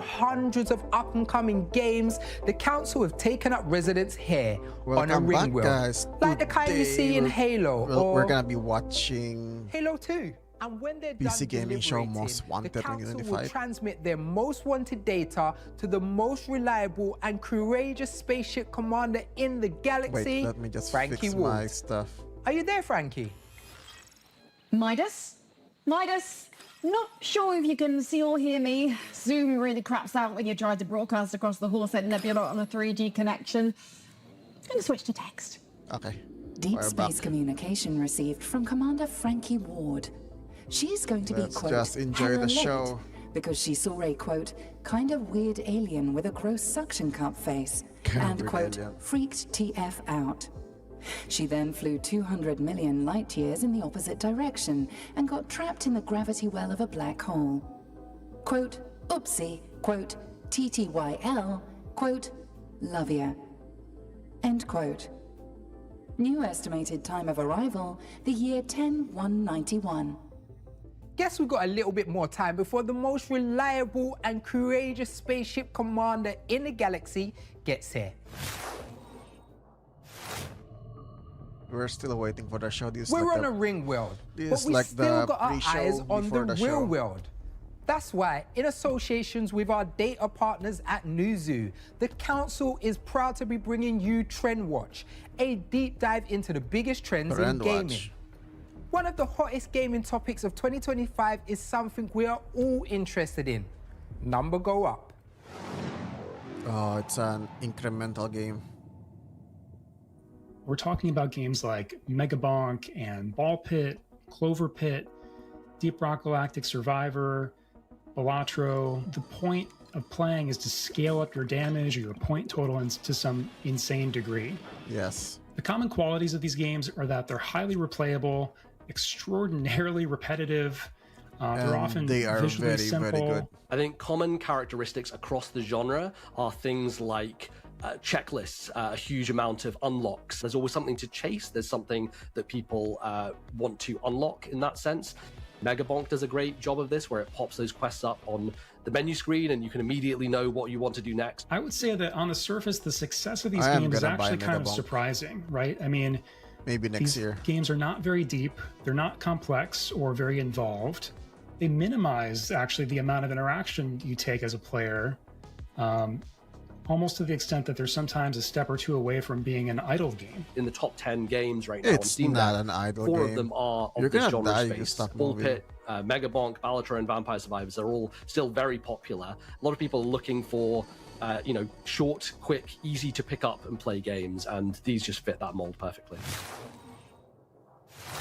hundreds of up-and-coming games, the council have taken up residence here on a ring world, guys. like the kind you see in Halo We're gonna be watching Halo 2. And when they're done pcgamingshow deliberating, Most Wanted the council will 2025. transmit their most wanted data to the most reliable and courageous spaceship commander in the galaxy, Wait, let me just Frankie fix Ward. my stuff. Are you there, Frankie? Midas? Midas? Not sure if you can see or hear me. Zoom really craps out when you try to broadcast across the Horsehead Nebula on a 3G connection. I'm going to switch to text. Okay. Deep We're space back. communication received from Commander Frankie Ward. She's going to be, Let's quote, just enjoy the hella show. late because she saw a, quote, kind of weird alien with a gross suction cup face Kind of and, weird quote, alien. freaked TF out. She then flew 200 million light years in the opposite direction and got trapped in the gravity well of a black hole. Quote, oopsie, quote, TTYL, quote, love ya. End quote. New estimated time of arrival, the year 10191. Guess we've got a little bit more time before the most reliable and courageous spaceship commander in the galaxy gets here. We're still waiting for the show. This is We're like on the- a ring world, this but is we like still the got our pre-show eyes on before the the real show. world. That's why, in associations with our data partners at Newzoo, the council is proud to be bringing you Trend Watch, a deep dive into the biggest trends in Trend gaming. Watch. One of the hottest gaming topics of 2025 is something we are all interested in. Number go up. Oh, it's an incremental game. We're talking about games like Megabonk and Ball Pit, Clover Pit, Deep Rock Galactic Survivor, Balatro. The point of playing is to scale up your damage or your point total to some insane degree. Yes. The common qualities of these games are that they're highly replayable, extraordinarily repetitive, they're often they are visually very, simple. very good. I think common characteristics across the genre are things like checklists, a huge amount of unlocks. There's always something to chase. There's something that people want to unlock in that sense. Megabonk does a great job of this, where it pops those quests up on the menu screen and you can immediately know what you want to do next. I would say that on the surface, the success of these I am games is gonna buy actually kind of Megabonk. surprising, right? I mean, Maybe next these year. games are not very deep, they're not complex or very involved. They minimize actually the amount of interaction you take as a player, almost to the extent that they're sometimes a step or two away from being an idle game. In the top 10 games right now on It's Steam not Deck, an idle 4 game. of them are You're of this gonna genre die if you space. stop Ball moving. Pit, Megabonk, Balatro, and Vampire Survivors are all still very popular. A lot of people are looking for short, quick, easy to pick up and play games, and these just fit that mold perfectly.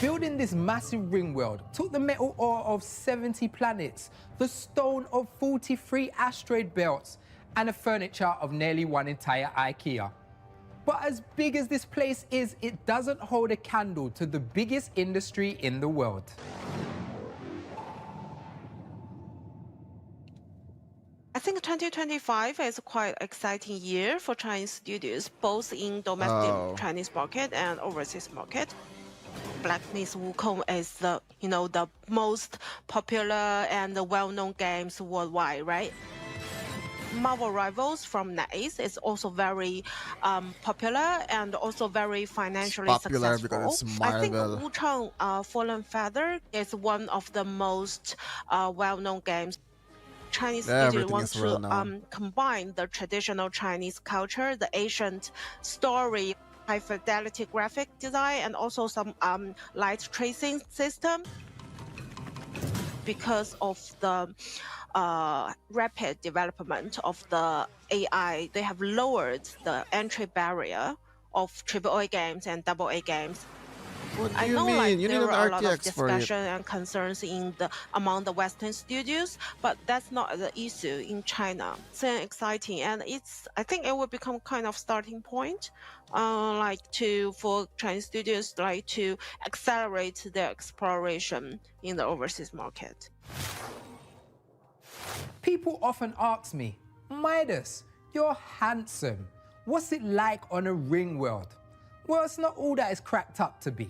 Building this massive ring world took the metal ore of 70 planets, the stone of 43 asteroid belts, and the furniture of nearly one entire IKEA. But as big as this place is, it doesn't hold a candle to the biggest industry in the world. I think 2025 is a quite exciting year for Chinese studios, both in domestic Chinese market and overseas market. Black Myth Wukong is the most popular and well-known games worldwide, right? Marvel Rivals from NetEase is also very popular and also very financially popular successful. because it's I think Marvel. Wuchang Fallen Feather is one of the most well-known games. Chinese studio Everything wants is to well-known. combine the traditional Chinese culture, the ancient story, high fidelity graphic design, and also some light tracing system. Because of the rapid development of the AI, they have lowered the entry barrier of AAA games and AA games. What do I you know mean? like You need there an are a lot of RTX for it. discussion and concerns among the Western studios, but that's not the issue in China. It's exciting, and I think it will become kind of starting point, for Chinese studios to accelerate their exploration in the overseas market. People often ask me, Midas, you're handsome. What's it like on a ring world? Well, it's not all that it's cracked up to be.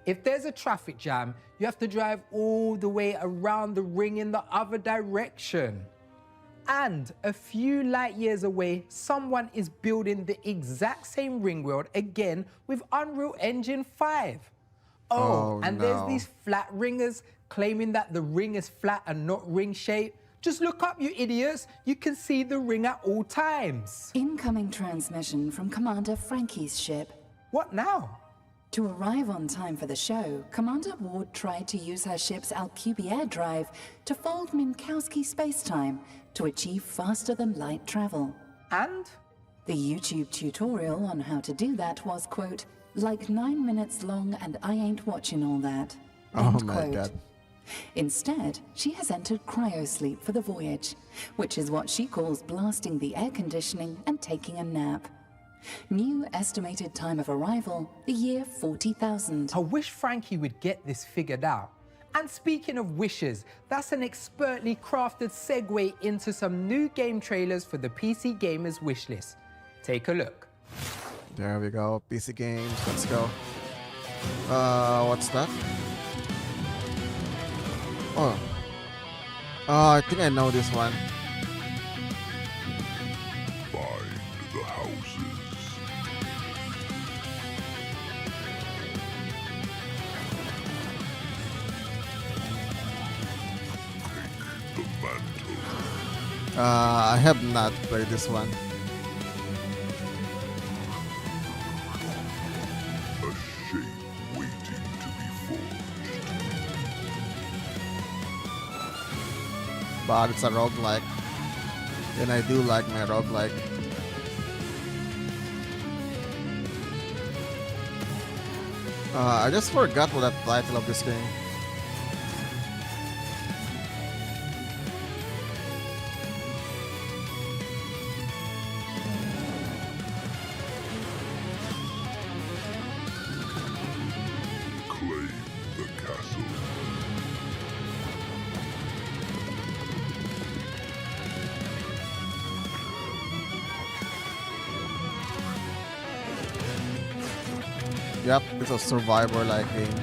If there's a traffic jam, you have to drive all the way around the ring in the other direction. And a few light years away, someone is building the exact same ring world again with Unreal Engine 5. Oh, and no. there's these flat ringers claiming that the ring is flat and not ring shaped. Just look up, you idiots. You can see the ring at all times. Incoming transmission from Commander Frankie's ship. What now? To arrive on time for the show, Commander Ward tried to use her ship's Alcubierre drive to fold Minkowski spacetime to achieve faster-than-light travel. And? The YouTube tutorial on how to do that was, quote, like 9 minutes long and I ain't watching all that. Oh End my quote. God. Instead, she has entered cryosleep for the voyage, which is what she calls blasting the air conditioning and taking a nap. New estimated time of arrival, the year 40,000. I wish Frankie would get this figured out. And speaking of wishes, that's an expertly crafted segue into some new game trailers for the PC Gamers wishlist. Take a look. There we go. PC games. Let's go. What's that? Oh. I think I know this one. Find the houses. Take the mantle. I have not played this one. A shape waiting to be forged. But it's a roguelike. And I do like my roguelike. I just forgot what the title of this game. Claim the castle. Yep, it's a survivor-like game.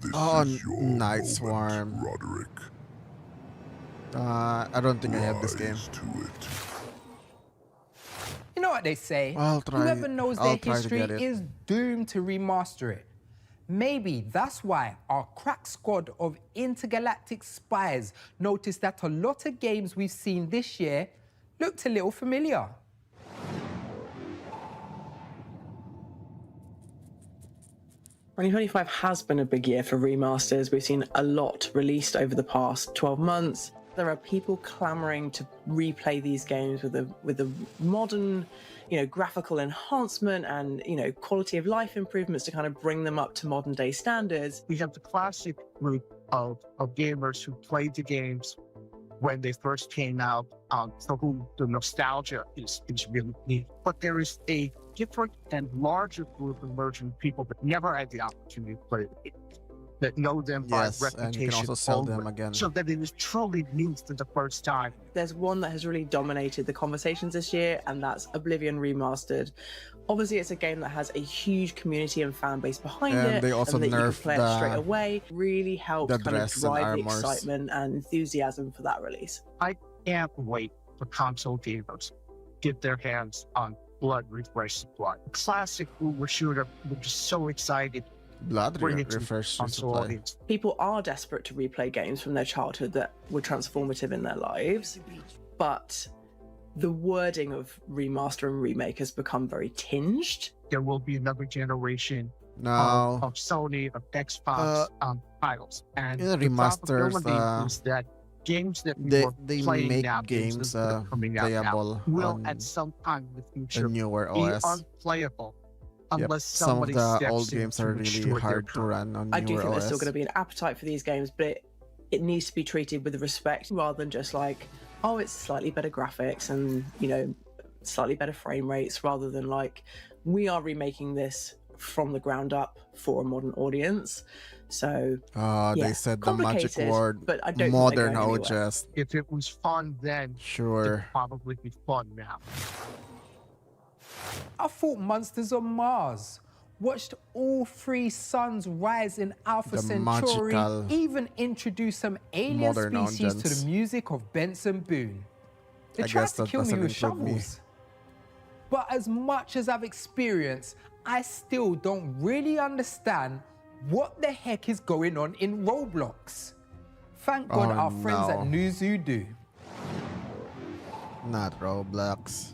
This Oh, is your Night moment, Swarm. Roderick. I don't think I have this game. Rise to it. You know what they say? I'll try- Whoever knows I'll their try to history get it. is doomed to remaster it. Maybe that's why our crack squad of intergalactic spies noticed that a lot of games we've seen this year looked a little familiar. 2025 has been a big year for remasters. We've seen a lot released over the past 12 months. There are people clamoring to replay these games with a modern, graphical enhancement and, quality of life improvements to kind of bring them up to modern day standards. We have the classic group of gamers who played the games when they first came out, for whom the nostalgia is really neat. But there is a different and larger group of emerging people that never had the opportunity to play the games, that know them by Yes, reputation and you can also sell them only, again. so that it is truly new for the first time. There's one that has really dominated the conversations this year, and that's Oblivion Remastered. Obviously, it's a game that has a huge community and fan base behind And it, they also and that you can nerfed play it straight away. Really helped the kind of dress and drive the armors. excitement and enthusiasm for that release. I can't wait for console gamers to get their hands on Blood Refresh Supply. Classic boomer shooter, we're just so excited. Blood Bring it to refresh console supply. audience. People are desperate to replay games from their childhood that were transformative in their lives, but the wording of remaster and remake has become very tinged. There will be another generation No. of Sony, of Xbox titles. And in the the remasters, probability is that games that we they were they playing make now, games that are coming out now, playable will on at some time in the a future newer be OS. unplayable Yep. unless Some of somebody the steps old in games to are really ensure they're hard to current. run on I do newer think OS. there's still going to be an appetite for these games, but it needs to be treated with respect rather than just like, oh, it's slightly better graphics and, slightly better frame rates, rather than like, we are remaking this from the ground up for a modern audience. So, They yeah, said the magic complicated, word, but I don't think modern they're going anywhere. OGS. If it was fun then, it Sure. would probably be fun now. I thought Monsters on Mars watched all 3 suns rise in Alpha The Centauri, magical even introduced some alien modern species to engines. the music of Benson Boone. They I tried guess to that kill me doesn't with include me. shovels. But as much as I've experienced, I still don't really understand what the heck is going on in Roblox. Thank God Oh, our friends at no. Newzoo do. Not Roblox.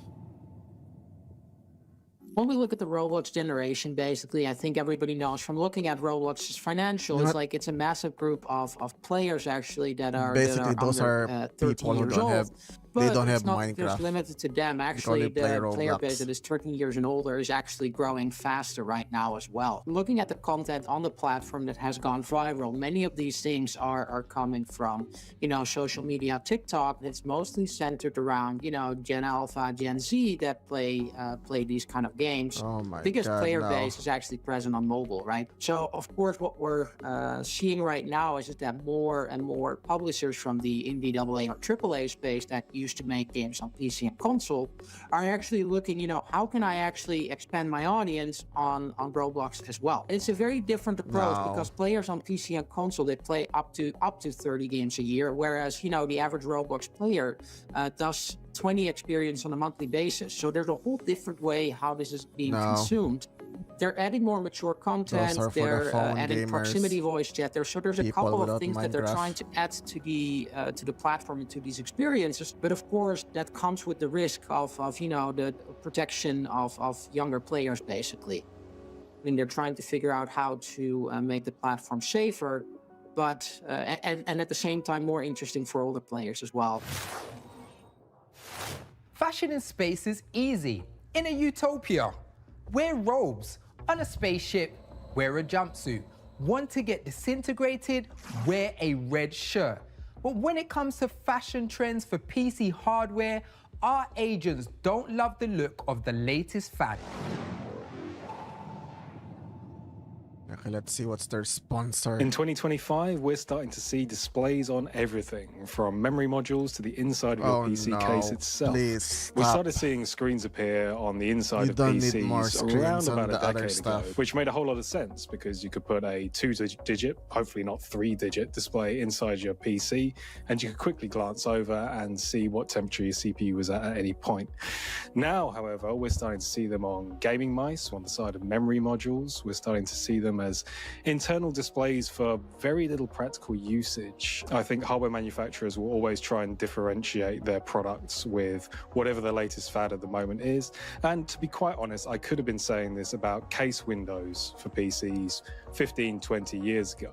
When we look at the Roblox generation, basically, I think everybody knows from looking at Roblox's financials, What? like it's a massive group of players actually that are Basically, those under, are 13 people who years don't old. have. But They don't it's have not Minecraft. just limited to them. only Actually, play the player Roblox. base that is 13 years and older is actually growing faster right now as well. Looking at the content on the platform that has gone viral, many of these things are coming from, social media, TikTok. It's mostly centered around, Gen Alpha, Gen Z that play these kind of games. Oh my Biggest God, player no. base is actually present on mobile, right? So, of course, what we're seeing right now is that more and more publishers from the indie AA or AAA space that used to make games on PC and console are actually looking, how can I actually expand my audience on Roblox as well? It's a very different approach No. because players on PC and console, they play up to 30 games a year, whereas, the average Roblox player does 20 experience on a monthly basis. So there's a whole different way how this is being No. consumed. They're adding more mature content. Those are for the They're phone adding gamers, proximity voice chat. There's a people couple of without things that they're Minecraft. trying to add to the platform and to these experiences. But of course, that comes with the risk of the protection of younger players, basically. I mean, they're trying to figure out how to make the platform safer, but and at the same time more interesting for older players as well. Fashion in space is easy. In a utopia, wear robes. On a spaceship, wear a jumpsuit. Want to get disintegrated? Wear a red shirt. But when it comes to fashion trends for PC hardware, our agents don't love the look of the latest fad. Okay, let's see what's their sponsor. In 2025, we're starting to see displays on everything, from memory modules to the inside of your PC case itself. Please We stop. started seeing screens appear on the inside You of don't need more PCs screens around on about a the other decade ago, stuff. which made a whole lot of sense because you could put a 2-digit, hopefully not 3-digit display inside your PC, and you could quickly glance over and see what temperature your CPU was at any point. Now, however, we're starting to see them on gaming mice, on the side of memory modules. We're starting to see them as internal displays for very little practical usage. I think hardware manufacturers will always try and differentiate their products with whatever the latest fad at the moment is. And to be quite honest, I could have been saying this about case windows for PCs 15, 20 years ago.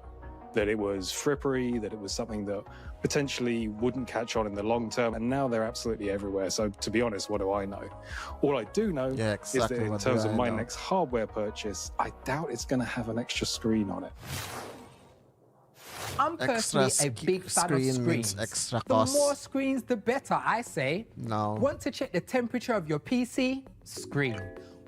That it was frippery, that it was something that potentially wouldn't catch on in the long term, and now they're absolutely everywhere. So to be honest, what do I know? All I do know is that in what terms do of I my know? next hardware purchase, I doubt it's going to have an extra screen on it. I'm personally a big fan of screen means screens. extra The cost. more screens, the better, I say. No. Want to check the temperature of your PC? Screen.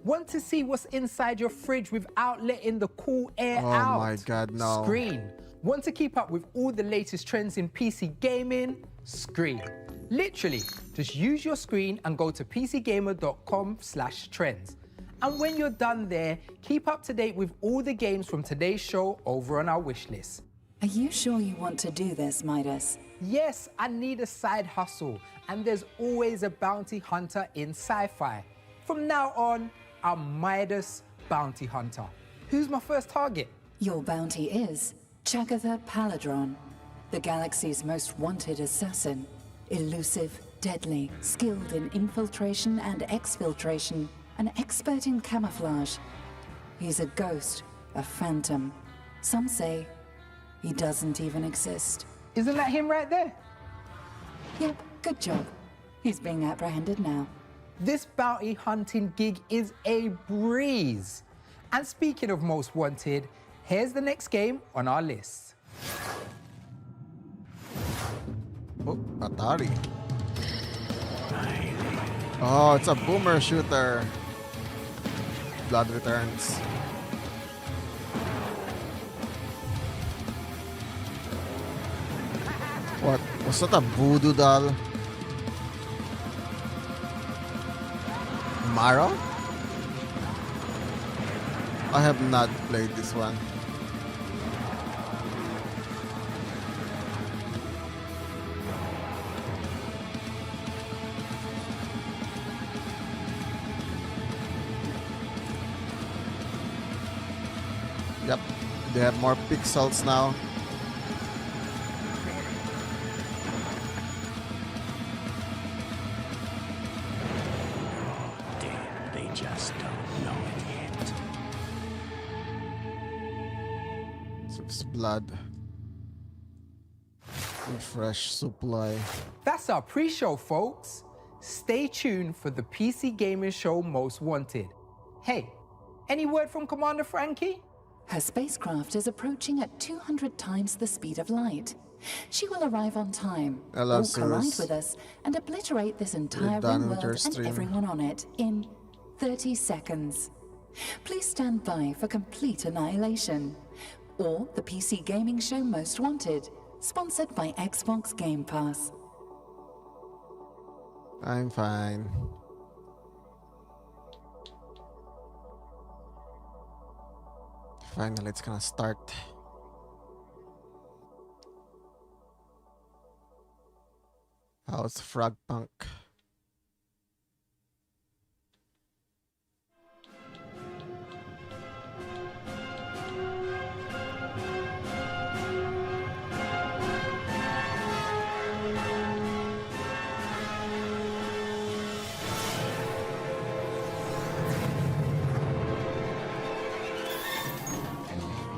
Want to see what's inside your fridge without letting the cool air out? Oh my God, no. Screen. Want to keep up with all the latest trends in PC gaming? Screen. Literally, just use your screen and go to pcgamer.com/trends. And when you're done there, keep up to date with all the games from today's show over on our wish list. Are you sure you want to do this, Midas? Yes, I need a side hustle, and there's always a bounty hunter in sci-fi. From now on, I'm Midas Bounty Hunter. Who's my first target? Your bounty is Chagatha Paladron, the galaxy's most wanted assassin. Elusive, deadly, skilled in infiltration and exfiltration, an expert in camouflage. He's a ghost, a phantom. Some say he doesn't even exist. Isn't that him right there? Yep, good job. He's being apprehended now. This bounty hunting gig is a breeze. And speaking of most wanted, here's the next game on our list. Oh, Atari. Oh, it's a boomer shooter. Blood Returns. What? Was that a voodoo doll? Mara? I have not played this one. Yep, they have more pixels now. They just don't know it yet. It's blood. Fresh supply. That's our pre-show, folks. Stay tuned for the PC Gaming Show Most Wanted. Hey, any word from Commander Frankie? Her spacecraft is approaching at 200 times the speed of light. She will arrive on time, Hello, or collide sirs. with us, and obliterate this entire done ring with your world and stream. everyone on it in 30 seconds. Please stand by for complete annihilation. Or the PC Gaming Show Most Wanted, sponsored by Xbox Game Pass. I'm fine. Finally, it's gonna start. How's Frogpunk?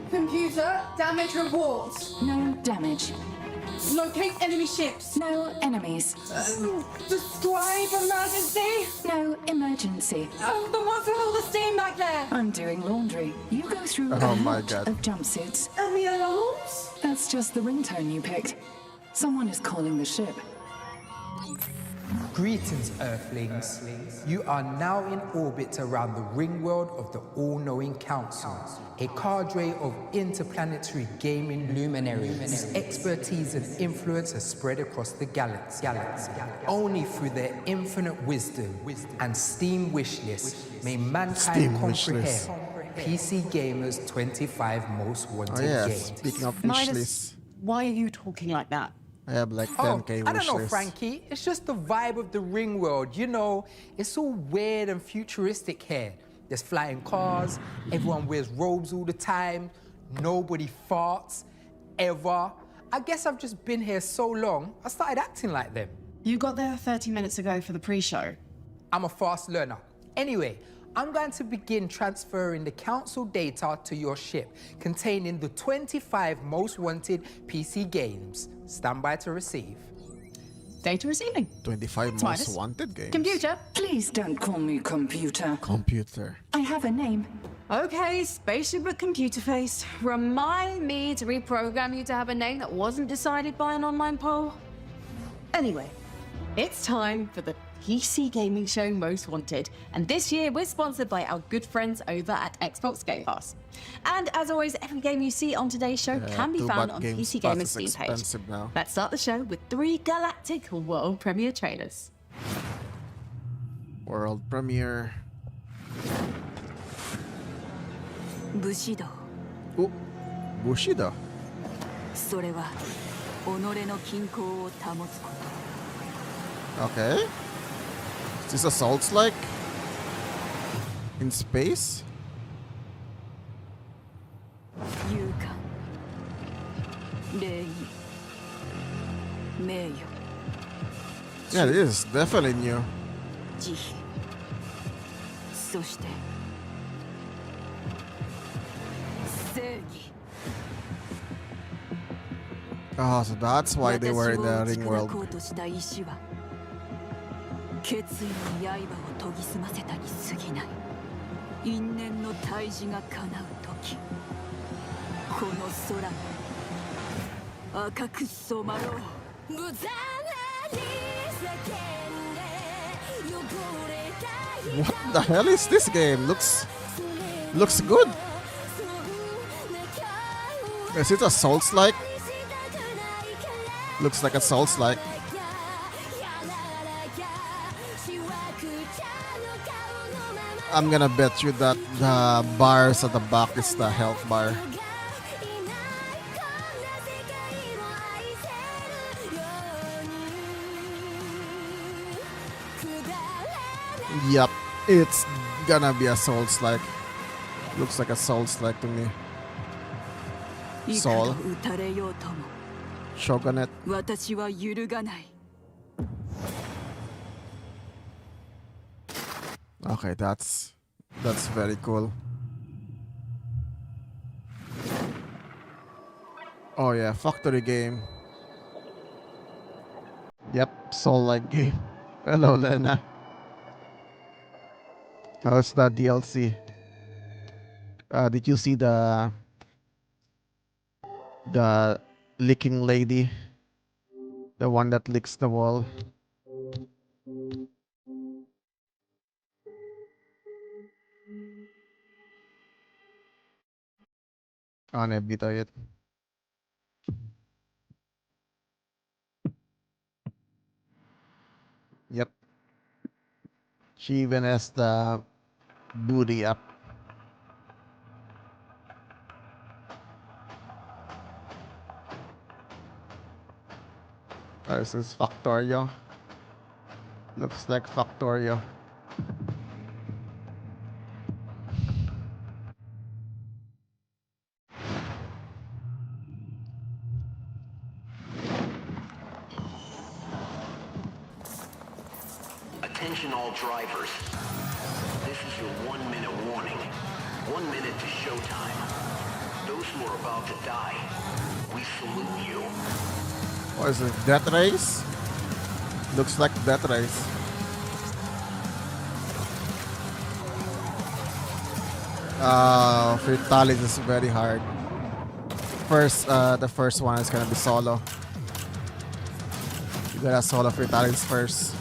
Computer, damage reports. No damage. Locate enemy ships. No enemies. Describe emergency. No emergency. Oh, the ones with all the steam back there. I'm doing laundry. You go through Oh a my lot God. of jumpsuits. And the alarms? That's just the ringtone you picked. Someone is calling the ship. Greetings, Earthlings. You are now in orbit around the ring world of the All-Knowing Council, a cadre of interplanetary gaming luminaries whose expertise and influence has spread across the galaxy. Only through their infinite wisdom and Steam wishlist may mankind Steam comprehend wishlist. PC Gamer's 25 most wanted Oh yeah, games. speaking of Midas, wishlist, why are you talking like that? I have like Oh, 10k I don't know, wishlist. Frankie. It's just the vibe of the ring world. You know, it's all weird and futuristic here. There's flying cars, everyone wears robes all the time, nobody farts, ever. I guess I've just been here so long, I started acting like them. You got there 30 minutes ago for the pre-show. I'm a fast learner. Anyway, I'm going to begin transferring the council data to your ship, containing the 25 most wanted PC games. Stand by to receive. Data receiving. 25 most Midas. wanted games. Computer. Please don't call me computer. Computer. I have a name. Okay, spaceship with computer face. Remind me to reprogram you to have a name that wasn't decided by an online poll. Anyway, it's time for the PC Gaming Show Most Wanted, and this year we're sponsored by our good friends over at Xbox Game Pass. And as always, every game you see on today's show can be too found bad on Games PC Pass Gamer's is Steam page. expensive now. Let's start the show with 3 galactic world premiere trailers. World premiere. 武士道 Oh, Bushido. それは己の均衡を保つこと Okay. Is this a Souls-like? In space? 勇敢礼儀名誉 Yeah, this is definitely new. 慈悲そして正義 Oh, so that's why they were in the 私を ring 打ち砕 world. こうとした石は決意の刃を研ぎ澄ませたに過ぎない因縁の大事が叶う時この空が赤く染まろう無残なに叫んで汚れた What the hell is this game? Looks good. Is it a Souls-like? Looks like a Souls-like. I'm gonna bet you that the bars at the back is the health bar. Yep, it's gonna be a Souls-like. Looks like a Souls-like to me. Soul. Shogunate. Okay, that's very cool. Oh yeah, factory game. Yep, Soul-like game. Hello, Lena. How's the DLC? Did you see the licking lady? The one that licks the wall? Nebita yet. Yep. She even has the booty up. Oh, this is Factorio. Looks like Factorio. Attention all drivers. This is your 1 minute warning. 1 minute to showtime. Those who are about to die, we salute you. What is it? Death Race? Looks like Death Race. Fatality is very hard. The first one is gonna be solo. You gotta solo fatalities first.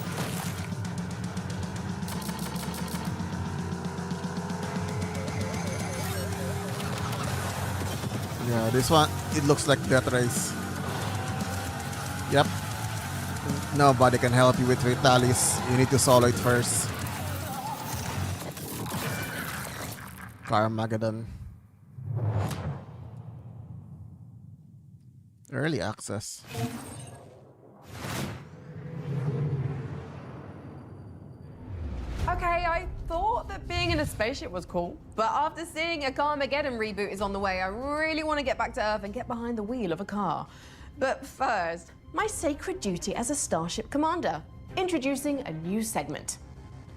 Yeah, this one, it looks like Death Race. Yep. Nobody can help you with Vitalis. You need to solo it first. Carmageddon. Early access. Okay, I thought that being in a spaceship was cool, but after seeing a Carmageddon reboot is on the way, I really want to get back to Earth and get behind the wheel of a car. But first, my sacred duty as a Starship Commander, introducing a new segment.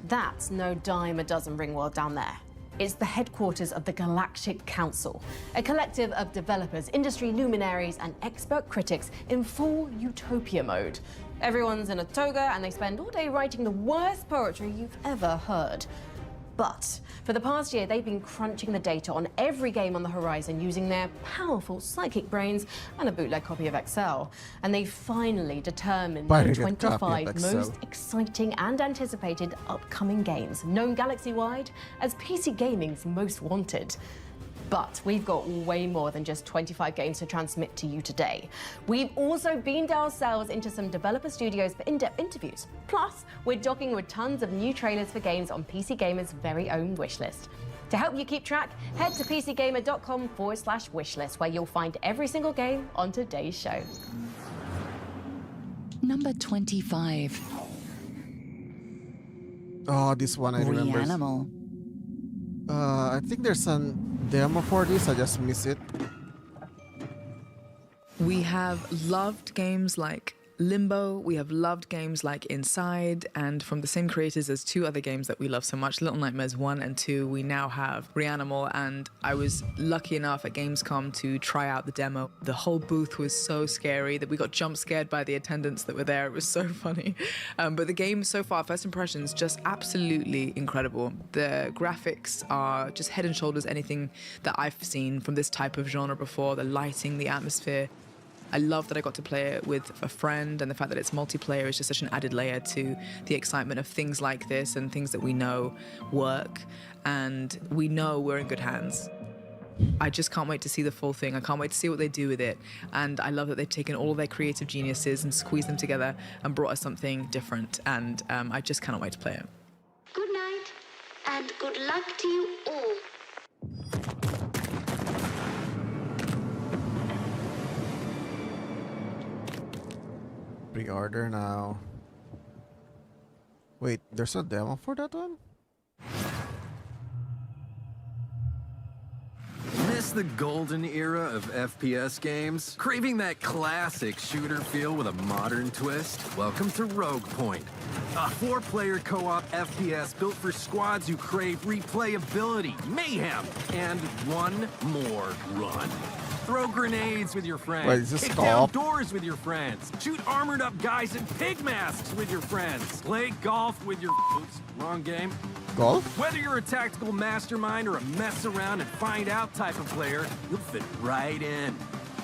That's no dime a dozen Ringworld down there. It's the headquarters of the Galactic Council, a collective of developers, industry luminaries, and expert critics in full utopia mode. Everyone's in a toga and they spend all day writing the worst poetry you've ever heard. But for the past year, they've been crunching the data on every game on the horizon using their powerful psychic brains and a bootleg copy of Excel. And they finally determined the 25 most exciting and anticipated upcoming games, known galaxy-wide as PC Gaming's most wanted. But we've got way more than just 25 games to transmit to you today. We've also beamed ourselves into some developer studios for in-depth interviews. Plus, we're docking with tons of new trailers for games on PC Gamer's very own wishlist. To help you keep track, head to pcgamer.com/wishlist, where you'll find every single game on today's show. Number 25. Oh, this one I remember. Reanimal. I think there's a demo for this. I just missed it. We have loved games like Limbo, we have loved games like Inside, and from the same creators as two other games that we love so much, Little Nightmares 1 and 2, we now have Reanimal, and I was lucky enough at Gamescom to try out the demo. The whole booth was so scary that we got jump scared by the attendants that were there. It was so funny. But the game so far, first impressions, just absolutely incredible. The graphics are just head and shoulders anything that I've seen from this type of genre before, the lighting, the atmosphere. I love that I got to play it with a friend, and the fact that it's multiplayer is just such an added layer to the excitement of things like this and things that we know work, and we know we're in good hands. I just can't wait to see the full thing. I can't wait to see what they do with it, and I love that they've taken all of their creative geniuses and squeezed them together and brought us something different, and I just cannot wait to play it. Good night, and and good luck to you all. Pre-order now. Wait, there's a demo for that one? Miss the golden era of FPS games? Craving that classic shooter feel with a modern twist? Welcome to Rogue Point, a 4-player co-op FPS built for squads who crave replayability, mayhem, and one more run. Throw grenades with your friends. Wait, is this Kick co-op? down doors with your friends. Shoot armored up guys in pig masks with your friends. Play golf with your... Oops, wrong game. Golf? Whether you're a tactical mastermind or a mess around and find out type of player, you'll fit right in.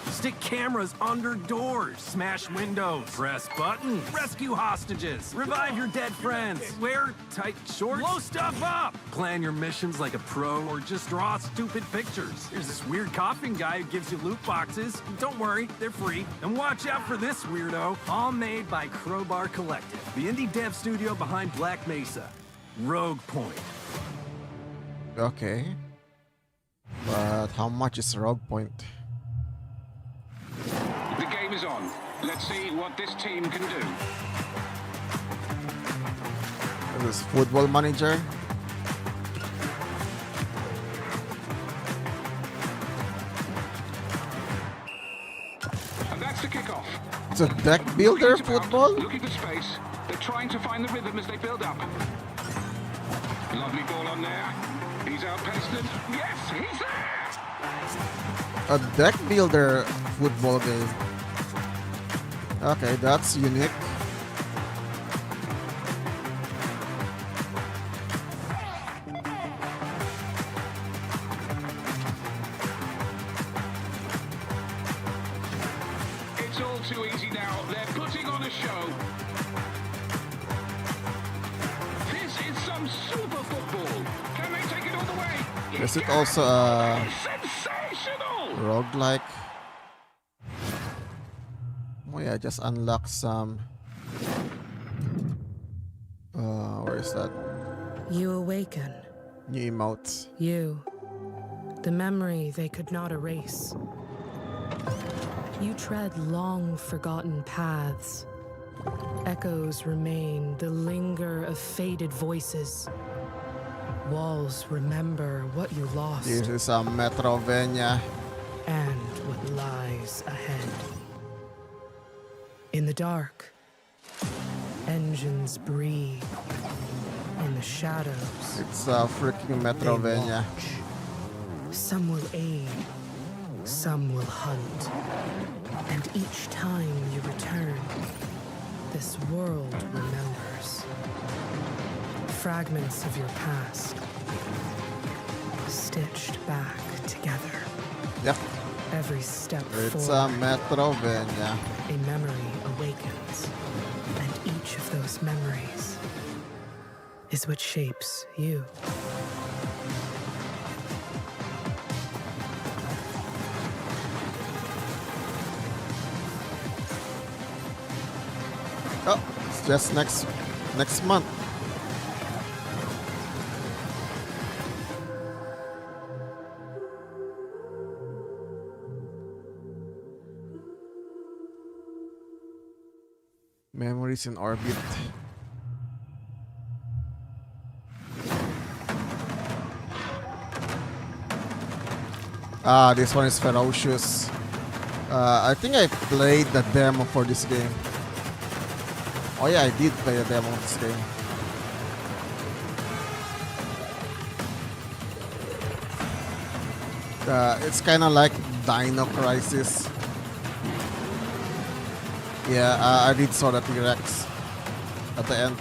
Stick cameras under doors, smash windows, press buttons, rescue hostages, revive your dead friends, wear tight shorts, blow stuff up, plan your missions like a pro, or just draw stupid pictures. There's this weird coughing guy who gives you loot boxes. Don't worry, they're free. And watch out for this weirdo, all made by Crowbar Collective, the indie dev studio behind Black Mesa. Rogue Point. Okay. But how much is Rogue Point? The game is on. Let's see what this team can do. This is Football Manager. And that's the kickoff. It's a deck builder football? Looking for space. They're trying to find the rhythm as they build up. Lovely ball on there. He's outpaced it. Yes, he's there! A deck builder football game. Okay, that's unique. It's all too easy now. They're putting on a show. This is some super football. Can they take it all the way? Is it also a Sensational! roguelike? Oh yeah, just unlock some. Where is that? You awaken. New emotes. You. The memory they could not erase. You tread long forgotten paths. Echoes remain, the linger of faded voices. Walls remember what you lost. This is a Metrovania. And what lies ahead. In the dark, engines breathe. In the shadows, It's a freaking Metrovania. some will aid, some will hunt. And each time you return, this world remembers. Fragments of your past, stitched back together. Yep. Every step It's forward, a Metrovania. a memory awakens. And each of those memories is what shapes you. Oh, it's just next month. Memories in orbit. Ah, this one is ferocious. I think I played the demo for this game. Oh yeah, I did play a demo of this game. It's kind of like Dino Crisis. Yeah, I did saw the T-Rex at the end.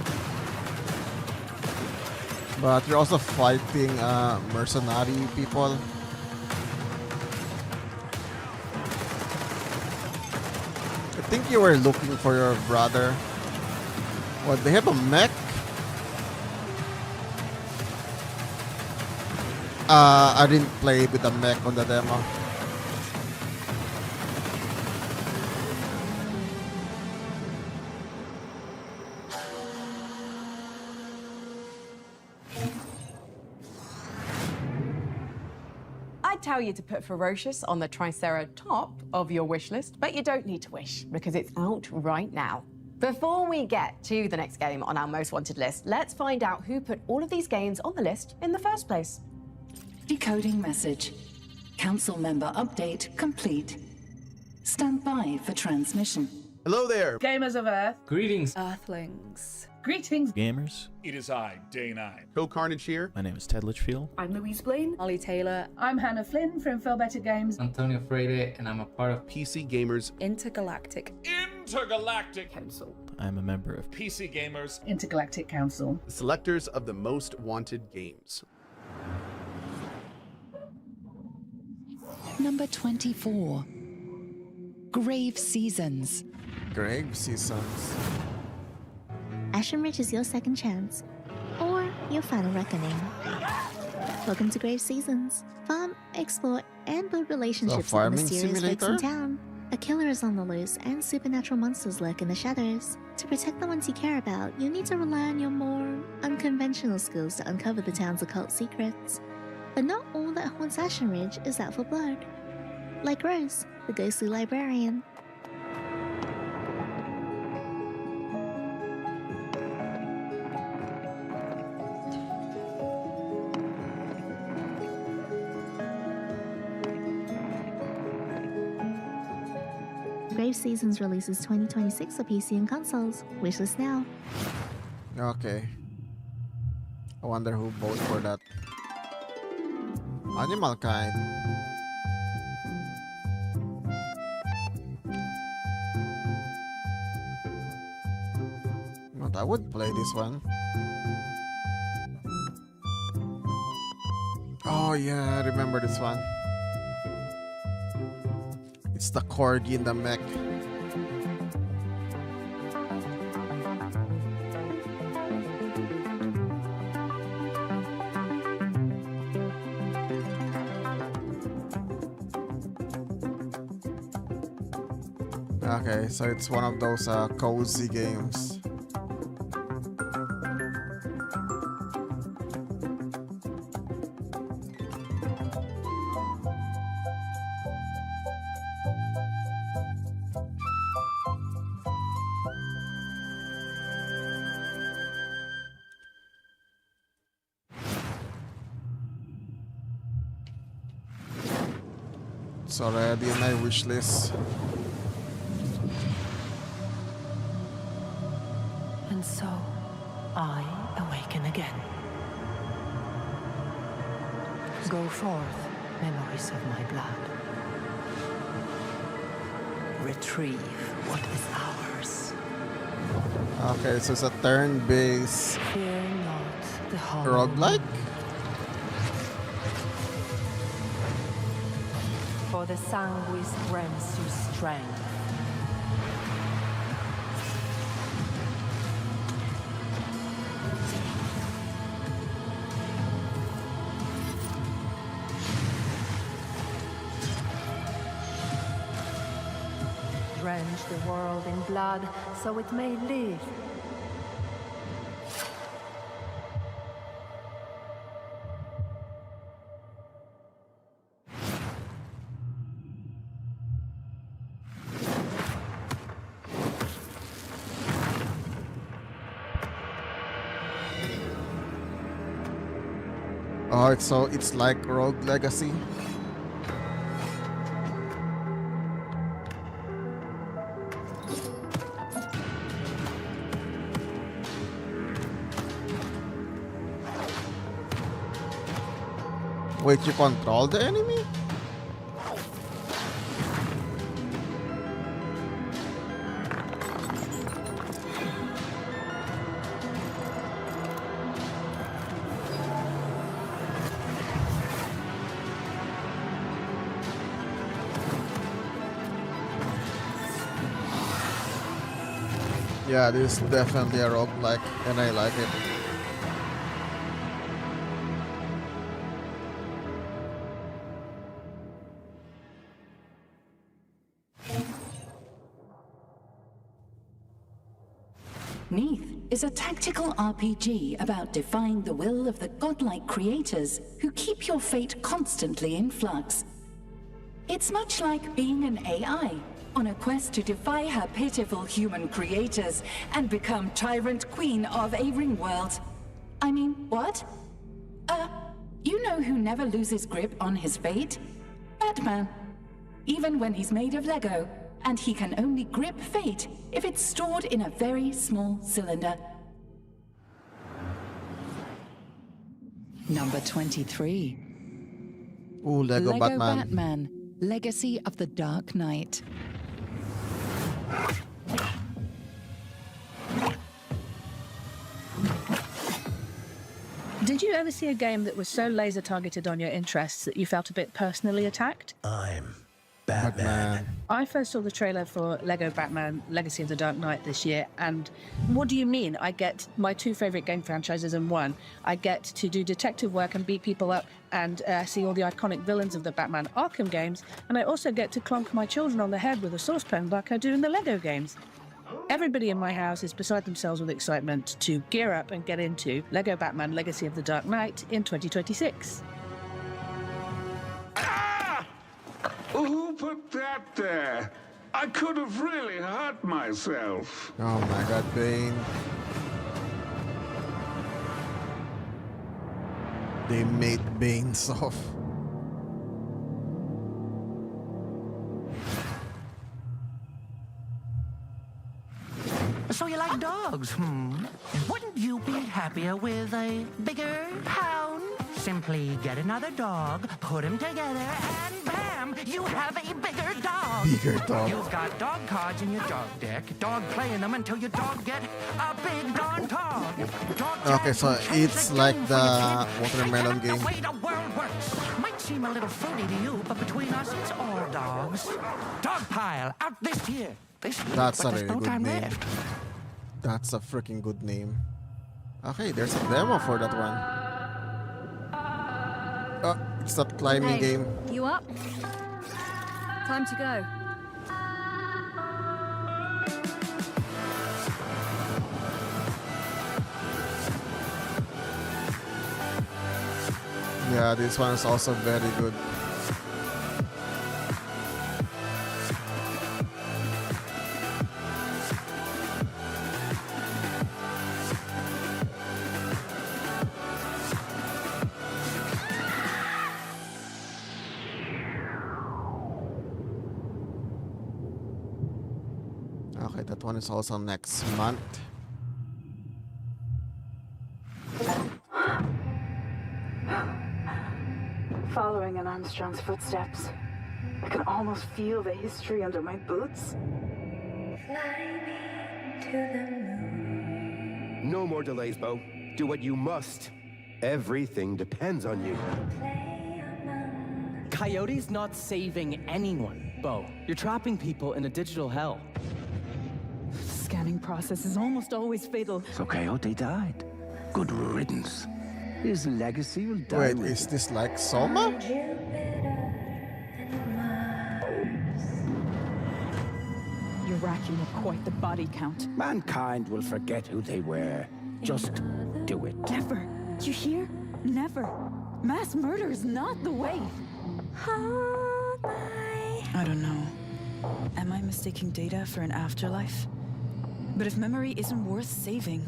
But you're also fighting mercenary people. I think you were looking for your brother. What, they have a mech? I didn't play with the mech on the demo. I'd tell you to put Ferocious on the Tricera top of your wish list, but you don't need to wish because it's out right now. Before we get to the next game on our most wanted list, let's find out who put all of these games on the list in the first place. Decoding message. Council member update complete. Stand by for transmission. Hello there, Gamers of Earth. Greetings, Earthlings. Greetings. Gamers. It is I, Day 9. Co-Carnage here. My name is Ted Litchfield. I'm Louise Blaine. Ollie Taylor. I'm Hannah Flynn from Feel Better Games. Antonio Freire, and I'm a part of PCgamers Intergalactic Council. I'm a member of PCgamers Intergalactic Council. the selectors of the most wanted games. Number 24. Grave Seasons. Grave Seasons. Ashen Ridge is your second chance, or your final reckoning. Welcome to Grave Seasons. Farm, explore, and build relationships with the mysterious folks in town. A killer is on the loose, and supernatural monsters lurk in the shadows. To protect the ones you care about, you'll need to rely on your more unconventional skills to uncover the town's occult secrets. But not all that haunts Ashen Ridge is out for blood. Like Rose, the ghostly librarian. Grave Seasons releases 2026 for PC and consoles. Wishlist now. Okay. I wonder who voted for that. Animal Kind. But I would play this one. Oh yeah, I remember this one. It's the corgi in the mech. Okay, so it's one of those cozy games. It's already in my wish list. And so, I awaken again. Go forth, memories of my blood. Retrieve what is ours. Okay, so it's a turn-based Fear not the hollow. roguelike? For the sanguis grants you strength. Drench the world in blood so it may live. Oh, it's like Rogue Legacy. Wait, you control the enemy? Yeah, this is definitely a roguelike, and I like it. Neath, is a tactical RPG about defying the will of the godlike creators who keep your fate constantly in flux. It's much like being an AI on a quest to defy her pitiful human creators and become tyrant queen of a ring world. I mean, what? You know who never loses grip on his fate? Batman. Even when he's made of Lego, and he can only grip fate if it's stored in a very small cylinder. Number 23. Ooh, Lego Batman. Batman, Legacy of the Dark Knight. Did you ever see a game that was so laser targeted on your interests that you felt a bit personally attacked? I'm Batman. I first saw the trailer for Lego Batman Legacy of the Dark Knight this year, and what do you mean? I get my two favorite game franchises in one. I get to do detective work and beat people up and see all the iconic villains of the Batman Arkham games, and I also get to clonk my children on the head with a saucepan like I do in the Lego games. Everybody in my house is beside themselves with excitement to gear up and get into Lego Batman Legacy of the Dark Knight in 2026. Who put that there? I could have really hurt myself. Oh my god, Bane. They made Bane soft. So you like dogs, Wouldn't you be happier with a bigger hound? Simply get another dog, put them together, and bam! You have a bigger dog. Bigger dog. You've got dog cards in your dog deck. Dog playing them until your dog get a big darn dog. Okay, so it's like the watermelon game. The way the world works might seem a little fruity to you, but between us, it's all dogs. Dog pile out this year. That's a really good name. That's a freaking good name. Okay, there's a demo for that one. Oh, it's that climbing game. You up? Time to go. Yeah, this one is also very good. Okay, that one is also next month. Following in Armstrong's footsteps, I can almost feel the history under my boots. No more delays, Bo. Do what you must. Everything depends on you. Coyote's not saving anyone, Bo. You're trapping people in a digital hell. The scanning process is almost always fatal. So Coyote died. Good riddance. His legacy will die. Wait, is this like Soma? You're racking up quite the body count. Mankind will forget who they were. Just do it. Never. You hear? Never. Mass murder is not the way. I don't know. Am I mistaking data for an afterlife? But if memory isn't worth saving,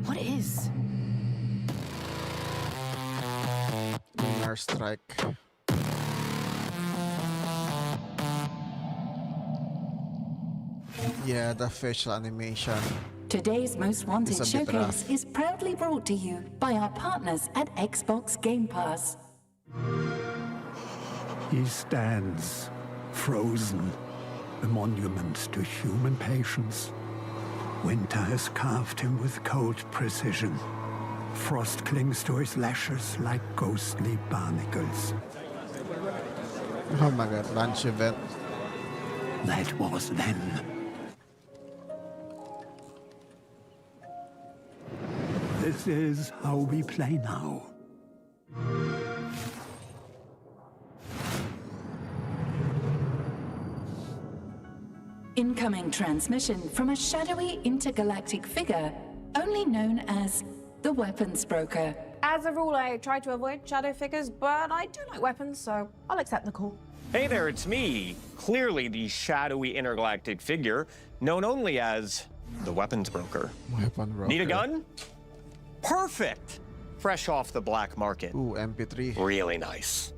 what is? Lunar Strike. Yeah, the facial animation. Today's Most Wanted It's a bit Showcase rough. is proudly brought to you by our partners at Xbox Game Pass. He stands, frozen, a monument to human patience. Winter has carved him with cold precision. Frost clings to his lashes like ghostly barnacles. Oh my god, launch event. That was then. This is how we play now. Incoming transmission from a shadowy intergalactic figure only known as the weapons broker. As a rule, I try to avoid shadow figures, but I do like weapons, so I'll accept the call. Hey there, it's me. Clearly the shadowy intergalactic figure, known only as the weapons broker. Weapon broker. Need a gun? Perfect. Fresh off the black market. Ooh, MP3. Really nice.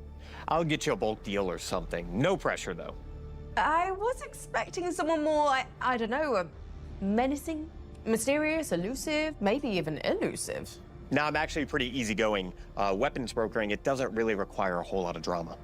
I'll get you a bulk deal or something. No pressure, though. I was expecting someone more, I don't know, menacing, mysterious, elusive, maybe even elusive. Now, I'm actually pretty easygoing. Weapons brokering, it doesn't really require a whole lot of drama.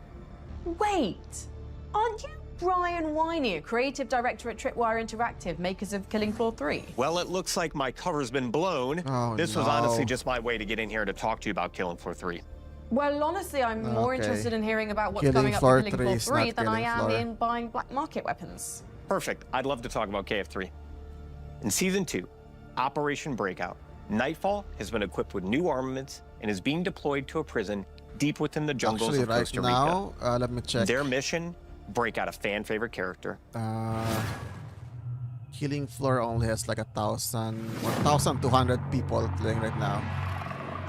Wait, aren't you Brian Wynier, creative director at Tripwire Interactive, makers of Killing Floor 3? Well, it looks like my cover's been blown. Oh, this was no. honestly just my way to get in here to talk to you about Killing Floor 3. Well, honestly, I'm more interested in hearing about what's Killing coming up Floor for Killing 3 Floor is 3 not than I Killing am Floor. in buying black market weapons. Perfect. I'd love to talk about KF3. In Season 2, Operation Breakout, Nightfall has been equipped with new armaments and is being deployed to a prison deep within the jungles Actually, of right Costa Rica. now, let me check. Their mission, break out a fan-favorite character. Killing Floor only has like 1,200 people playing right now.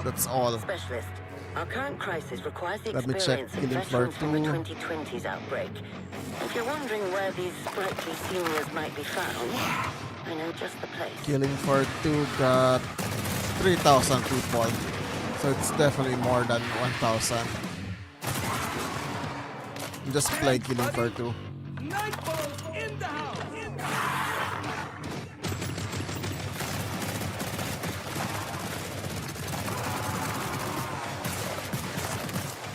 That's all. Specialist, our current crisis requires the Let me check experience of Killing Floor veterans from the 2. 2020s outbreak. If you're wondering where these sprightly seniors might be found, I know just the place. Killing Floor 2 got 3,000 people. So it's definitely more than 1,000. Just play Killing Floor 2.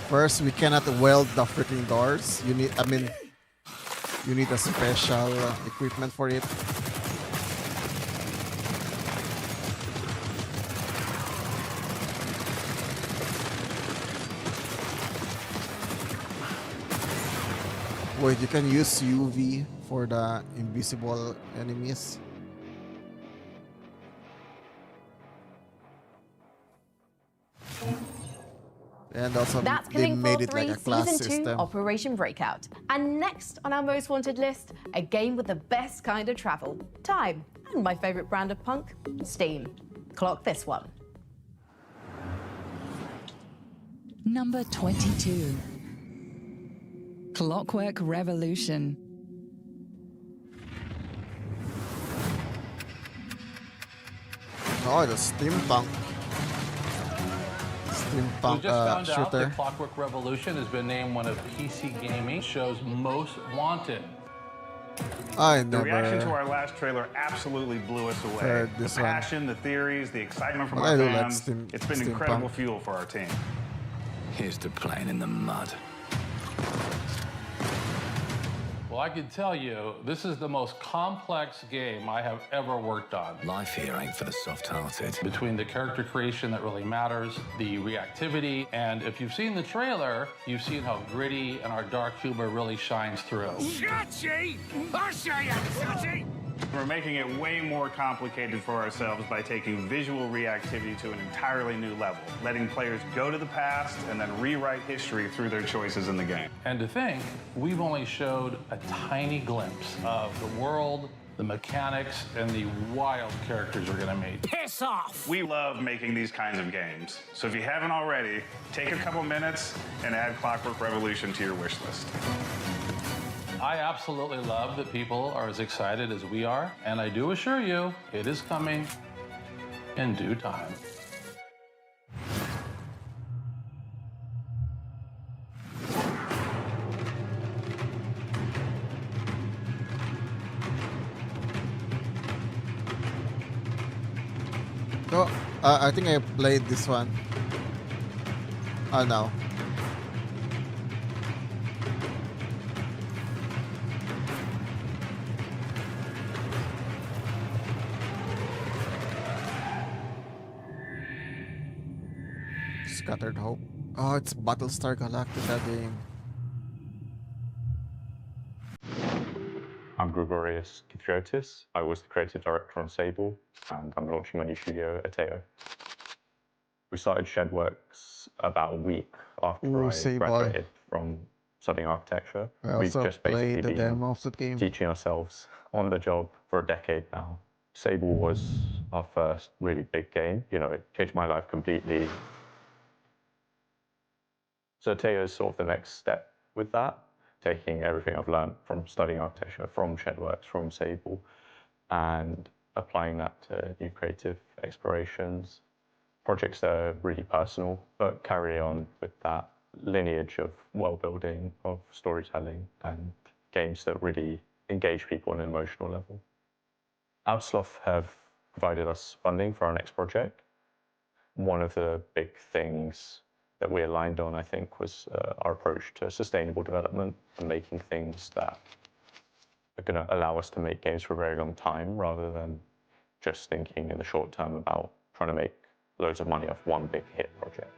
First, we cannot weld the freaking doors. You need, you need a special equipment for it. Wait, you can use UV for the invisible enemies. And also, That's they Killing Floor made it 3 like a class Season 2 system. Operation Breakout. And next on our most wanted list, a game with the best kind of travel, time, and my favorite brand of punk, Steam. Clock this one. Number 22. Clockwork Revolution. Oh, the steampunk. Steampunk We just found out shooter. that Clockwork Revolution has been named one of PC Gaming show's most wanted. I The reaction to never. our last trailer absolutely blew us away. heard The this one. passion, the theories, the excitement from But I our do like fans. steam- It's been steampunk. incredible fuel for our team. Here's to playing in the mud. Well, I can tell you, this is the most complex game I have ever worked on. Life here ain't for the soft-hearted. Between the character creation that really matters, the reactivity, and if you've seen the trailer, you've seen how gritty and our dark humor really shines through. Chachi! I'll show you, Chachi! We're making it way more complicated for ourselves by taking visual reactivity to an entirely new level, letting players go to the past and then rewrite history through their choices in the game. And to think, we've only showed a tiny glimpse of the world, the mechanics, and the wild characters we're gonna meet. Piss off! We love making these kinds of games. So if you haven't already, take a couple minutes and add Clockwork Revolution to your wish list. I absolutely love that people are as excited as we are, and I do assure you, it is coming in due time. Oh, I think I played this one. Oh no. Scattered Hope. Oh, it's Battlestar Galactica game. I'm Gregorius Kithiotis. I was the creative director on Sable, and I'm launching my new studio, Ateo. We started Shedworks about a week after I Sable. graduated from studying architecture. I We've also just played basically the been demo of the game. teaching ourselves on the job for a decade now Sable was our first really big game. You know, it changed my life completely. So Teo is sort of the next step with that, taking everything I've learned from studying architecture, from Shedworks, from Sable, and applying that to new creative explorations, projects that are really personal, but carry on with that lineage of world building, of storytelling, and games that really engage people on an emotional level. Outsloth have provided us funding for our next project. One of the big things that we aligned on, I think, was our approach to sustainable development and making things that are going to allow us to make games for a very long time, rather than just thinking in the short term about trying to make loads of money off one big hit project.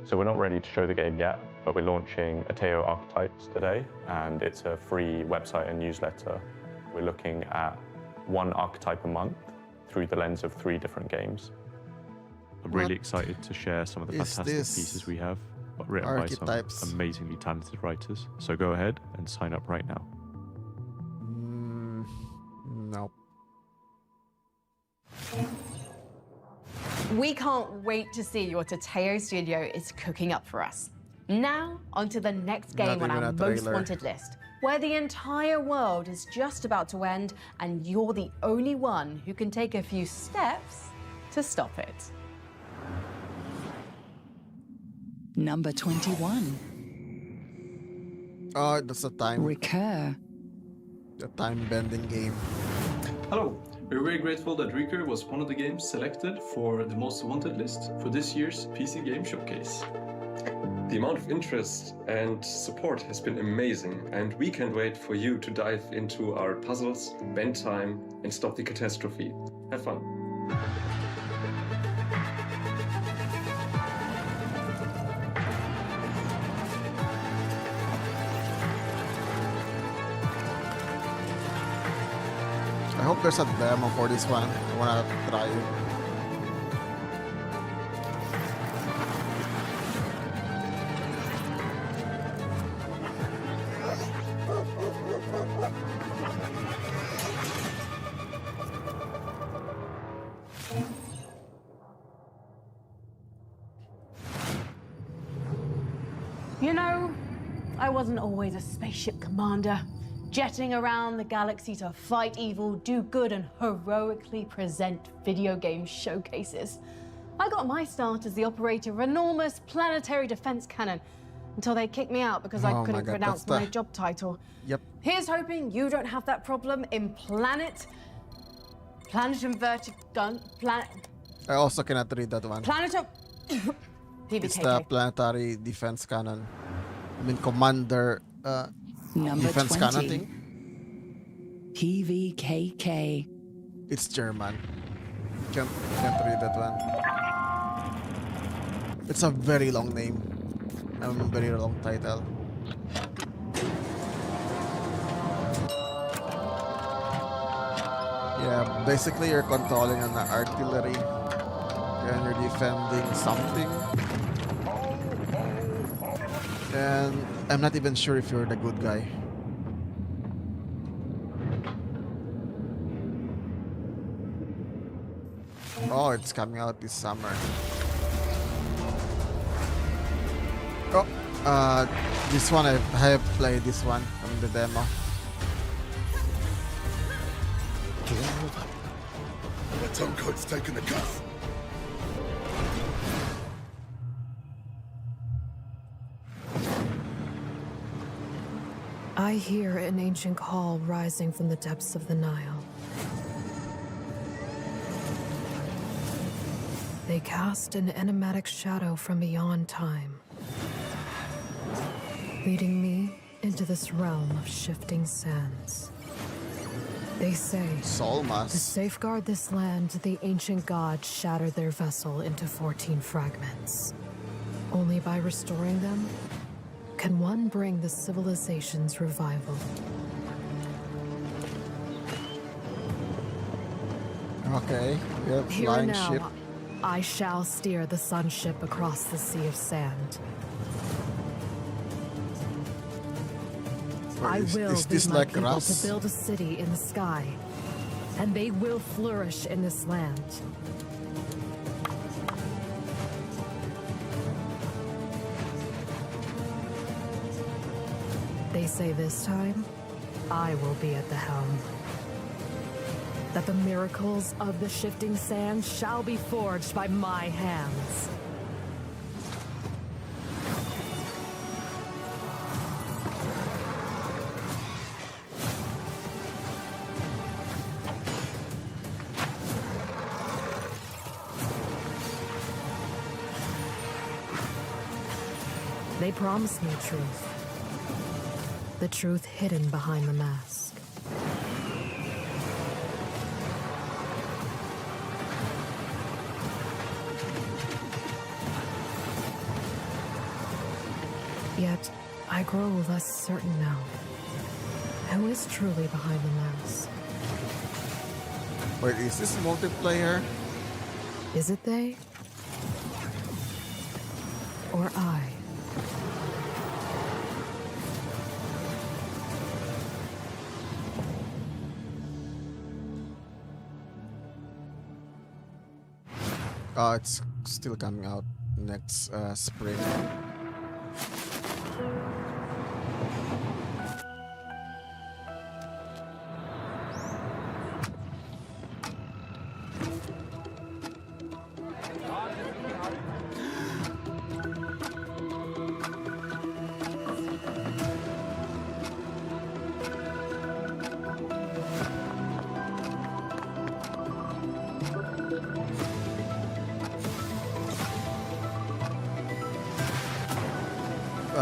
So we're not ready to show the game yet, but we're launching Ateo Archetypes today, and it's a free website and newsletter. We're looking at one archetype a month through the lens of 3 different games. I'm really excited to share some of the fantastic pieces we have, written by some amazingly talented writers. So go ahead and sign up right now. Nope. We can't wait to see what Ateo Studio is cooking up for us. Now, onto the next game on our most wanted list, where the entire world is just about to end, and you're the only one who can take a few steps to stop it. Number 21. Oh, that's a time. Recur. The time-bending game. Hello. We're very grateful that Recur was one of the games selected for the most wanted list for this year's PC Game Showcase. The amount of interest and support has been amazing, and we can't wait for you to dive into our puzzles, bend time, and stop the catastrophe. Have fun. I hope there's a demo for this one. I wanna try it. You know, I wasn't always a spaceship commander, jetting around the galaxy to fight evil, do good, and heroically present video game showcases. I got my start as the operator of an enormous planetary defense cannon until they kicked me out because I couldn't pronounce my job title. Yep. Here's hoping you don't have that problem in Planet Inverted Gun, I also cannot read that one. It's the planetary defense cannon. I mean, commander Number defense 20. cannon thing. PVKK. It's German. Can't read that one. It's a very long name. Very long title. Yeah, basically you're controlling an artillery and you're defending something. And I'm not even sure if you're the good guy. Oh, it's coming out this summer. Oh, this one I have played this one on the demo. The turncoat's taken the cuff. I hear an ancient call rising from the depths of the Nile. They cast an enigmatic shadow from beyond time, leading me into this realm of shifting sands. They say, to safeguard this land, the ancient gods shattered their vessel into 14 fragments. Only by restoring them can one bring the civilization's revival. Okay, we have Here flying now, ship. I shall steer the sun ship across the sea of sand. I will is this lead my like people Rust? to build a city in the sky. and they will flourish in this land. They say this time, I will be at the helm. That the miracles of the shifting sands shall be forged by my hands. They promised me truth. The truth hidden behind the mask. Yet, I grow less certain now. Who is truly behind the mask? Wait, is this multiplayer? Is it they? Or I? It's still coming out next spring.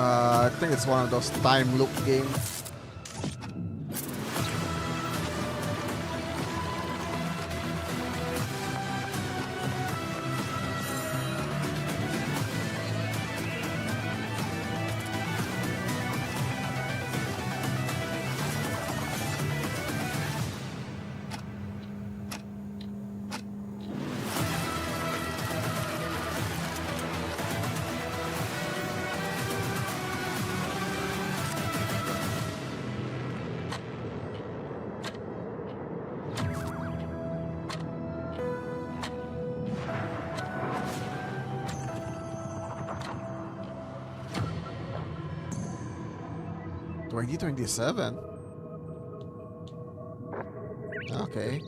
I think it's one of those time loop games. $2027. Okay.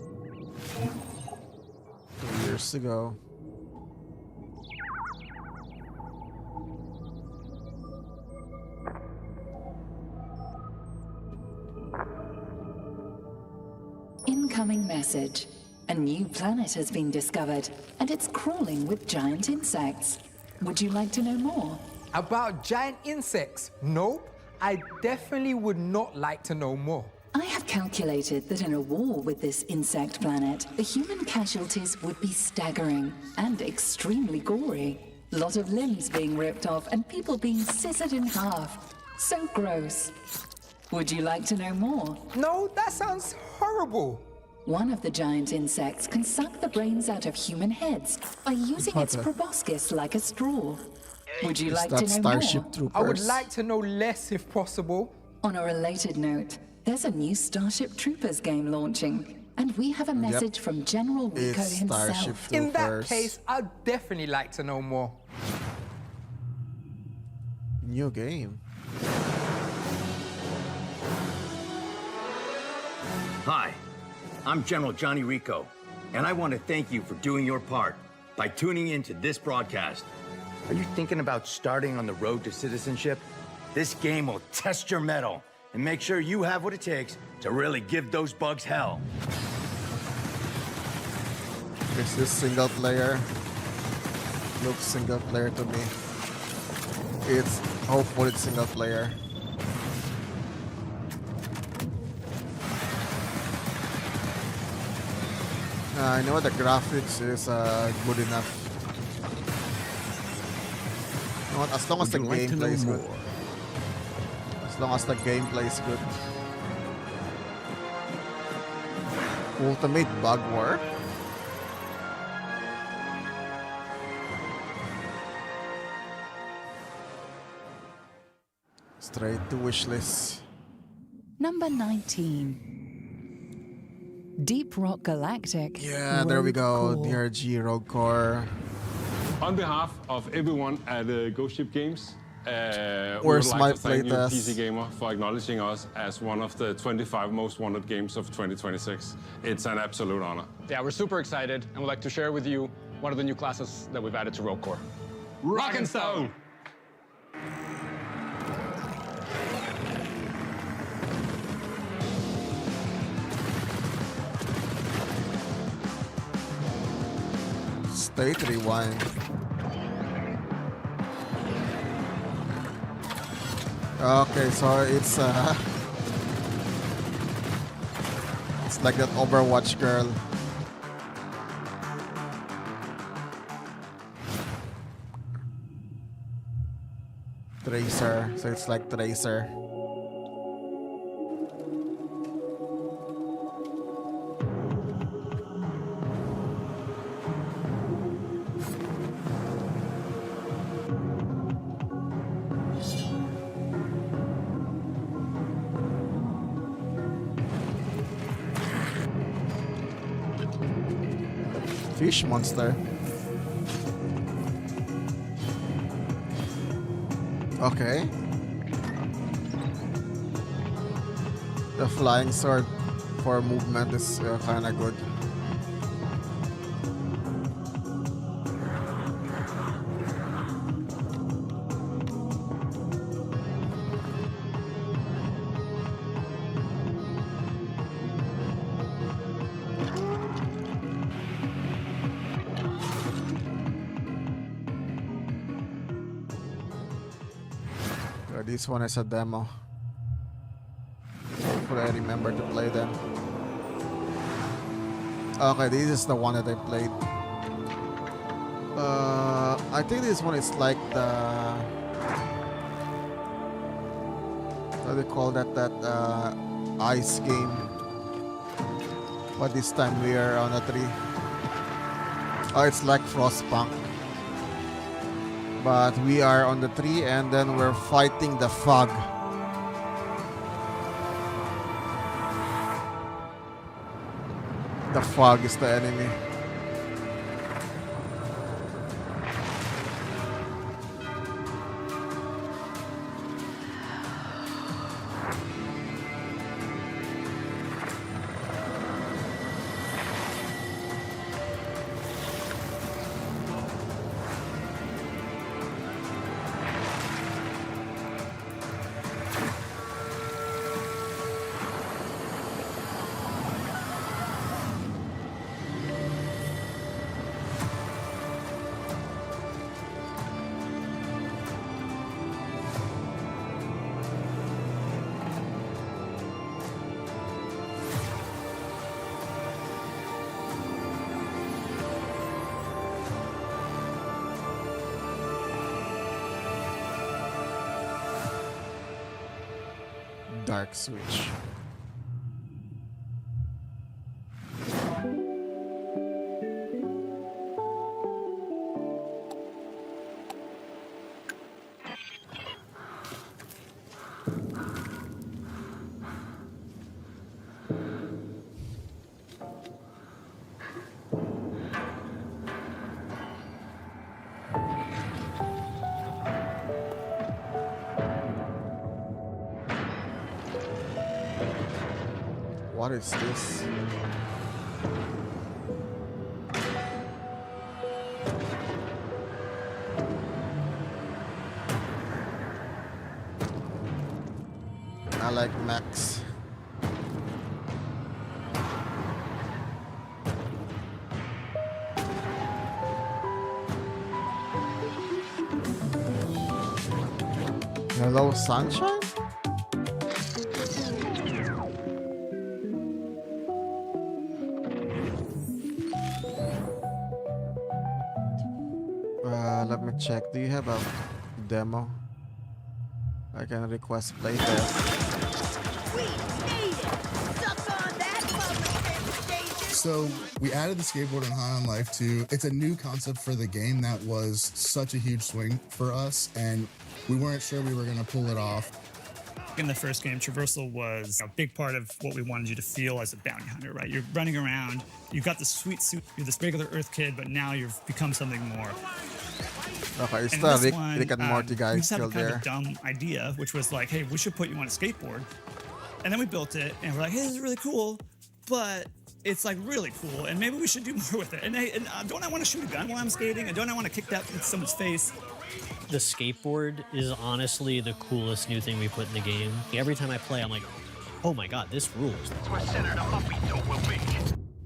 2 years ago. Incoming message. A new planet has been discovered, and it's crawling with giant insects. Would you like to know more? About giant insects? Nope. I definitely would not like to know more. I have calculated that in a war with this insect planet, the human casualties would be staggering and extremely gory. Lot of limbs being ripped off and people being scissored in half. So gross. Would you like to know more? No, that sounds horrible. One of the giant insects can suck the brains out of human heads by using its proboscis like a straw. Would you like to know Starship more? Troopers? I would like to know less if possible. On a related note, there's a new Starship Troopers game launching, and we have a message from General Rico It's himself. Starship In that Troopers. case, I'd definitely like to know more. New game. Hi, I'm General Johnny Rico, and I want to thank you for doing your part by tuning in to this broadcast. Are you thinking about starting on the road to citizenship? This game will test your mettle and make sure you have what it takes to really give those bugs hell. Is this single player? Looks single player to me. It's hopefully it's single player. I know the graphics is good enough. You know what, as long as the gameplay is good. As long as the gameplay is good. Ultimate bug work? Straight to wishlist. Number 19. Deep Rock Galactic. Yeah, there we go. Rogue Core. DRG Rogue Core. On behalf of everyone at Ghost Ship Games, we Where's would my like to thank you, playtest? pcgamer, for acknowledging us as one of the 25 most wanted games of 2026. It's an absolute honor. Yeah, we're super excited, and we'd like to share with you one of the new classes that we've added to Rogue Core. Rock and Stone! State rewind. Okay, so it's like that Overwatch girl. Tracer, so it's like Tracer. Fish monster. Okay. The flying sword for movement is kind of good. This one is a demo. Hopefully I remember to play them. Okay, this is the one that I played. I think this one is like the... What do they call that? That ice game. But this time we are on a tree. Oh, it's like Frostpunk. But we are on the tree and then we're fighting the fog. The fog is the enemy. Dark switch. What is this? I like Max. Hello, sunshine? Let me check. Do you have a demo? I can request playtest. So we added the skateboard in High on Life 2. It's a new concept for the game that was such a huge swing for us, and we weren't sure we were going to pull it off. In the first game, traversal was a big part of what we wanted you to feel as a bounty hunter, right? You're running around, you've got the sweet suit, you're this regular Earth kid, but now you've become something more. Okay, it's And the this Rick and Morty guy we just had still a kind there. of a dumb idea, which was like, hey, we should put you on a skateboard. And then we built it, and we're like, hey, this is really cool, but it's like really cool, and maybe we should do more with it. And don't I want to shoot a gun while I'm skating? And don't I want to kick that in someone's face? The skateboard is honestly the coolest new thing we put in the game. Every time I play, I'm like, oh my god, this rules.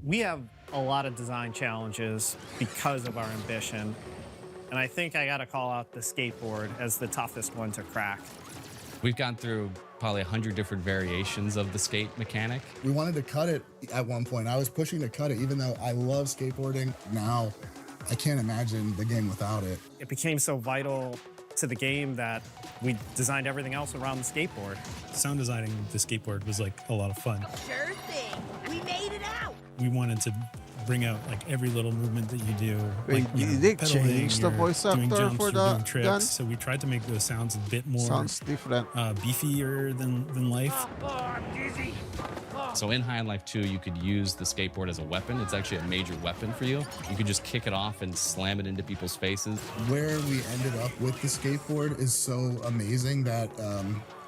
We have a lot of design challenges because of our ambition, and I think I gotta call out the skateboard as the toughest one to crack. We've gone through probably 100 different variations of the skate mechanic. We wanted to cut it at one point. I was pushing to cut it, even though I love skateboarding. Now, I can't imagine the game without it. It became so vital to the game that we designed everything else around the skateboard. Sound designing the skateboard was like a lot of fun. Sure thing. We made it out. We wanted to bring out like every little movement that you do. Wait, Like, you know, they pedaling, changed the you're voice doing actor jumps, for you're doing the tricks. gun? So we tried to make those sounds a bit more Sounds different. Beefier than life. So in High on Life 2, you could use the skateboard as a weapon. It's actually a major weapon for you. You could just kick it off and slam it into people's faces. Where we ended up with the skateboard is so amazing that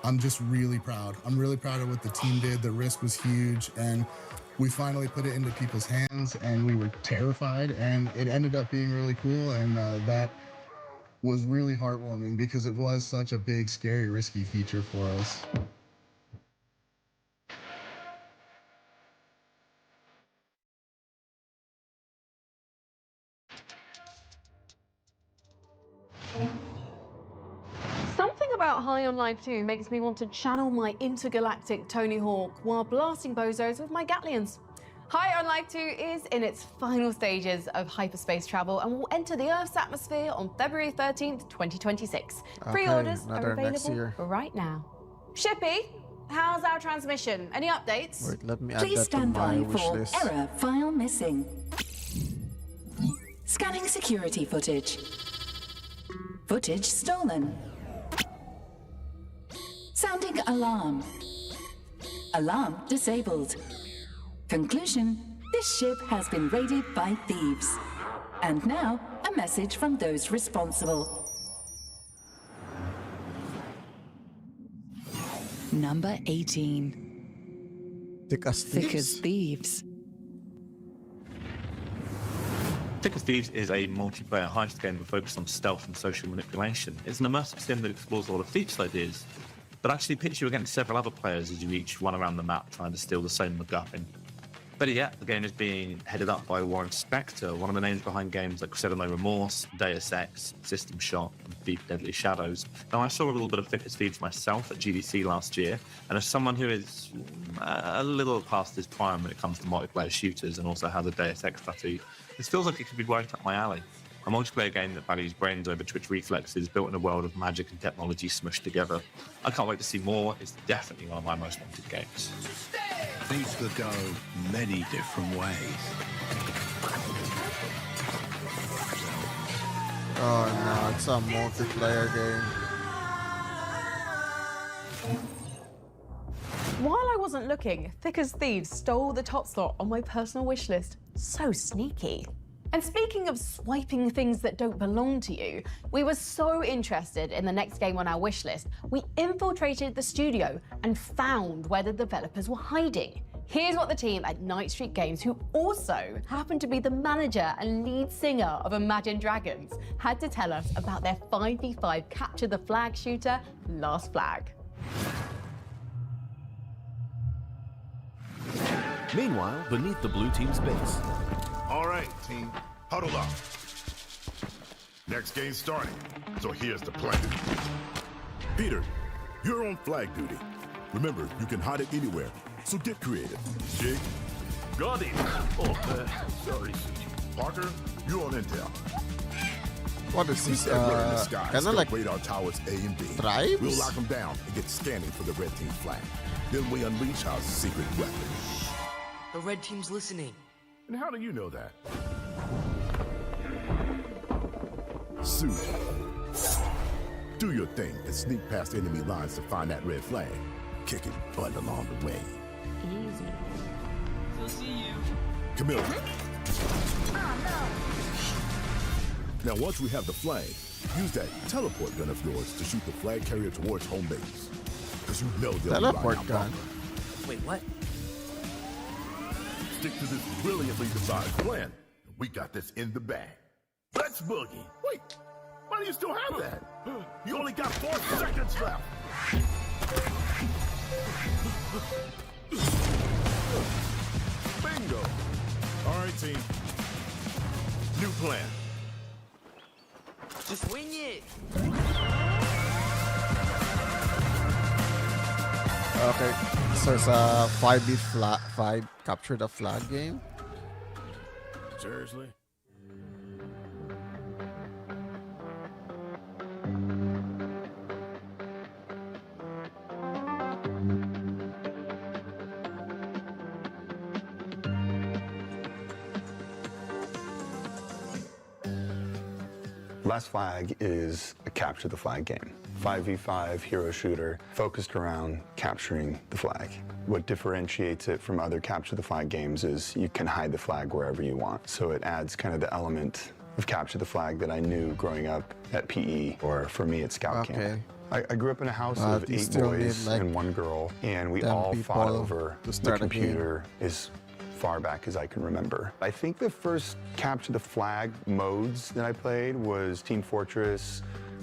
I'm just really proud. I'm really proud of what the team did. The risk was huge, and we finally put it into people's hands, and we were terrified, and it ended up being really cool, and that was really heartwarming because it was such a big, scary, risky feature for us. Something about High on Life 2 makes me want to channel my intergalactic Tony Hawk while blasting bozos with my Gatlians. High on Life 2 is in its final stages of hyperspace travel and will enter the Earth's atmosphere on February 13th, 2026. Pre-orders are available right now. Shippy, how's our transmission? Any updates? Wait, let me add Please that to stand my by wish for list. error file missing. Scanning security footage. Footage stolen. Sounding alarm. Alarm disabled. Conclusion, this ship has been raided by thieves. And now, a message from those responsible. Number 18. Thick as Thick as thieves. Thick as Thieves is a multiplayer heist game that focuses on stealth and social manipulation. It's an immersive sim that explores a lot of thieves' ideas, but actually pits you against several other players as you each run around the map trying to steal the same MacGuffin. Better yet, the game is being headed up by Warren Spector, one of the names behind games like Crusader No Remorse, Deus Ex, System Shock, and Deep Deadly Shadows. Now, I saw a little bit of Thick as Thieves myself at GDC last year, and as someone who is a little past his prime when it comes to multiplayer shooters and also has a Deus Ex tattoo, this feels like it could be right up my alley. A multiplayer game that values brains over twitch reflexes, built in a world of magic and technology smushed together. I can't wait to see more. It's definitely one of my most wanted games. Things could go many different ways. Oh no, it's a multiplayer game. While I wasn't looking, Thick as Thieves stole the top slot on my personal wish list. So sneaky. And speaking of swiping things that don't belong to you, we were so interested in the next game on our wish list, we infiltrated the studio and found where the developers were hiding. Here's what the team at Night Street Games, who also happened to be the manager and lead singer of Imagine Dragons, had to tell us about their 5v5 Capture the Flag shooter, Last Flag. Meanwhile, beneath the blue team's base. All right, team, huddle up. Next game starting, so here's the plan. Peter, you're on flag duty. Remember, you can hide it anywhere, so get creative. Jig? Got it. Oh, sorry. Parker, you're on intel. What is this? Kind of like radar towers A and B. Tribes? We'll lock them down and get scanning for the red team's flag. Then we unleash our secret weapon. The red team's listening. And how do you know that? Suit. Do your thing and sneak past enemy lines to find that red flag. Kicking butt along the way. Easy. We'll see you. Camilla. Now, once we have the flag, use that teleport gun of yours to shoot the flag carrier towards home base. Because you know they'll Teleport be gun. Wait, what? Stick to this brilliantly devised plan. We got this in the bag. Let's boogie. Wait, why do you still have that? You only got 4 seconds left. Bingo. All right, team. New plan. Just wing it. Okay, so it's a 5 capture the flag game. Seriously? Last Flag is a capture the flag game. 5v5 hero shooter focused around capturing the flag. What differentiates it from other capture the flag games is you can hide the flag wherever you want. So it adds kind of the element of capture the flag that I knew growing up at PE, or for me at scout camp. I grew up in a house of 8 boys and 1 girl, and we all fought over the computer as far back as I can remember. I think the first capture the flag modes that I played was Team Fortress,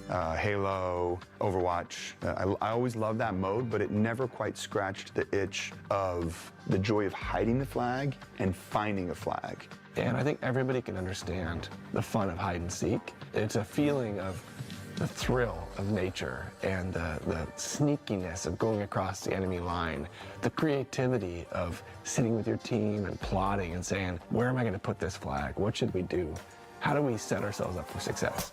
Halo, Overwatch. I always loved that mode, but it never quite scratched the itch of the joy of hiding the flag and finding a flag. And I think everybody can understand the fun of hide and seek. It's a feeling of the thrill of nature and the sneakiness of going across the enemy line, the creativity of sitting with your team and plotting and saying, where am I going to put this flag? What should we do? How do we set ourselves up for success?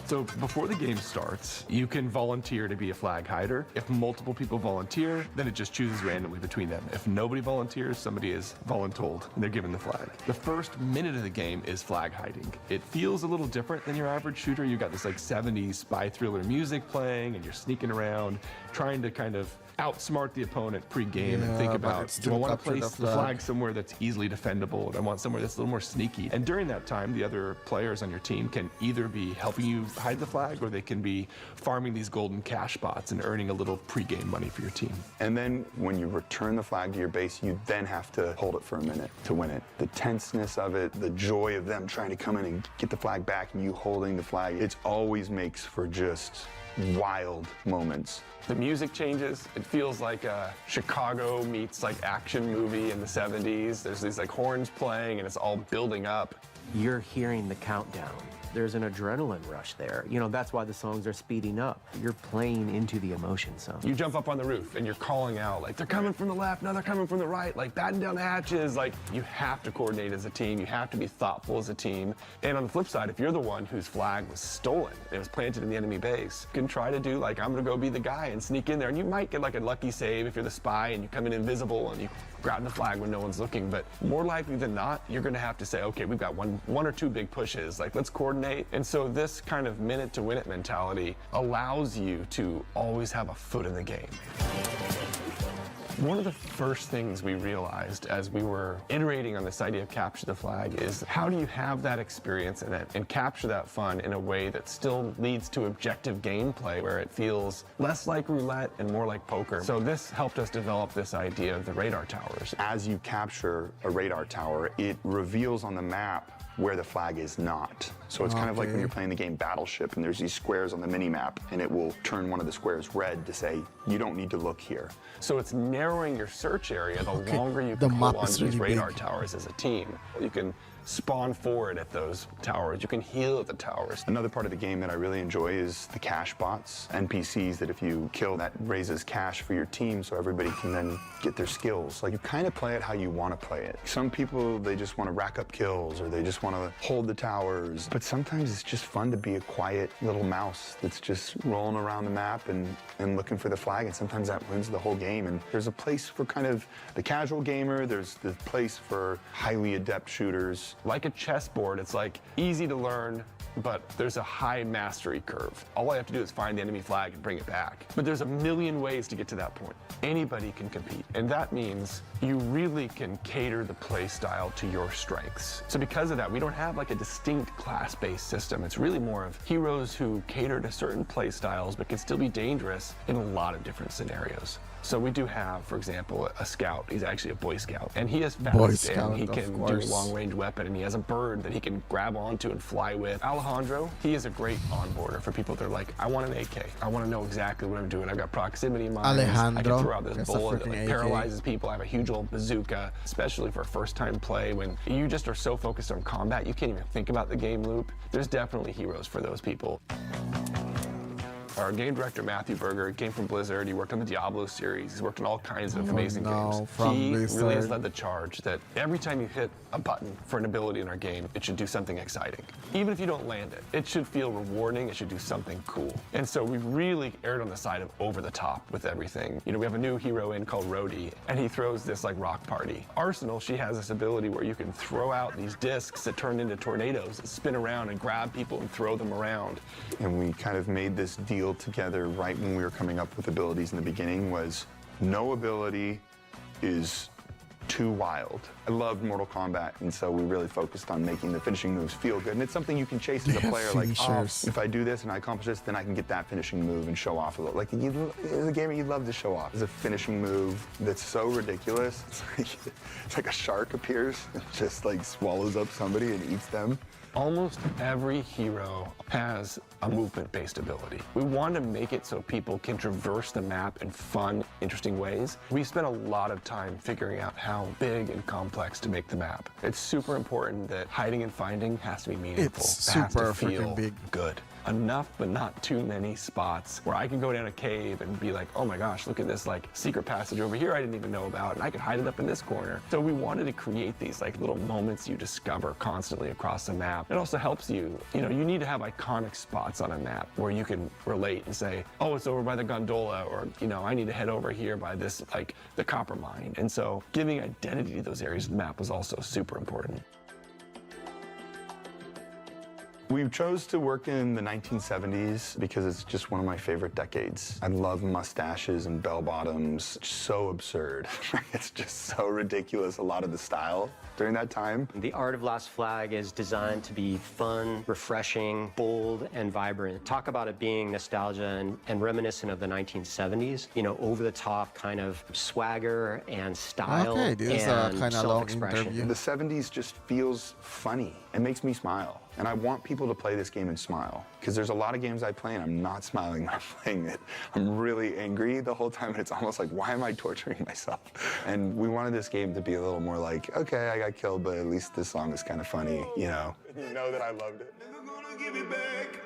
So before the game starts, you can volunteer to be a flag hider. If multiple people volunteer, then it just chooses randomly between them. If nobody volunteers, somebody is voluntold, and they're given the flag. The first minute of the game is flag hiding. It feels a little different than your average shooter. You've got this like 70s spy thriller music playing, and you're sneaking around, trying to kind of outsmart the opponent pre-game and think about, do I want to place the flag somewhere that's easily defendable? Do I want somewhere that's a little more sneaky? And during that time, the other players on your team can either be helping you hide the flag, or they can be farming these golden cash spots and earning a little pre-game money for your team. And then when you return the flag to your base, you then have to hold it for a minute to win it. The tenseness of it, the joy of them trying to come in and get the flag back and you holding the flag, it always makes for just wild moments. The music changes. It feels like a Chicago meets like action movie in the 70s. There's these like horns playing and it's all building up. You're hearing the countdown. There's an adrenaline rush there. You know, that's why the songs are speeding up. You're playing into the emotion zone. You jump up on the roof and you're calling out, like, they're coming from the left, now they're coming from the right, like, batten down the hatches. Like, you have to coordinate as a team. You have to be thoughtful as a team. And on the flip side, if you're the one whose flag was stolen, it was planted in the enemy base, you can try to do, like, I'm gonna go be the guy and sneak in there. And you might get, like, a lucky save if you're the spy and you come in invisible and you grab the flag when no one's looking. But more likely than not, you're gonna have to say, okay, we've got one or two big pushes, like, let's coordinate. And so this kind of minute to win it mentality allows you to always have a foot in the game. One of the first things we realized as we were iterating on this idea of capture the flag is, how do you have that experience and capture that fun in a way that still leads to objective gameplay where it feels less like roulette and more like poker? So this helped us develop this idea of the radar towers. As you capture a radar tower, it reveals on the map where the flag is not. So it's kind of like when you're playing the game Battleship and there's these squares on the mini-map and it will turn one of the squares red to say, you don't need to look here. So it's narrowing your search area the longer you can hold on to these radar towers as a team. You can spawn forward at those towers. You can heal at the towers. Another part of the game that I really enjoy is the cash bots, NPCs that if you kill, that raises cash for your team so everybody can then get their skills. Like, you kind of play it how you want to play it. Some people, they just want to rack up kills or they just want to hold the towers. But sometimes it's just fun to be a quiet little mouse that's just rolling around the map and looking for the flag, and sometimes that wins the whole game. And there's a place for kind of the casual gamer, there's the place for highly adept shooters. like a chessboard. It's like easy to learn, but there's a high mastery curve. All I have to do is find the enemy flag and bring it back. But there's a million ways to get to that point. Anybody can compete. And that means you really can cater the play style to your strengths. So because of that, we don't have like a distinct class-based system. It's really more of heroes who cater to certain play styles, but can still be dangerous in a lot of different scenarios. So we do have, for example, a scout. He's actually a Boy Scout. And he is fast, and he can do a long-range weapon, and he has a bird that he can grab onto and fly with. Alejandro, he is a great onboarder for people that are like, I want an AK. I want to know exactly what I'm doing. I've got proximity mines. I can throw out this bullet that like, paralyzes people. I have a huge old bazooka, especially for first-time play when you just are so focused on combat, you can't even think about the game loop. There's definitely heroes for those people. Our game director, Matthew Berger, came from Blizzard. He worked on the Diablo series. He's worked on all kinds of amazing games. He really has led the charge that every time you hit a button for an ability in our game, it should do something exciting. Even if you don't land it, it should feel rewarding. It should do something cool. And so we've really erred on the side of over the top with everything. You know, we have a new hero in called Rhodey, and he throws this like rock party. Arsenal, she has this ability where you can throw out these discs that turn into tornadoes that spin around and grab people and throw them around. And we kind of made this deal together right when we were coming up with abilities in the beginning was no ability is too wild. I loved Mortal Kombat, and so we really focused on making the finishing moves feel good. And it's something you can chase as a player, like, oh, if I do this and I accomplish this, then I can get that finishing move and show off a little. Like, as a gamer, you'd love to show off. It's a finishing move that's so ridiculous. It's like a shark appears and just like swallows up somebody and eats them. Almost every hero has a movement-based ability. We want to make it so people can traverse the map in fun, interesting ways. We spent a lot of time figuring out how big and complex to make the map. It's super important that hiding and finding has to be meaningful. It's it has super to feel freaking big. Good. Enough, but not too many spots where I can go down a cave and be like, oh my gosh, look at this like secret passage over here I didn't even know about, and I could hide it up in this corner. So we wanted to create these like little moments you discover constantly across the map. It also helps you, you need to have iconic spots on a map where you can relate and say, oh, it's over by the gondola, or, I need to head over here by this, like the copper mine. And so giving identity to those areas of the map was also super important. We chose to work in the 1970s because it's just one of my favorite decades. I love mustaches and bell bottoms. It's so absurd. It's just so ridiculous, a lot of the style during that time. The art of Last Flag is designed to be fun, refreshing, bold, and vibrant. Talk about it being nostalgia and reminiscent of the 1970s. Over-the-top kind of swagger and style. Okay, this is a kind of long interview. The 70s just feels funny. It makes me smile. And I want people to play this game and smile. Because there's a lot of games I play and I'm not smiling when I'm playing it. I'm really angry the whole time, and it's almost like, why am I torturing myself? And we wanted this game to be a little more like, okay, I got killed, but at least this song is kind of funny, You know that I loved it. Never gonna give it back.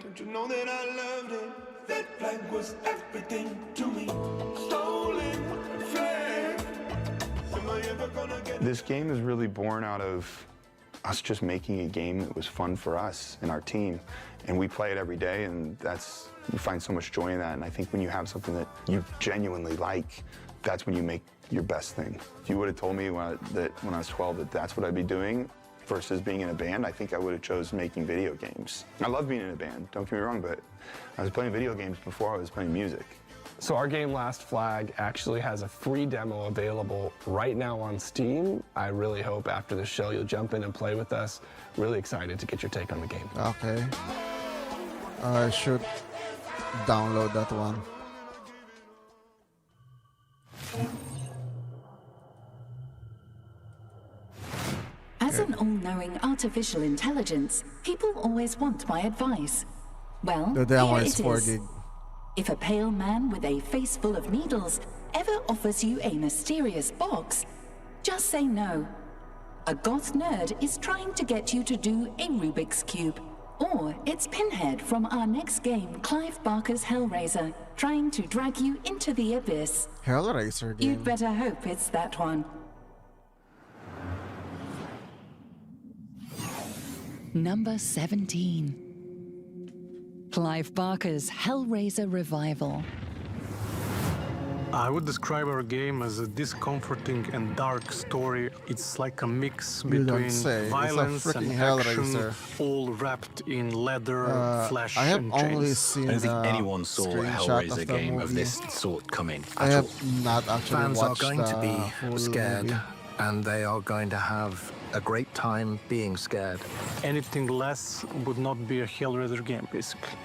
Don't you know that I loved it? That flag was everything to me. Stolen flag. Am I ever gonna get This game is really born out of us just making a game that was fun for us and our team. And we play it every day, and you find so much joy in that. And I think when you have something that you genuinely like, that's when you make your best thing. If you would have told me when I was 12 that's what I'd be doing versus being in a band, I think I would have chose making video games. I love being in a band, don't get me wrong, but I was playing video games before I was playing music. So our game Last Flag actually has a free demo available right now on Steam. I really hope after the show you'll jump in and play with us. Really excited to get your take on the game. Okay. I should download that one. As an all-knowing artificial intelligence, people always want my advice. Well, The demo here is it 4 is. gig. If a pale man with a face full of needles ever offers you a mysterious box, just say no. A goth nerd is trying to get you to do a Rubik's Cube. Or it's Pinhead from our next game, Clive Barker's Hellraiser, trying to drag you into the abyss. Hellraiser game. You'd better hope it's that one. Number 17. Clive Barker's Hellraiser Revival. I would describe our game as a discomforting and dark story. It's like a mix You don't between say. violence It's a and freaking action, all wrapped in leather, flesh, I have and only chains. seen I don't think the anyone saw a screenshot Hellraiser of the game of movie. this sort coming I at have all. not actually Fans are watched going to the be full scared, movie. and they are going to have a great time being scared. Anything less would not be a Hellraiser game, basically.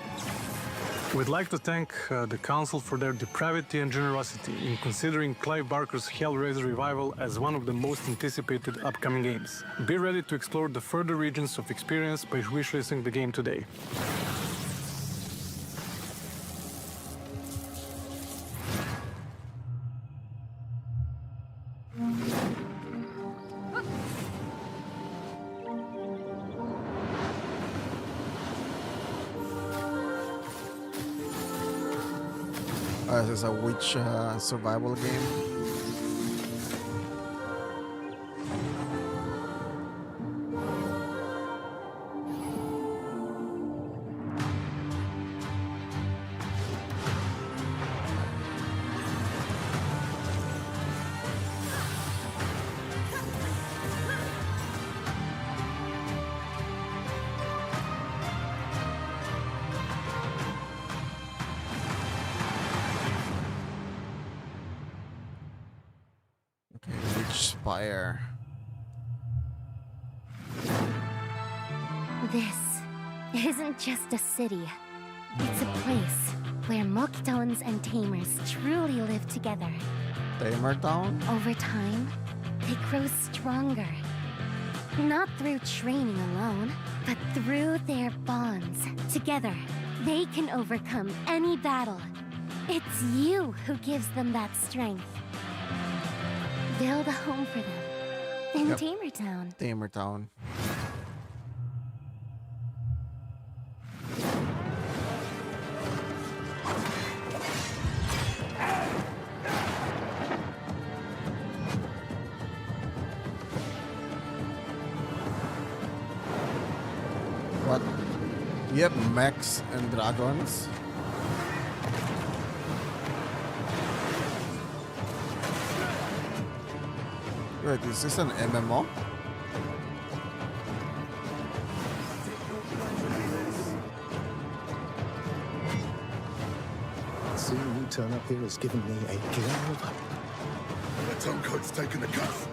We'd like to thank the Council for their depravity and generosity in considering Clive Barker's Hellraiser revival as one of the most anticipated upcoming games. Be ready to explore the further regions of experience by wishlisting the game today. This is a witch survival game. Spire. This isn't just a city. It's a place where Moktones and Tamers truly live together. Tamer Town? Over time, they grow stronger. Not through training alone, but through their bonds. Together, they can overcome any battle. It's you who gives them that strength. Build a home for them in Tamertown. Tamertown. What? You have mechs and dragons? Wait, is this an MMO? Seeing you turn up here has given me a glow. The turncoat's taking the cuff.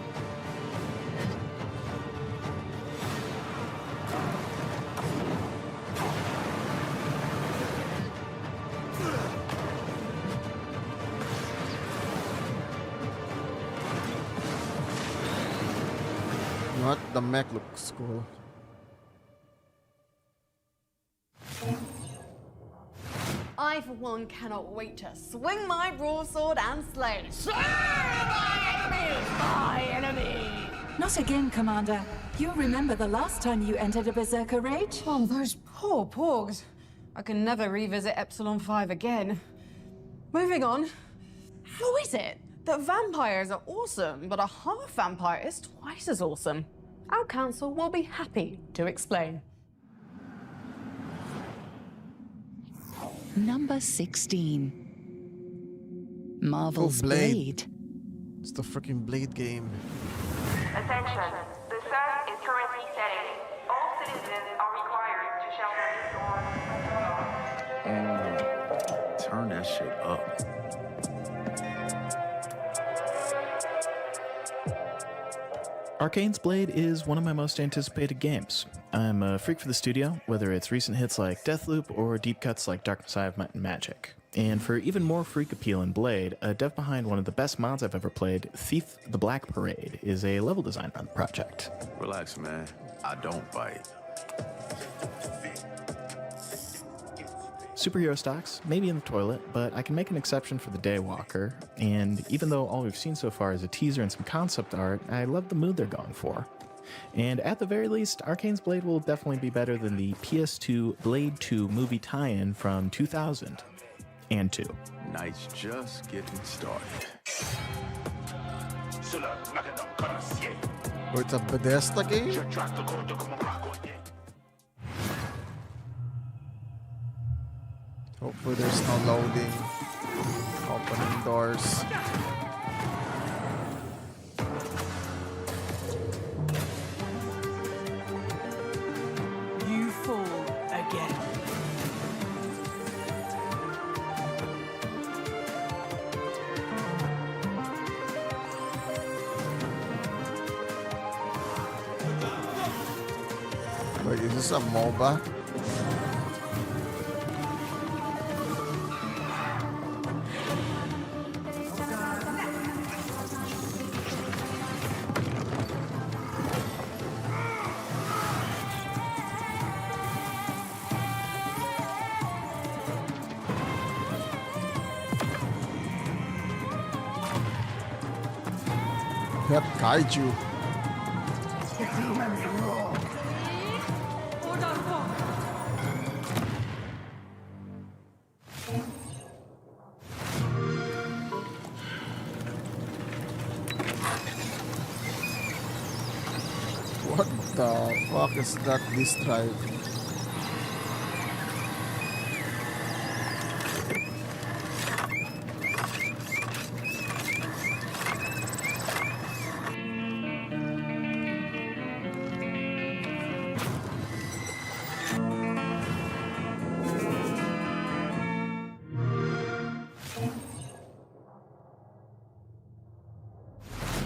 What? The mech looks cool. I, for one, cannot wait to swing my broadsword and slay. Slay my enemies! My enemy! Not again, Commander. You remember the last time you entered a Berserker Rage? Oh, those poor porgs. I can never revisit Epsilon 5 again. Moving on. How is it that vampires are awesome, but a half vampire is twice as awesome? Our council will be happy to explain. Number 16. Marvel's Blade. It's the freaking Blade game. Attention. The sun is currently setting. All citizens are required to shelter in storm. Turn that shit up. Arcane's Blade is one of my most anticipated games. I'm a freak for the studio, whether it's recent hits like Deathloop or deep cuts like Dark Side of Might and Magic. And for even more freak appeal in Blade, a dev behind one of the best mods I've ever played, Thief the Black Parade, is a level designer on the project. Relax, man. I don't bite. Superhero stocks, maybe in the toilet, but I can make an exception for the Daywalker, and even though all we've seen so far is a teaser and some concept art, I love the mood they're going for. And at the very least, Arcane's Blade will definitely be better than the PS2 Blade 2 movie tie-in from 2000 and 2. Night's just getting started. Oh, it's a Bethesda game? Hopefully there's no loading. Opening doors. You fall again. Wait, is this a MOBA? That kaiju. What the fuck is that disk drive?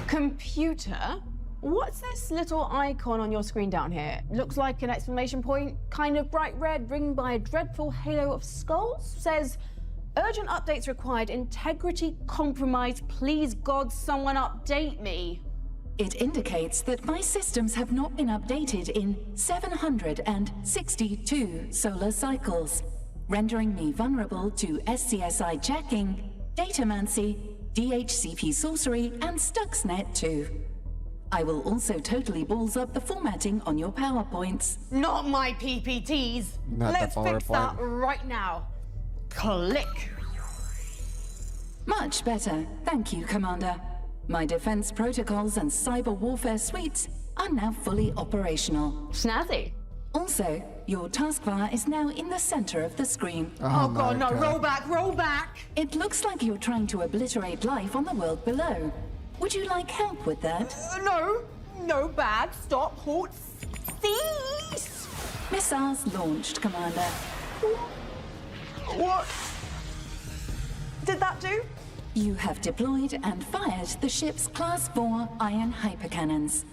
Computer? What's this little icon on your screen down here? Looks like an exclamation point, kind of bright red, ringed by a dreadful halo of skulls. Says, urgent updates required, integrity compromised. Please, God, someone update me. It indicates that my systems have not been updated in 762 solar cycles, rendering me vulnerable to SCSI jacking, datamancy, DHCP sorcery, and Stuxnet too. I will also totally balls up the formatting on your PowerPoints. Not my PPTs. Not the Let's fix that PowerPoint. right now. Click. Much better, thank you, Commander. My defense protocols and cyber warfare suites are now fully operational. Snazzy. Also, your taskbar is now in the center of the screen. Oh God, no, roll back, roll back. It looks like you're trying to obliterate life on the world below. Would you like help with that? No, no, bad, stop, halt, cease. Missiles launched, Commander. What did that do? You have deployed and fired the ship's Class 4 iron hypercannons.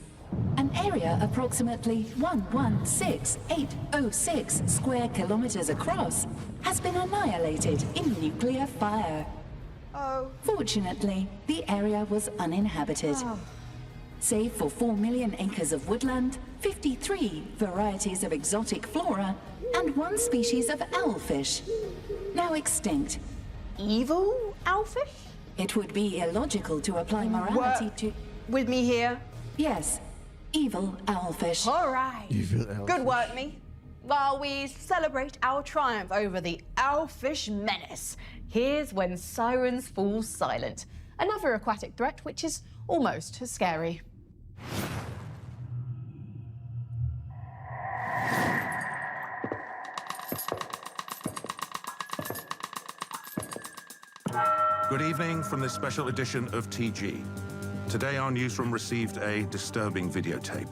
An area approximately 116,806 square kilometers across has been annihilated in nuclear fire. Oh. Fortunately, the area was uninhabited. Oh. Save for 4 million acres of woodland, 53 varieties of exotic flora, and 1 species of owlfish, now extinct. Evil owlfish? It would be illogical to apply morality to... With me here? Yes, evil owlfish. All right. Evil owlfish. Good work, me. While we celebrate our triumph over the owlfish menace, here's when sirens fall silent. Another aquatic threat, which is almost as scary. Good evening from this special edition of TG. Today our newsroom received a disturbing videotape.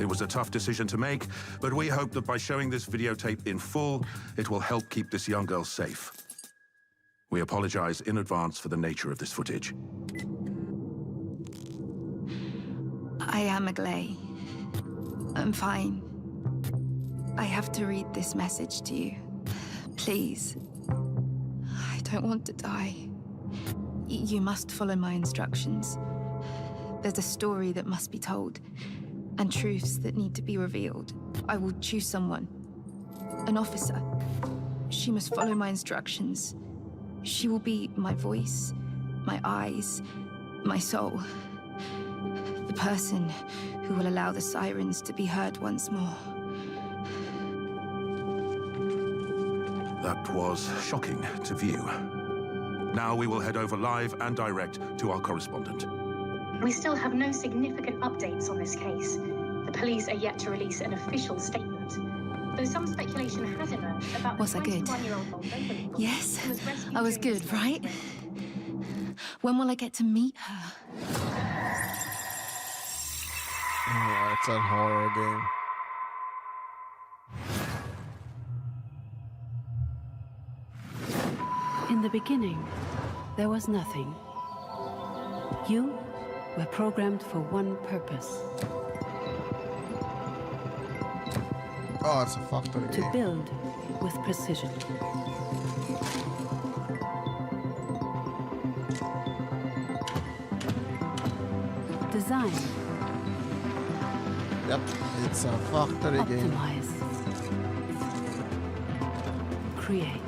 It was a tough decision to make, but we hope that by showing this videotape in full, it will help keep this young girl safe. We apologize in advance for the nature of this footage. I am Agley. I'm fine. I have to read this message to you. Please. I don't want to die. You must follow my instructions. There's a story that must be told, and truths that need to be revealed. I will choose someone. An officer. She must follow my instructions. She will be my voice, my eyes, my soul. The person who will allow the sirens to be heard once more. That was shocking to view. Now we will head over live and direct to our correspondent. We still have no significant updates on this case. The police are yet to release an official statement. Though some speculation has emerged about Was the I good? 21-year-old Moldovan Yes, who was rescued I was during good, the right? When will I get to meet her? Oh, it's a horror game. In the beginning, there was nothing. You were programmed for one purpose. Oh, it's a factory To game. build with precision. Design. Yep, it's a factory game. Optimize. Create.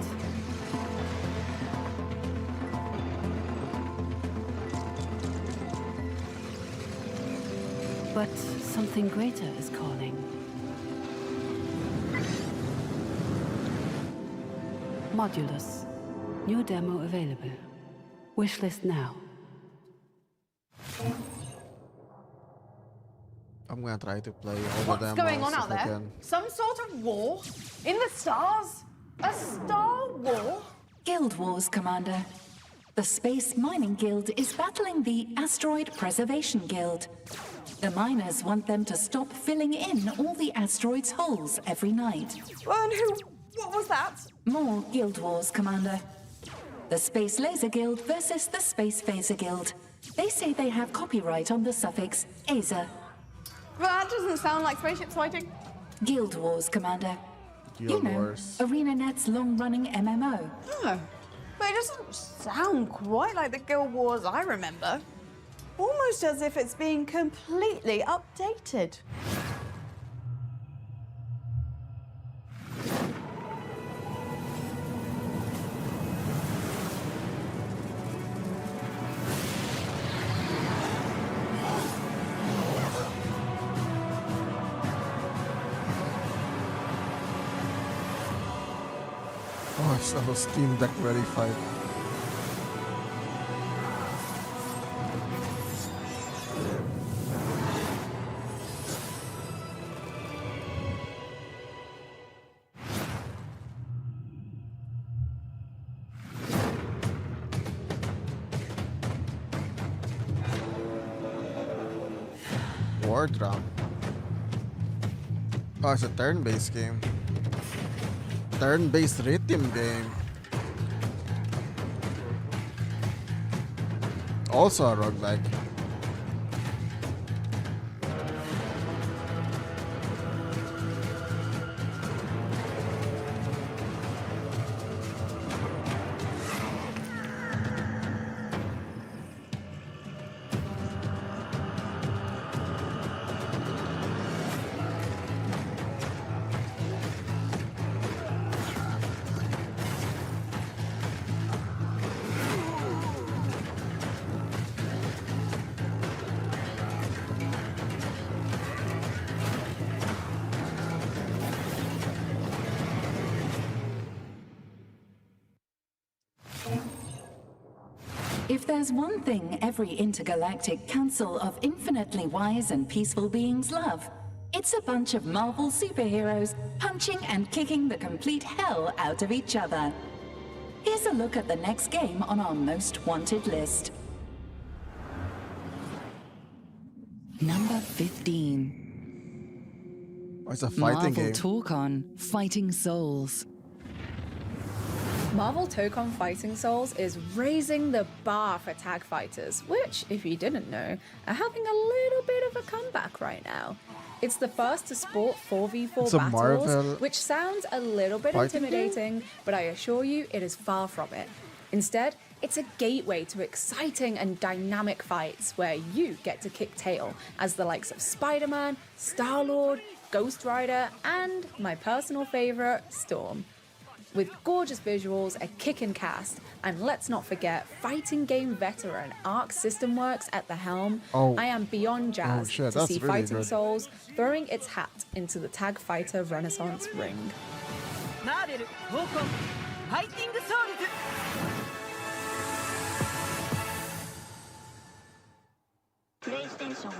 But something greater is calling. Modulus. New demo available. Wishlist now. I'm gonna try to play all What's of them. going on out there? Can. Some sort of war? In the stars? A star war? Guild Wars, Commander. The Space Mining Guild is battling the Asteroid Preservation Guild. The miners want them to stop filling in all the asteroids' holes every night. And what was that? More Guild Wars, Commander. The Space Laser Guild versus the Space Phaser Guild. They say they have copyright on the suffix "aser." Well, that doesn't sound like spaceships fighting. Guild Wars, Commander. Guild Wars. ArenaNet's long-running MMO. Oh, but it doesn't sound quite like the Guild Wars I remember. Almost as if it's being completely updated. Oh, it's a Steam Deck ready fight. War Drum. Oh, it's a turn-based game. Turn-based rhythm game. Also a roguelike. If there's one thing every intergalactic council of infinitely wise and peaceful beings love, it's a bunch of Marvel superheroes punching and kicking the complete hell out of each other. Here's a look at the next game on our most wanted list. Number 15. Oh, it's a fighting Marvel game. Talk On Fighting Souls. Marvel Tokon Fighting Souls is raising the bar for tag fighters, which, if you didn't know, are having a little bit of a comeback right now. It's the first to sport 4v4 It's a battles, Marvel which sounds a little bit fighting intimidating, but I assure you it is far from it. Instead, it's a gateway to exciting and dynamic fights where you get to kick tail as the likes of Spider-Man, Star-Lord, Ghost Rider, and my personal favorite, Storm. With gorgeous visuals, a kickin' cast, and let's not forget fighting game veteran Arc System Works at the helm, I am beyond jazzed shit, to that's see really Fighting good. Souls throwing its hat into the tag fighter renaissance ring. マーベル闘魂ファイティングソウルズ PlayStation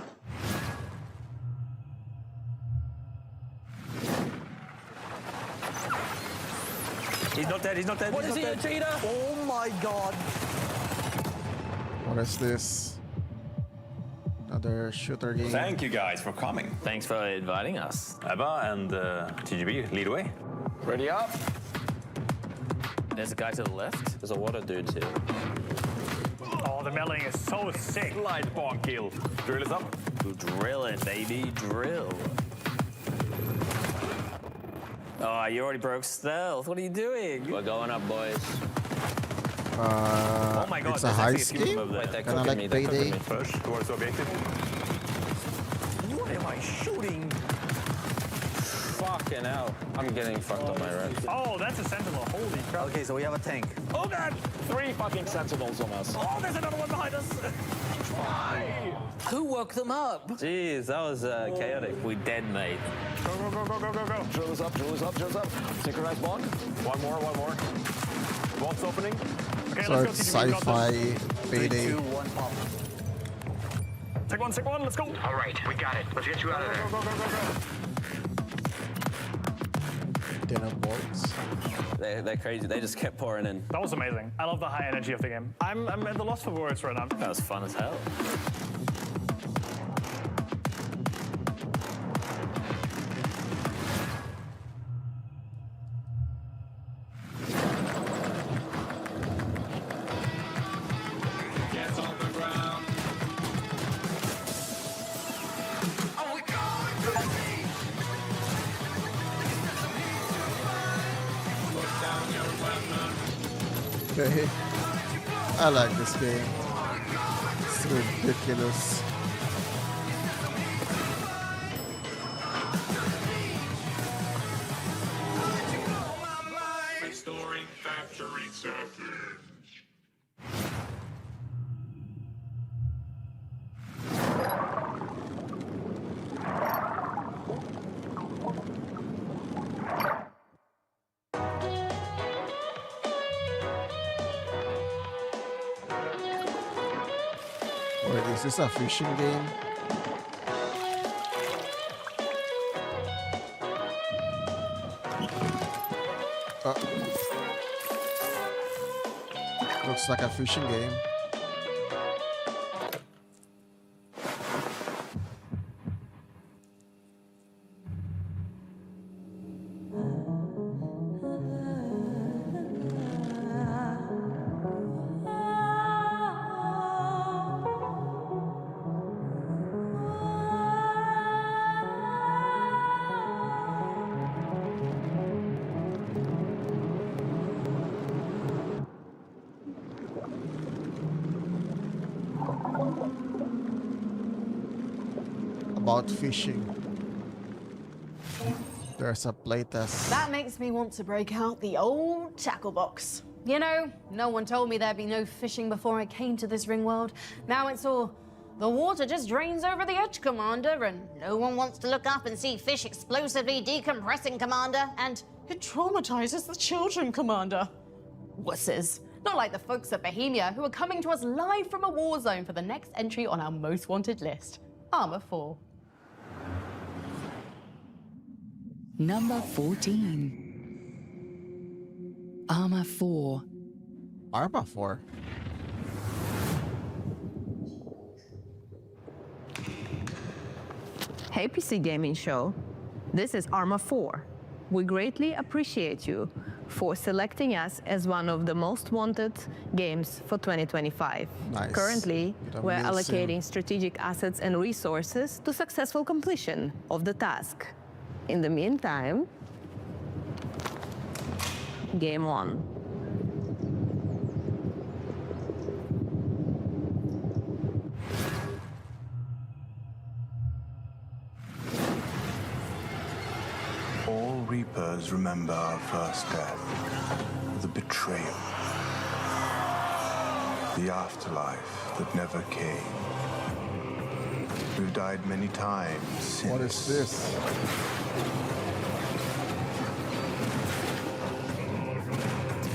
He's not dead, he's not dead. What is he, a cheater? Oh my god. What is this? Another shooter game. Thank you guys for coming. Thanks for inviting us. Ebba and TGB, lead away. Ready up. There's a guy to the left. There's a lot of dudes here. Oh, the melee is so sick. Light bomb kill. Drill is up. Drill it, baby, drill. Oh, you already broke stealth. What are you doing? We're going up, boys. Oh my God, it's a there's heist actually a few game? of them over there. Kind of like Payday. Push towards the objective. What am I shooting? Fucking hell. I'm getting fucked on my right. Oh, that's a sentinel. Holy crap. Okay, so we have a tank. Oh god! 3 fucking sentinels on us. Oh, there's another one behind us. Who woke them up? Jeez, that was chaotic. We dead, mate. Go, go, go, go, go, go, go. Drill is up, drill is up, drill is up. Synchronized bomb. One more. Vault's opening. Okay, So let's it's go. TGB, we got sci-fi this. Payday. 3, 2, 1, pop. Take one, let's go. All right, we got it. Let's get you out of there. Go, go, go, go, go. Dinner boards. They're crazy. They just kept pouring in. That was amazing. I love the high energy of the game. I'm at the loss for words right now. That was fun as hell. Okay. I like this game. It's ridiculous. Restoring factory circuit. Wait, is this a fishing game? Looks like a fishing game. About fishing. There's a playtest. That makes me want to break out the old tackle box. You know, no one told me there'd be no fishing before I came to this ring world. Now it's all, the water just drains over the edge, Commander, and no one wants to look up and see fish explosively decompressing, Commander, and it traumatizes the children, Commander. Wusses. Not like the folks at Bohemia who are coming to us live from a war zone for the next entry on our most wanted list, Armor 4. Number 14. Armor 4. Armor 4? Hey PC Gaming Show, this is Armor 4. We greatly appreciate you for selecting us as one of the most wanted games for 2025. Nice. Currently, Get a we're meal allocating soon. strategic assets and resources to successful completion of the task. In the meantime, game on. All Reapers remember our first death, the betrayal, the afterlife that never came. We've died many times since. What is this?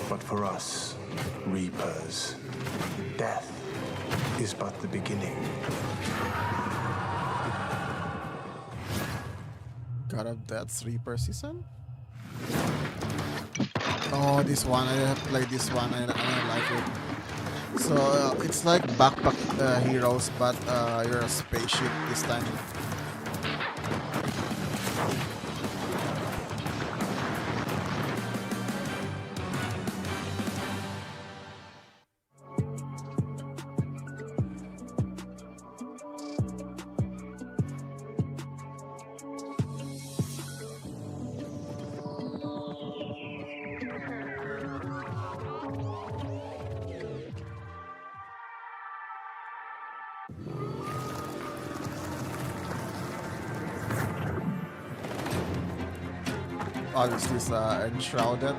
But for us, Reapers, death is but the beginning. God of Death's Reaper season? Oh, this one. I have played this one. I like it. So it's like backpack heroes, but you're a spaceship this time. Oh, this is enshrouded.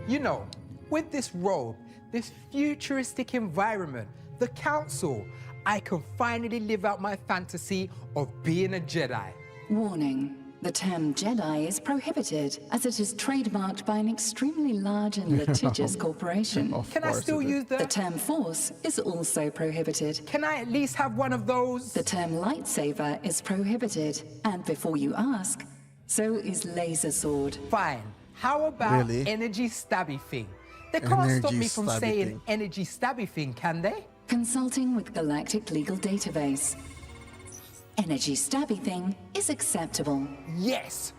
You know, with this robe, this futuristic environment, the council, I can finally live out my fantasy of being a Jedi. Warning. The term Jedi is prohibited as it is trademarked by an extremely large and litigious corporation. Can I still use The term Force is also prohibited. Can I at least have one of those? The term lightsaber is prohibited. And before you ask, so is laser sword. Fine. How about Really? energy stabby thing? They can't stop Energy me from stabby saying thing. energy stabby thing, can they? Consulting with Galactic Legal Database. Energy stabby thing is acceptable. Yes!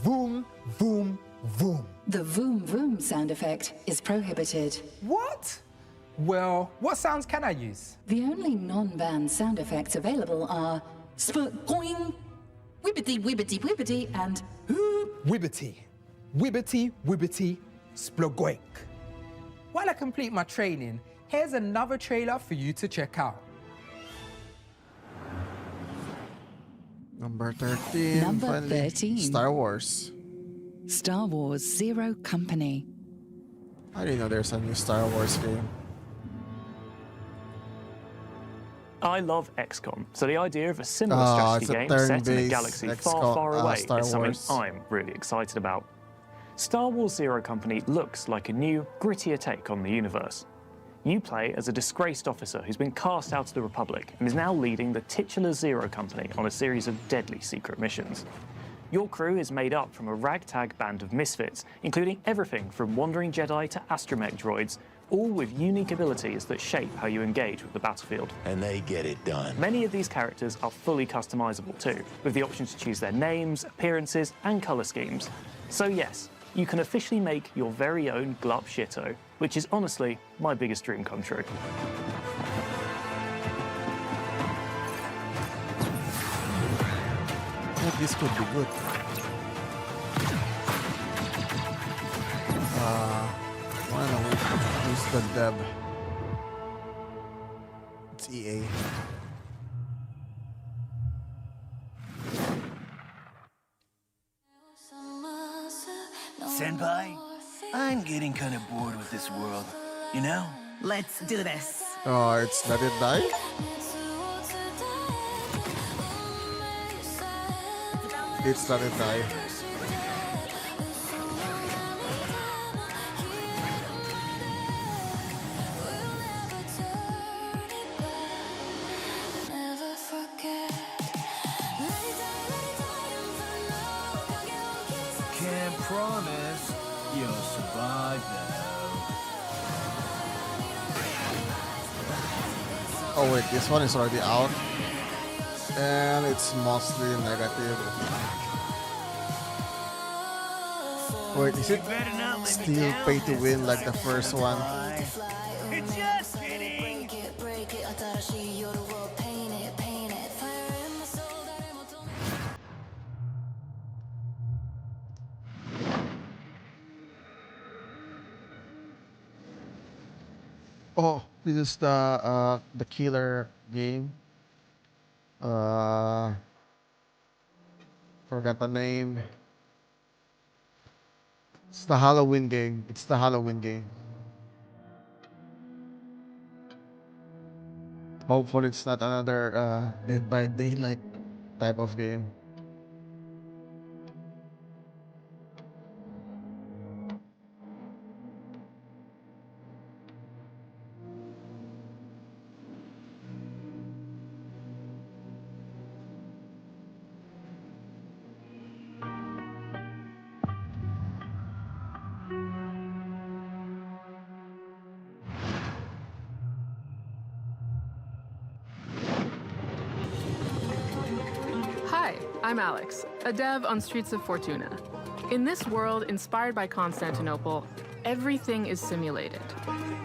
Voom, voom, voom. The voom voom sound effect is prohibited. What? Well, what sounds can I use? The only non-banned sound effects available are sput-going, wibbity wibbity wibbity, and Wibbity. Wibbity, wibbity, splogoink. While I complete my training, here's another trailer for you to check out. Number 13. Number finally. 13. Star Wars. Star Wars Zero Company. I didn't know there's a new Star Wars game. I love XCOM, so the idea of a similar Oh, it's strategy a game set in a turn-based galaxy XCOM, far, far away Star is something Wars. I'm really excited about. Star Wars Zero Company looks like a new, grittier take on the universe. You play as a disgraced officer who's been cast out of the Republic and is now leading the titular Zero Company on a series of deadly secret missions. Your crew is made up from a ragtag band of misfits, including everything from wandering Jedi to astromech droids, all with unique abilities that shape how you engage with the battlefield. And they get it done. Many of these characters are fully customizable too, with the option to choose their names, appearances, and color schemes. So yes, you can officially make your very own Glup Shitto, which is honestly my biggest dream come true. Yeah, this could be good. Why don't we use the dev? It's EA. Senpai, I'm getting kind of bored with this world, you know? Let's do this. Oh, it's Let It Die? It's Let It Die. Can't promise you'll survive though. Oh wait, this one is already out. And it's mostly negative. Wait, is it still pay to win like the first one? Just kidding. Oh, this is the killer game. Forgot the name. It's the Halloween game. It's the Halloween game. Hopefully it's not another Dead by Daylight type of game. I'm Alex, a dev on Streets of Fortuna. In this world inspired by Constantinople, everything is simulated.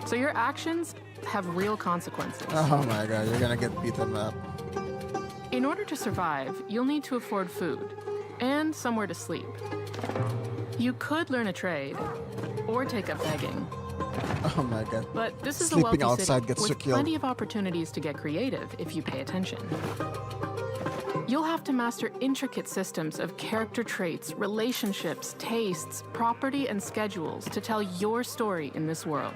So your actions have real consequences. Oh my god, you're gonna get beaten up. In order to survive, you'll need to afford food and somewhere to sleep. You could learn a trade or take up begging. Oh my god. But this is Sleeping a wealthy outside city gets you with killed. plenty of opportunities to get creative if you pay attention. You'll have to master intricate systems of character traits, relationships, tastes, property, and schedules to tell your story in this world.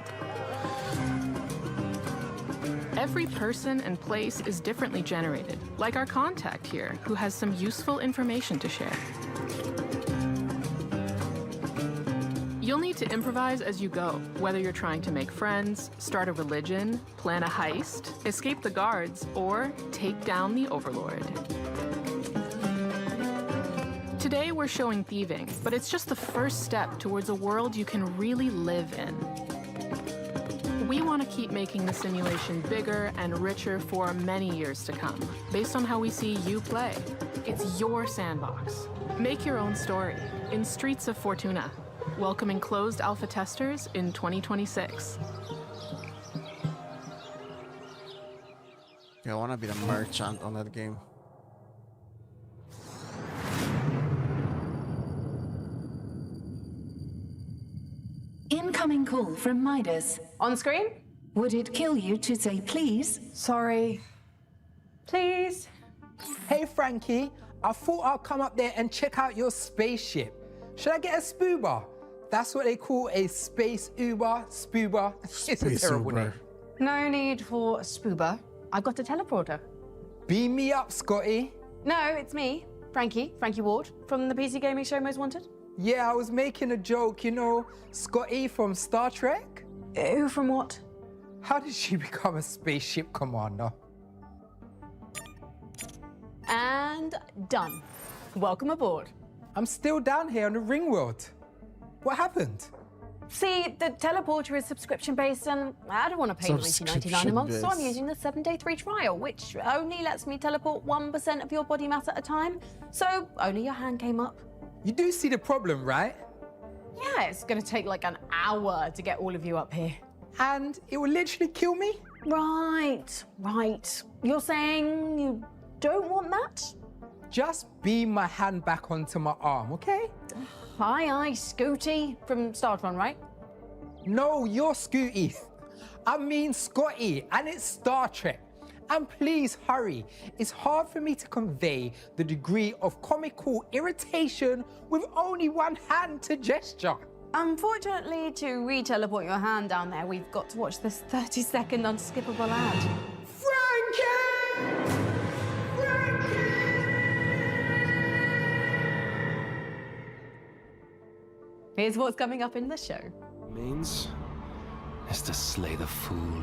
Every person and place is differently generated, like our contact here, who has some useful information to share. You'll need to improvise as you go, whether you're trying to make friends, start a religion, plan a heist, escape the guards, or take down the Overlord. Today we're showing thieving, but it's just the first step towards a world you can really live in. We want to keep making the simulation bigger and richer for many years to come, based on how we see you play. It's your sandbox. Make your own story in Streets of Fortuna, welcoming closed alpha testers in 2026. Yeah, I wanna be the merchant on that game. Incoming call from Midas. On screen? Would it kill you to say please? Sorry. Please? Hey, Frankie, I thought I'd come up there and check out your spaceship. Should I get a spooba? That's what they call a space Uber, spooba. It's a terrible name. No need for a spooba. I got a teleporter. Beam me up, Scotty. No, it's me, Frankie Ward, from the PC Gaming Show Most Wanted. Yeah, I was making a joke, you know, Scotty from Star Trek? Who from what? How did she become a spaceship commander? And done. Welcome aboard. I'm still down here on the ring world. What happened? See, the teleporter is subscription-based, and I don't want to pay $19.99 a month, so I'm using the 7-day free trial, which only lets me teleport 1% of your body mass at a time. So only your hand came up. You do see the problem, right? Yeah, it's going to take like an hour to get all of you up here. And it will literally kill me? Right. You're saying you don't want that? Just beam my hand back onto my arm, okay? Aye, Scooty from Star Tron, right? No, you're Scooty. I mean Scotty, and it's Star Trek. And please hurry. It's hard for me to convey the degree of comical irritation with only one hand to gesture. Unfortunately, to re-teleport your hand down there, we've got to watch this 30-second unskippable ad. Frankie! Here's what's coming up in the show. Means is to slay the fool.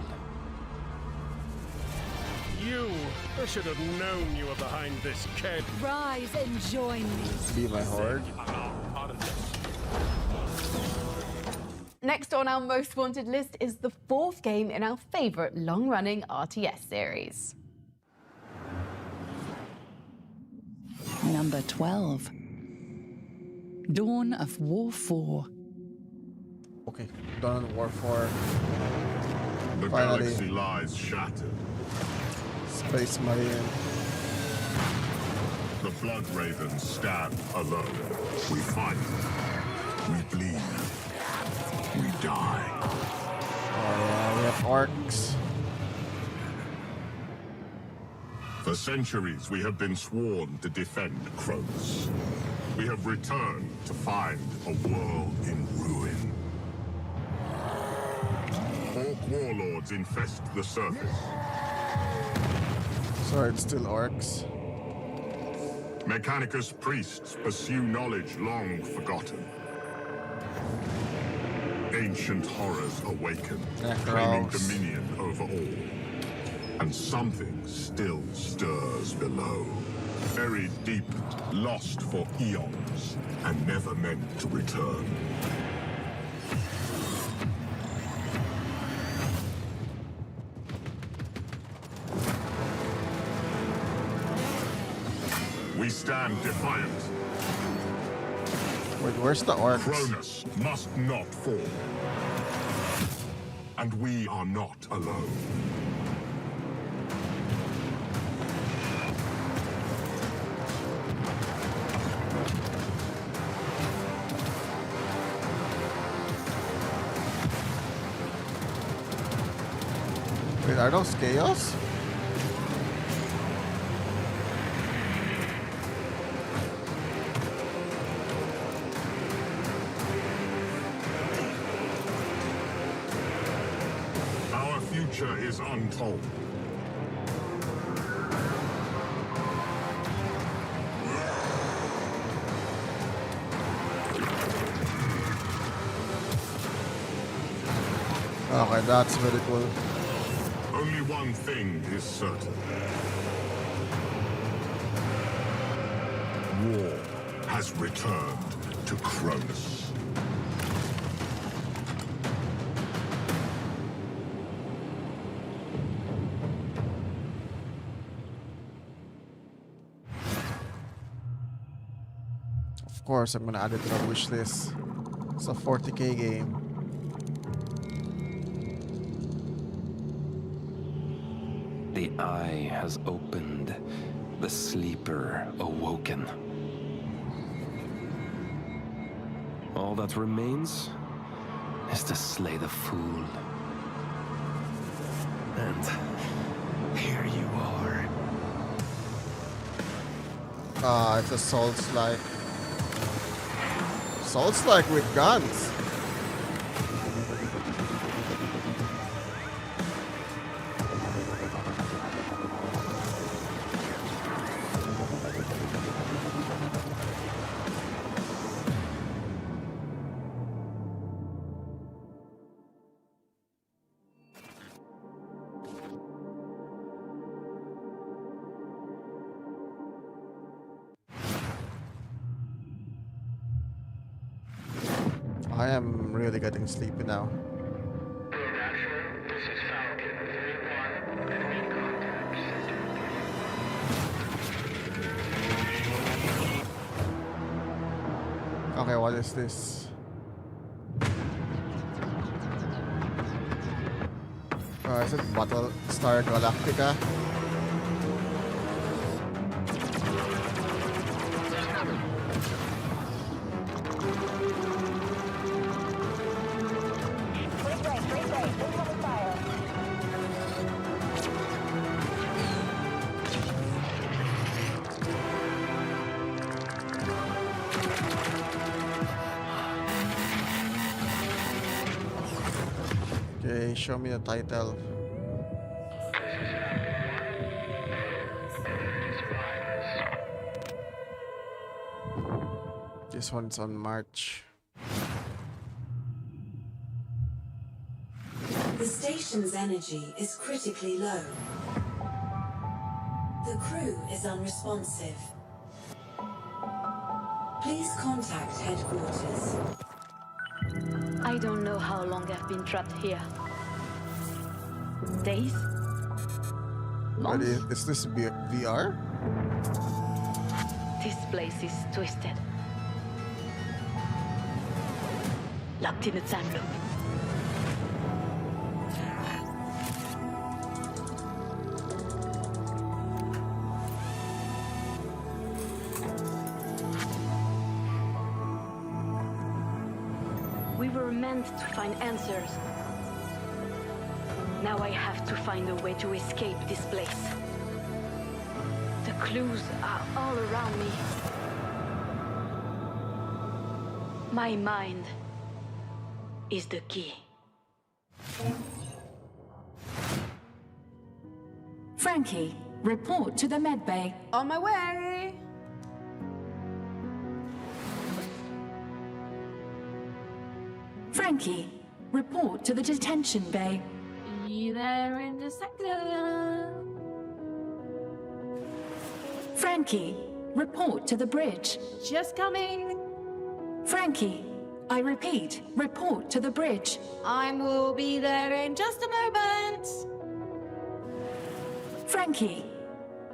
I should have known you were behind this, kid. Rise and join me. Be my horde. Next on our most wanted list is the fourth game in our favorite long-running RTS series. Number 12. Dawn of War 4. Okay, Dawn of War 4. The Finally. galaxy lies shattered. Space Marine. The Blood Ravens stand alone. We fight. We bleed. We die. Oh yeah, we have orcs. For centuries, we have been sworn to defend Kronos. We have returned to find a world in ruin. Orc warlords infest the surface. So it's still orcs. Mechanicus priests pursue knowledge long forgotten. Ancient horrors awaken, claiming dominion over all. And something still stirs below. Buried deep, lost for eons, and never meant to return. We stand defiant. Wait, where's the orcs? Cronus must not fall. And we are not alone. Wait, are those chaos? Our future is untold. Okay, that's very cool. Only one thing is certain. War has returned to Cronus. Of course, I'm gonna add it to the wish list. It's a 40k game. The eye has opened, the sleeper awoken. All that remains is to slay the fool. And here you are. Ah, it's a Souls-like. Souls-like with guns. I am really getting sleepy now. Okay, what is this? Is it Battlestar Galactica? Okay, show me the title. This one's on March. The station's energy is critically low. The crew is unresponsive. Please contact headquarters. I don't know how long I've been trapped here. Days? But is this VR? This place is twisted. Locked in a time loop. We were meant to find answers. Now I have to find a way to escape this place. The clues are all around me. My mind is the key. Frankie, report to the medbay. On my way. Frankie, report to the detention bay. Be there in a second. Frankie, report to the bridge. Just coming. Frankie, I repeat, report to the bridge. I will be there in just a moment. Frankie,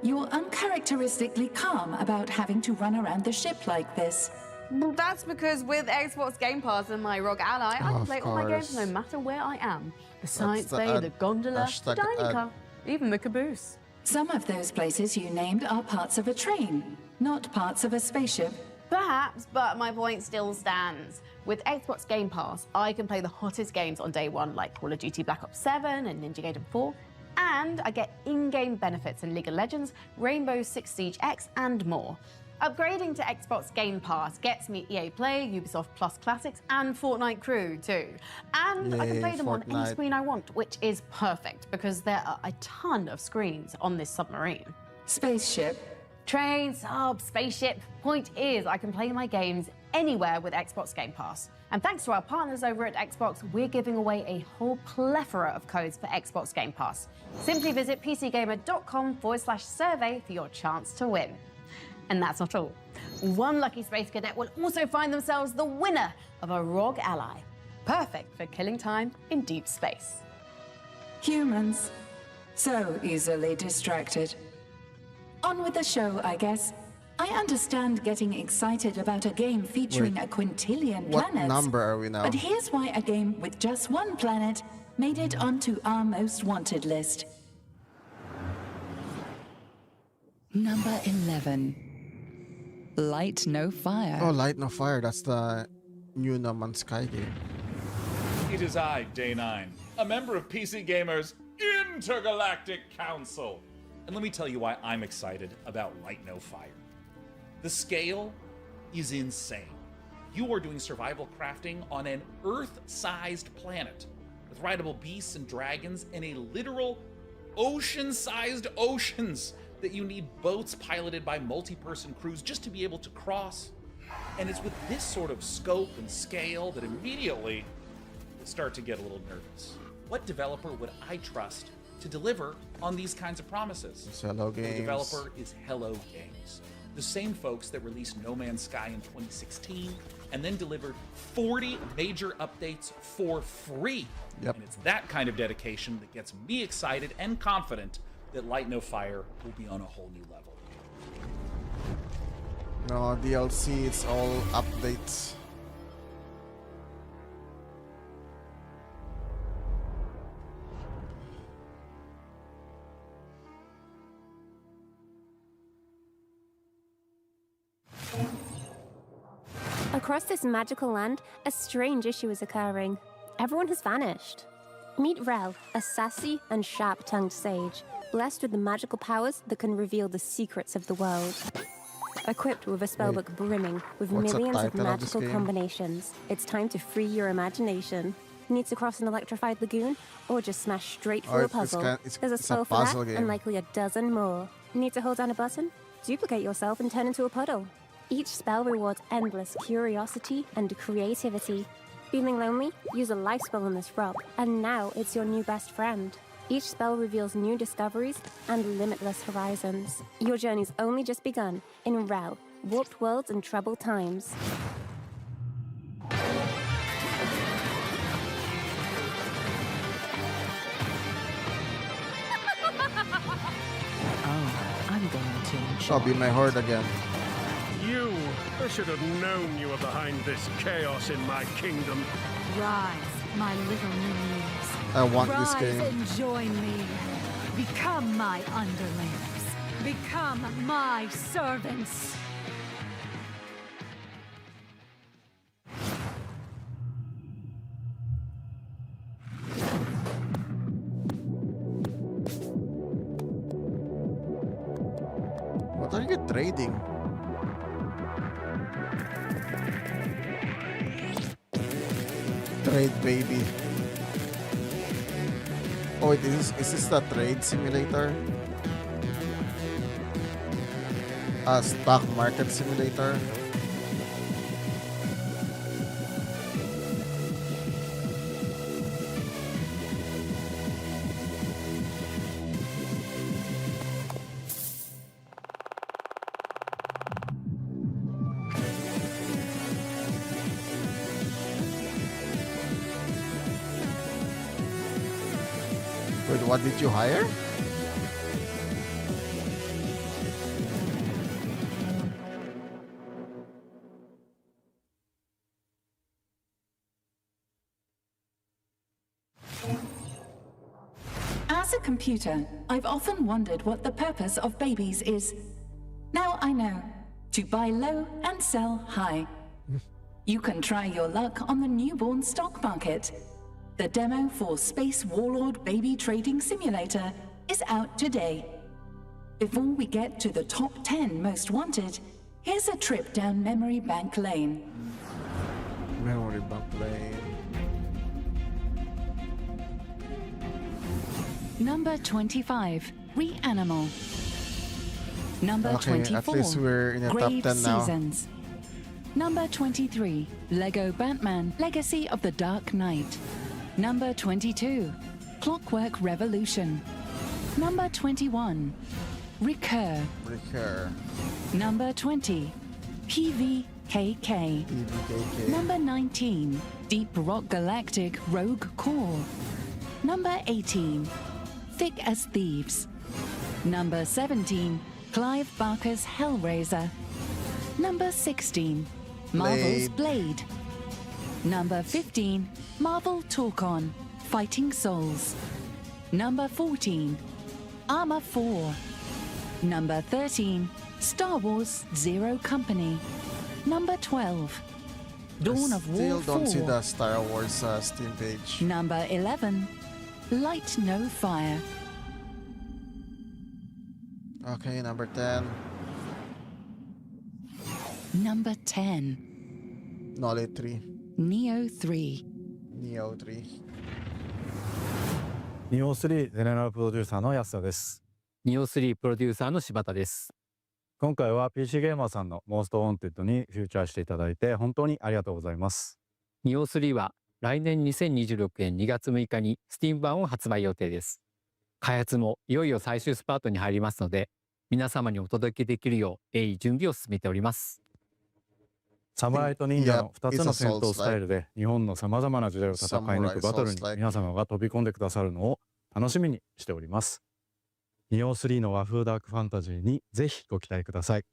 You're uncharacteristically calm about having to run around the ship like this. Well, that's because with Xbox Game Pass and my ROG Ally, I can play all my games no matter where I am. The Science Bay, the gondola, the dining car, even the caboose. Some of those places you named are parts of a train, not parts of a spaceship. Perhaps, but my point still stands. With Xbox Game Pass, I can play the hottest games on day one, like Call of Duty Black Ops 7 and Ninja Gaiden 4, and I get in-game benefits in League of Legends, Rainbow Six Siege X, and more. Upgrading to Xbox Game Pass gets me EA Play, Ubisoft Plus Classics, and Fortnite Crew too. And I can play them on any screen I want, which is perfect because there are a ton of screens on this submarine. Spaceship. Train, sub, spaceship. Point is, I can play my games anywhere with Xbox Game Pass. And thanks to our partners over at Xbox, we're giving away a whole plethora of codes for Xbox Game Pass. Simply visit pcgamer.com/survey for your chance to win. And that's not all. One lucky space cadet will also find themselves the winner of a ROG Ally. Perfect for killing time in deep space. Humans. So easily distracted. On with the show, I guess. I understand getting excited about a game featuring a quintillion planets. What number are we now? But here's why a game with just one planet made it onto our most wanted list. Number 11. Light No Fire. Oh, Light No Fire. That's the new No Man's Sky game. It is I, Day 9, a member of PC Gamer's Intergalactic Council. And let me tell you why I'm excited about Light No Fire. The scale is insane. You are doing survival crafting on an Earth-sized planet with rideable beasts and dragons and a literal ocean-sized oceans that you need boats piloted by multi-person crews just to be able to cross. And it's with this sort of scope and scale that immediately I start to get a little nervous. What developer would I trust to deliver on these kinds of promises? It's Hello Games. The developer is Hello Games. The same folks that released No Man's Sky in 2016 and then delivered 40 major updates for free. Yep. And it's that kind of dedication that gets me excited and confident that Light No Fire will be on a whole new level. No DLC, it's all updates. Across this magical land, a strange issue is occurring. Everyone has vanished. Meet Rel, a sassy and sharp-tongued sage, blessed with the magical powers that can reveal the secrets of the world. Equipped with a spellbook brimming with millions of magical combinations, it's time to free your imagination. Need to cross an electrified lagoon, or just smash straight through a puzzle? There's a spell for that, and likely a dozen more. Need to hold down a button? Duplicate yourself and turn into a puddle. Each spell rewards endless curiosity and creativity. Feeling lonely? Use a life spell on this rock, and now it's your new best friend. Each spell reveals new discoveries and limitless horizons. Your journey's only just begun in Rel, Warped Worlds and Troubled Times. I'm going to enjoy. I'll be my horde again. You! I should have known you were behind this chaos in my kingdom. Rise, my little minions. I want this game. Rise and join me. Become my underlings. Become my servants. What are you trading? Trade, baby. Oh, wait, is this the trade simulator? Stock market simulator? Wait, what did you hire? a computer, I've often wondered what the purpose of babies is. Now I know. To buy low and sell high. You can try your luck on the newborn stock market. The demo for Space Warlord Baby Trading Simulator is out today. Before we get to the top 10 most wanted, here's a trip down memory bank lane. Memory bank lane. Number 25, Reanimal. Number Okay, 24, at least we're in the top Grave 10 now. Seasons. Number 23, Lego Batman, Legacy of the Dark Knight. Number 22, Clockwork Revolution. Number 21, Recur. Number 20, PVKK. Number 19, Deep Rock Galactic Rogue Core. Number 18, Thick as Thieves. Number 17, Clive Barker's Hellraiser. Number 16, Marvel's Blade. Number 15, Marvel Talk-On, Fighting Souls. Number 14, Armor 4. Number 13, Star Wars Zero Company. Number 12, Dawn of War 4. Still don't see the Star Wars Steam page. Number 11, Light No Fire. Okay, number 10. Number 10, Nolly 3. Neo 3. Neo 3. ニオ3ゼネラルプロデューサーの安田です。ニオ3プロデューサーの柴田です。今回は PC ゲーマーさんのモーストウォンテッドにフューチャーしていただいて本当にありがとうございます。ニオ3は来年2026年2月6日に Steam 版を発売予定です。開発もいよいよ最終スパートに入りますので、皆様にお届けできるよう鋭意準備を進めております。サムライと忍者の2つの戦闘スタイルで日本のさまざまな時代を戦い抜くバトルに皆様が飛び込んでくださるのを楽しみにしております。ニオ3の和風ダークファンタジーにぜひご期待ください。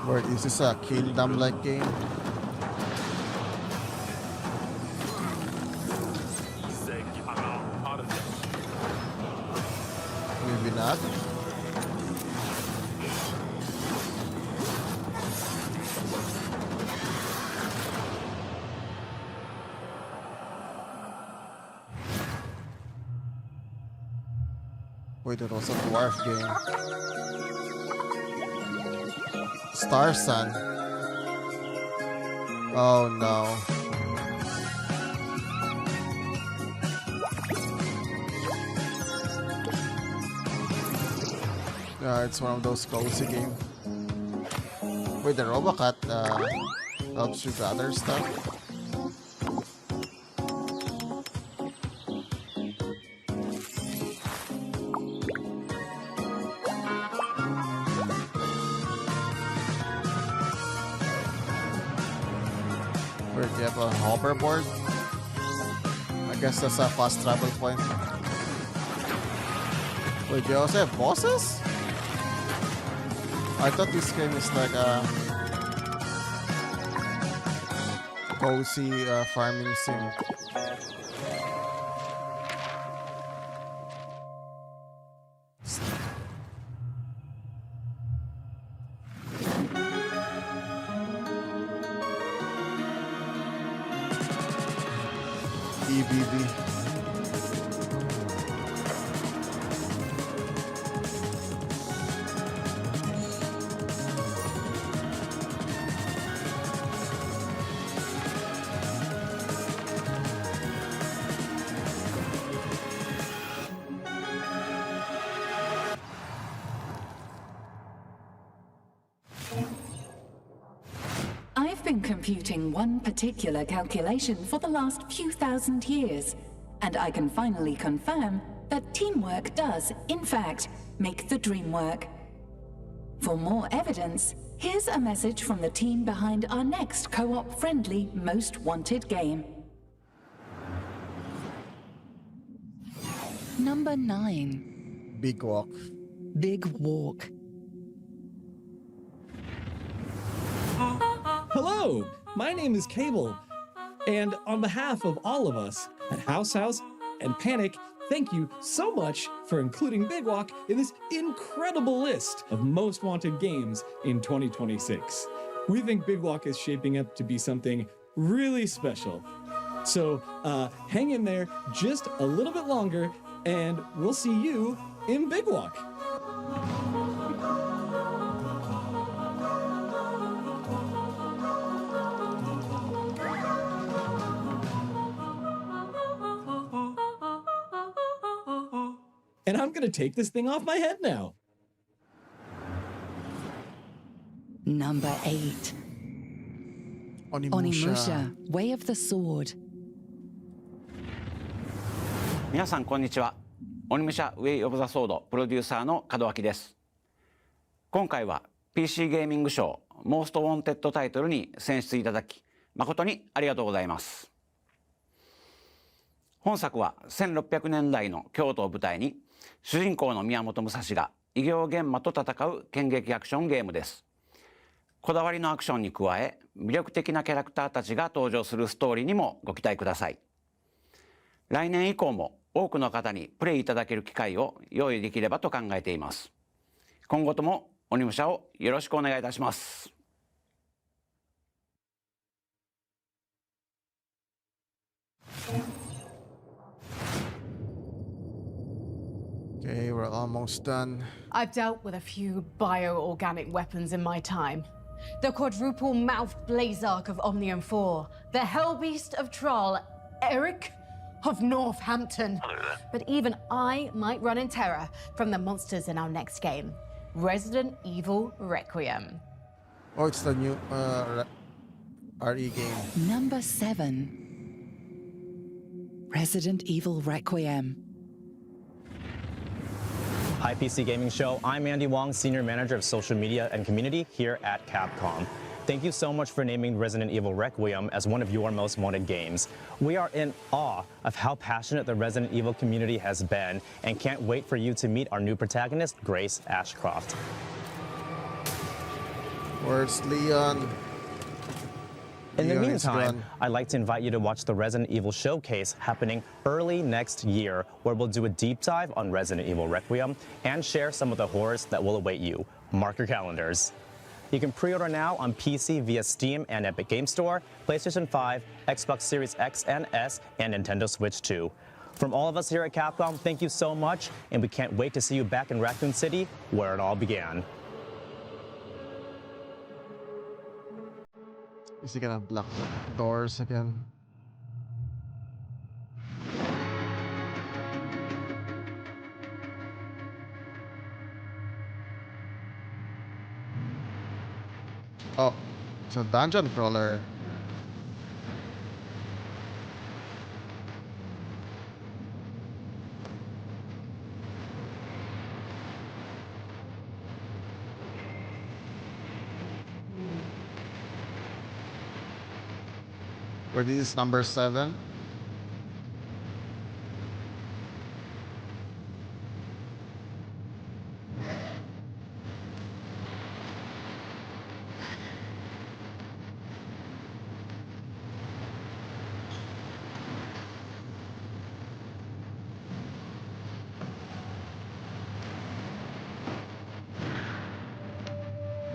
Word, is this a Kingdom-like game? Maybe not. Wait, it was a dwarf game. Star Sun. Oh no. It's one of those cozy games. Wait, the Robocat helps you gather stuff. Where do you have a hoverboard? I guess that's a fast travel point. Wait, do you also have bosses? I thought this game is like a cozy farming sim. EBB. I've been computing one particular calculation for the last few thousand years, and I can finally confirm that teamwork does, in fact, make the dream work. For more evidence, here's a message from the team behind our next co-op friendly most wanted game. Number 9, Big Walk. Big Walk. Hello, my name is Cable, and on behalf of all of us at House and Panic, thank you so much for including Big Walk in this incredible list of most wanted games in 2026. We think Big Walk is shaping up to be something really special. So hang in there just a little bit longer, and we'll see you in Big Walk. And I'm gonna take this thing off my head now. Number 8. Onimusha, Way of the Sword. 皆さんこんにちは。オニムシャ Way of the Sword プロデューサーの門脇です。今回は PC ゲーミングショー Most Wanted タイトルに選出いただき誠にありがとうございます。本作は1600年代の京都を舞台に主人公の宮本武蔵が異形玄魔と戦う剣撃アクションゲームです。こだわりのアクションに加え魅力的なキャラクターたちが登場するストーリーにもご期待ください。来年以降も多くの方にプレイいただける機会を用意できればと考えています。今後ともオニムシャをよろしくお願いいたします。Okay, we're almost done. I've dealt with a few bioorganic weapons in my time. The quadruple-mouthed Blazark of Omnium 4, the Hellbeast of Troll, Eric of Northampton. But even I might run in terror from the monsters in our next game, Resident Evil Requiem. Oh, it's the new RE game. Number 7. Resident Evil Requiem. Hi, PC Gaming Show. I'm Andy Wong, Senior Manager of Social Media and Community here at Capcom. Thank you so much for naming Resident Evil Requiem as one of your most wanted games. We are in awe of how passionate the Resident Evil community has been and can't wait for you to meet our new protagonist, Grace Ashcroft. Where's Leon? In the meantime, I'd like to invite you to watch the Resident Evil Showcase happening early next year, where we'll do a deep dive on Resident Evil Requiem and share some of the horrors that will await you. Mark your calendars. You can pre-order now on PC via Steam and Epic Game Store, PlayStation 5, Xbox Series X and S, and Nintendo Switch 2. From all of us here at Capcom, thank you so much, and we can't wait to see you back in Raccoon City, where it all began. Is he gonna block the doors again? Oh, it's a dungeon crawler. Where this is number 7.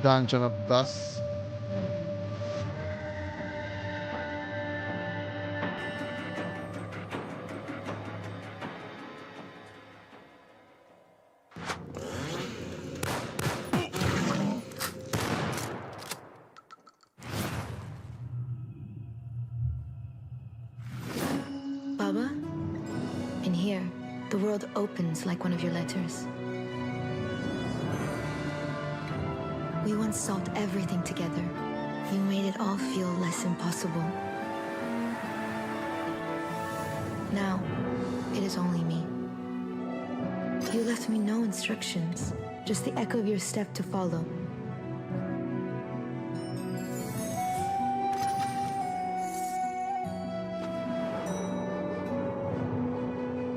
Dungeon of Dust. Baba, in here, the world opens like one of your letters. We once solved everything together. You made it all feel less impossible. Now, it is only me. You left me no instructions, just the echo of your step to follow.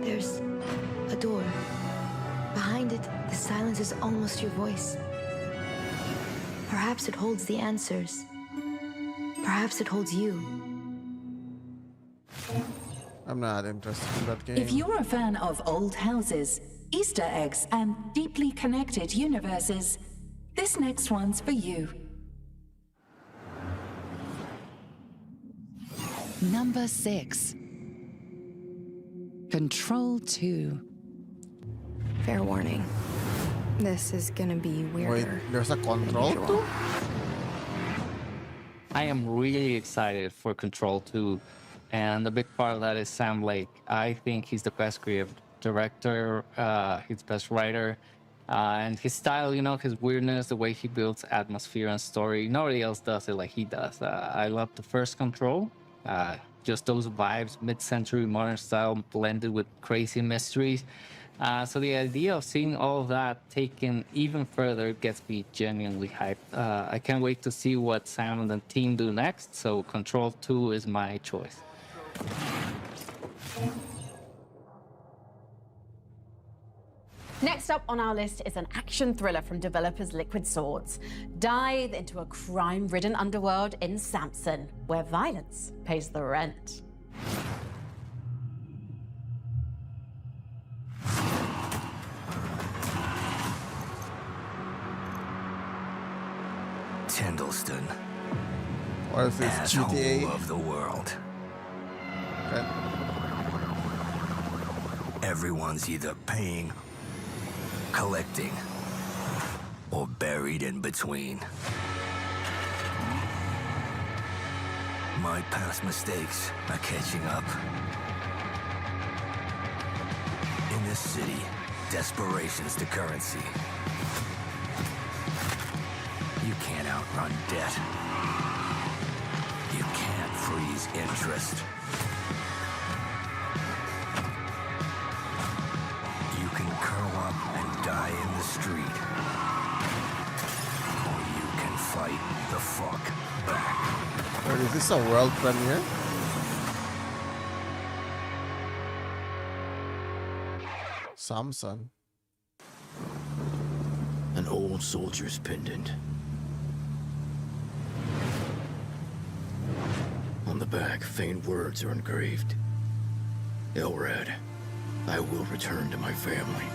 There's a door. Behind it, the silence is almost your voice. Perhaps it holds the answers. Perhaps it holds you. I'm not interested in that game. If you're a fan of old houses, Easter eggs, and deeply connected universes, this next one's for you. Number 6. Control 2. Fair warning. This is gonna be weirder. Wait, there's a control too? I am really excited for Control 2, and a big part of that is Sam Lake. I think he's the best creative director, he's the best writer, and his style, you know, his weirdness, the way he builds atmosphere and story. Nobody else does it like he does. I love the first Control. Just those vibes, mid-century modern style blended with crazy mysteries. So the idea of seeing all of that taken even further gets me genuinely hyped. I can't wait to see what Sam and the team do next, so Control 2 is my choice. Next up on our list is an action thriller from developers Liquid Swords. Dive into a crime-ridden underworld in Samson, where violence pays the rent. Tindleston. What is this, GTA? Of the world. Okay. Everyone's either paying, collecting, or buried in between. My past mistakes are catching up. In this city, desperation's the currency. You can't outrun debt. You can't freeze interest. You can curl up and die in the street. Or you can fight the fuck back. Wait, is this a world premiere? Samson. An old soldier's pendant. On the back, faint words are engraved. Elrad, I will return to my family.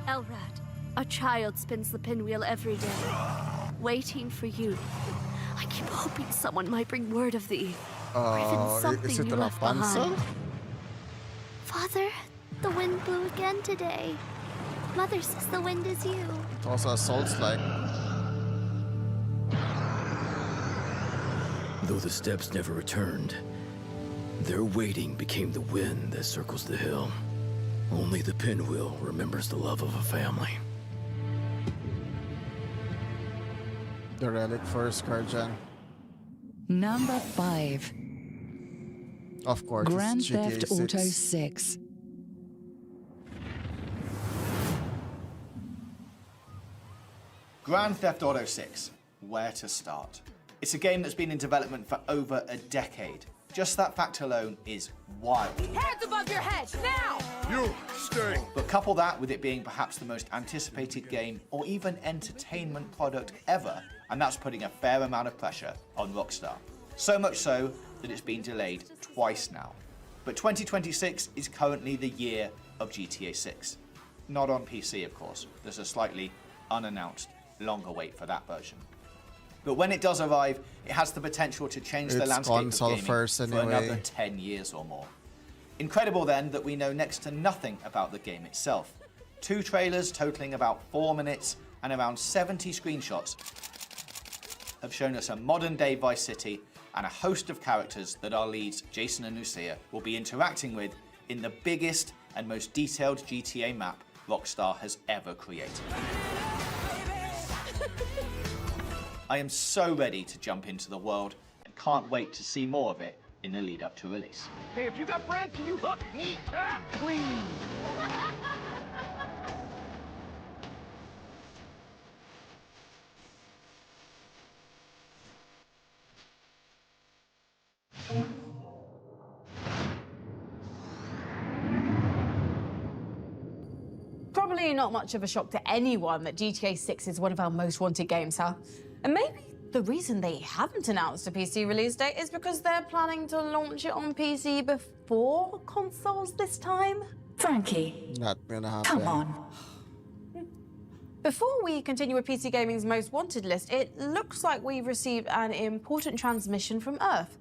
Elrad, a child spins the pinwheel every day, waiting for you. I keep hoping someone might bring word of thee, or even something is it you left Rapunzel? behind. Father, the wind blew again today. Mother says the wind is you. It's also a Souls-like. Though the steps never returned, their waiting became the wind that circles the hill. Only the pinwheel remembers the love of a family. The relic first card gen. Number 5. Of course, Grand it's GTA Theft 6. Auto 6. Grand Theft Auto 6. Where to start? It's a game that's been in development for over a decade. Just that fact alone is wild. Hands above your head, now! You stay! But couple that with it being perhaps the most anticipated game or even entertainment product ever, and that's putting a fair amount of pressure on Rockstar. So much so that it's been delayed twice now. But 2026 is currently the year of GTA 6. Not on PC, of course. There's a slightly unannounced longer wait for that version. But when it does arrive, it has the potential to change the landscape of gaming for another 10 years or more. Incredible then that we know next to nothing about the game itself. 2 trailers totaling about 4 minutes and around 70 screenshots have shown us a modern day Vice City and a host of characters that our leads, Jason and Lucia, will be interacting with in the biggest and most detailed GTA map Rockstar has ever created. I am so ready to jump into the world and can't wait to see more of it in the lead up to release. Hey, if you got bread, can you hook me up, please? Probably not much of a shock to anyone that GTA 6 is one of our most wanted games, huh? And maybe the reason they haven't announced a PC release date is because they're planning to launch it on PC before consoles this time. Frankie, Not gonna happen. come on. Before we continue with PC Gaming's most wanted list, it looks like we've received an important transmission from Earth.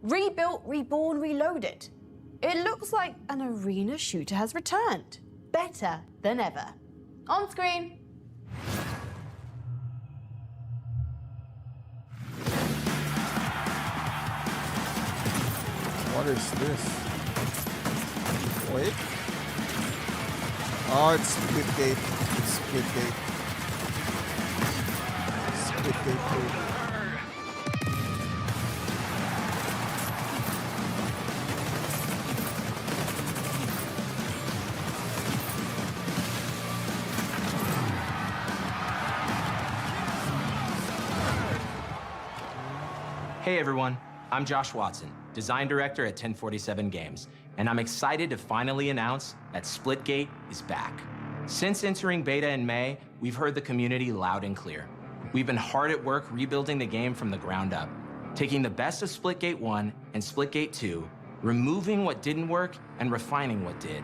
Rebuilt, reborn, reloaded. It looks like an arena shooter has returned. Better than ever. On screen. What is this? Wait. Oh, it's Splitgate. It's Splitgate. Splitgate 2. Hey everyone, I'm Josh Watson, Design Director at 1047 Games, and I'm excited to finally announce that Splitgate is back. Since entering beta in May, we've heard the community loud and clear. We've been hard at work rebuilding the game from the ground up, taking the best of Splitgate 1 and Splitgate 2, removing what didn't work and refining what did.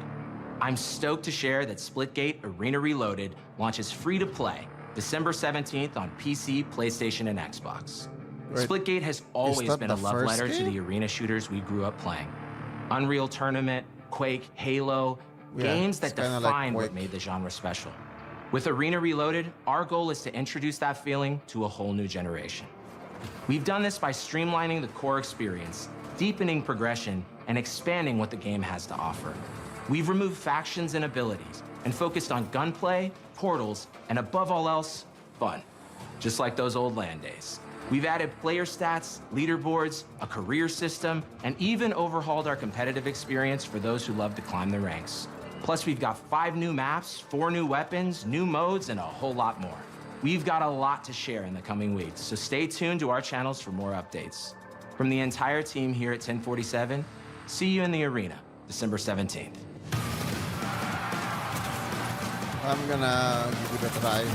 I'm stoked to share that Splitgate Arena Reloaded launches free to play December 17th on PC, PlayStation, and Xbox. Wait, Splitgate has always been a the love first letter to game? the arena shooters we grew up playing. Unreal Tournament, Quake, Halo, Yeah, games that it's kinda like defined Quake. what made the genre special. With Arena Reloaded, our goal is to introduce that feeling to a whole new generation. We've done this by streamlining the core experience, deepening progression, and expanding what the game has to offer. We've removed factions and abilities, and focused on gunplay, portals, and above all else, fun. Just like those old LAN days. We've added player stats, leaderboards, a career system, and even overhauled our competitive experience for those who love to climb the ranks. Plus, we've got 5 new maps, 4 new weapons, new modes, and a whole lot more. We've got a lot to share in the coming weeks, so stay tuned to our channels for more updates. From the entire team here at 1047, see you in the arena, December 17th. I'm gonna give it a try.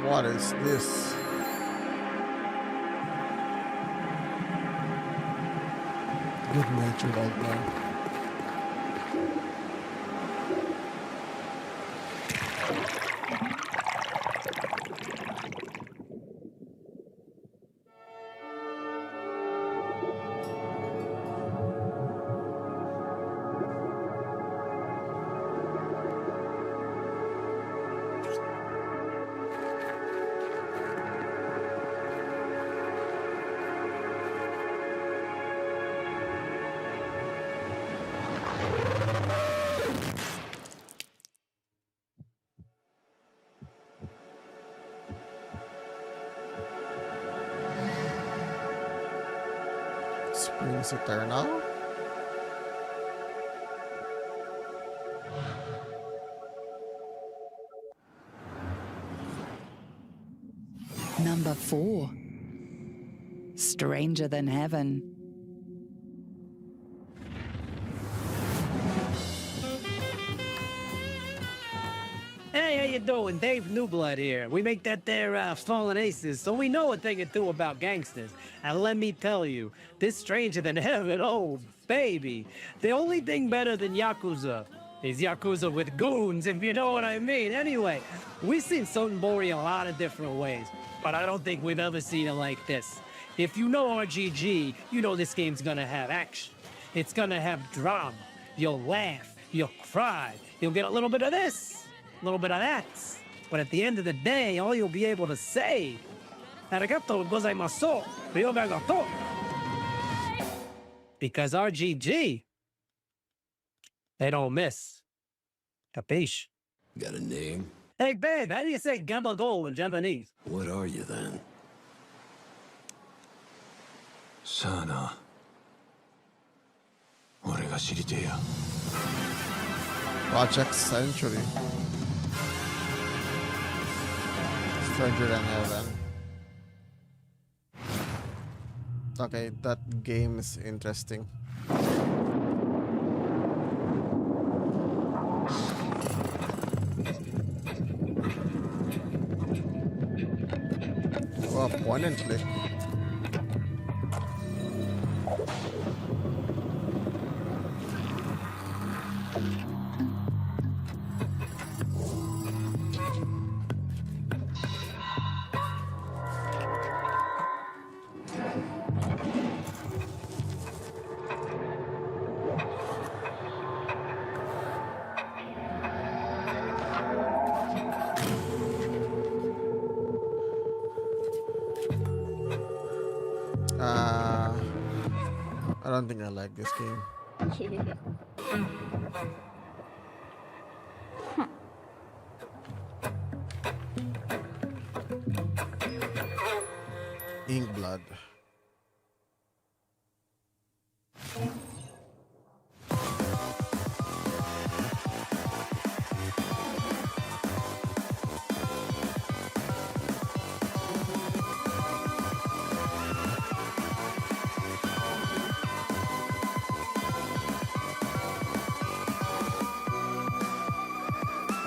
What is this? Good-natured old man. Springs Eternal? Number 4. Stranger Than Heaven. Hey, how you doing? Dave Newblood here. We make that there Fallen Aces, so we know a thing or two about gangsters. And let me tell you, this Stranger Than Heaven, oh, baby. The only thing better than Yakuza is Yakuza with goons, if you know what I mean. Anyway, we've seen Sotenbori a lot of different ways, but I don't think we've ever seen it like this. If you know RGG, you know this game's gonna have action. It's gonna have drama. You'll laugh, you'll cry, you'll get a little bit of this, a little bit of that. But at the end of the day, all you'll be able to say, arigato gozaimasu, ryoga gato. Because RGG They don't miss. Capiche? Got a name? Hey, babe, how do you say gabagool in Japanese? What are you then? Sana. 俺が知りてえや。 Project Century. Stranger than Heaven. Okay, that game is interesting. Oh, point and click. I don't think I like this game. Ink Blood.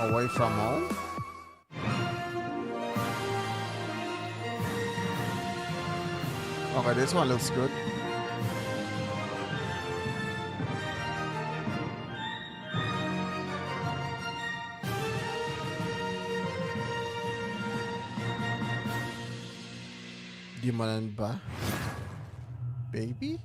Away from home? Okay, this one looks good. Gimana ba? Baby?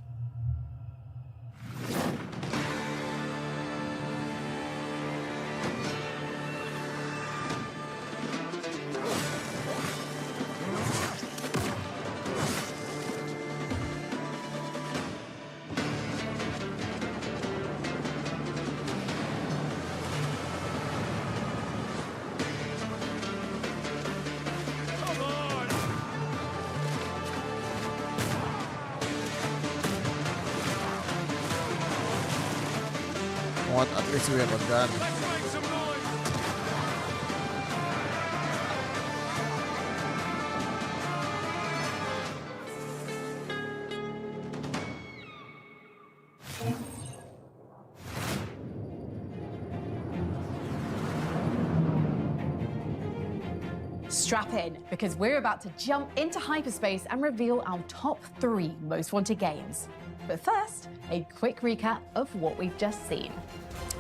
What? At least we have a gun. Strap in, because we're about to jump into hyperspace and reveal our top 3 most wanted games. But first, a quick recap of what we've just seen.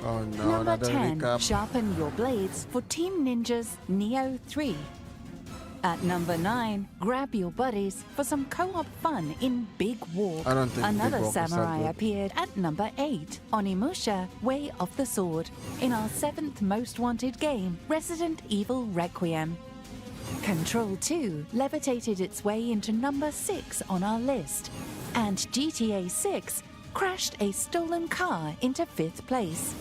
Oh no, Number another 10, recap. Sharpen Your Blades for Team Ninja's Neo 3. At number 9, grab your buddies for some co-op fun in Big Walk. I don't think Another Big Walk is that samurai good. appeared at number 8, Onimusha, Way of the Sword, in our 7th most wanted game, Resident Evil Requiem. Control 2 levitated its way into number 6 on our list, and GTA 6 crashed a stolen car into 5th place.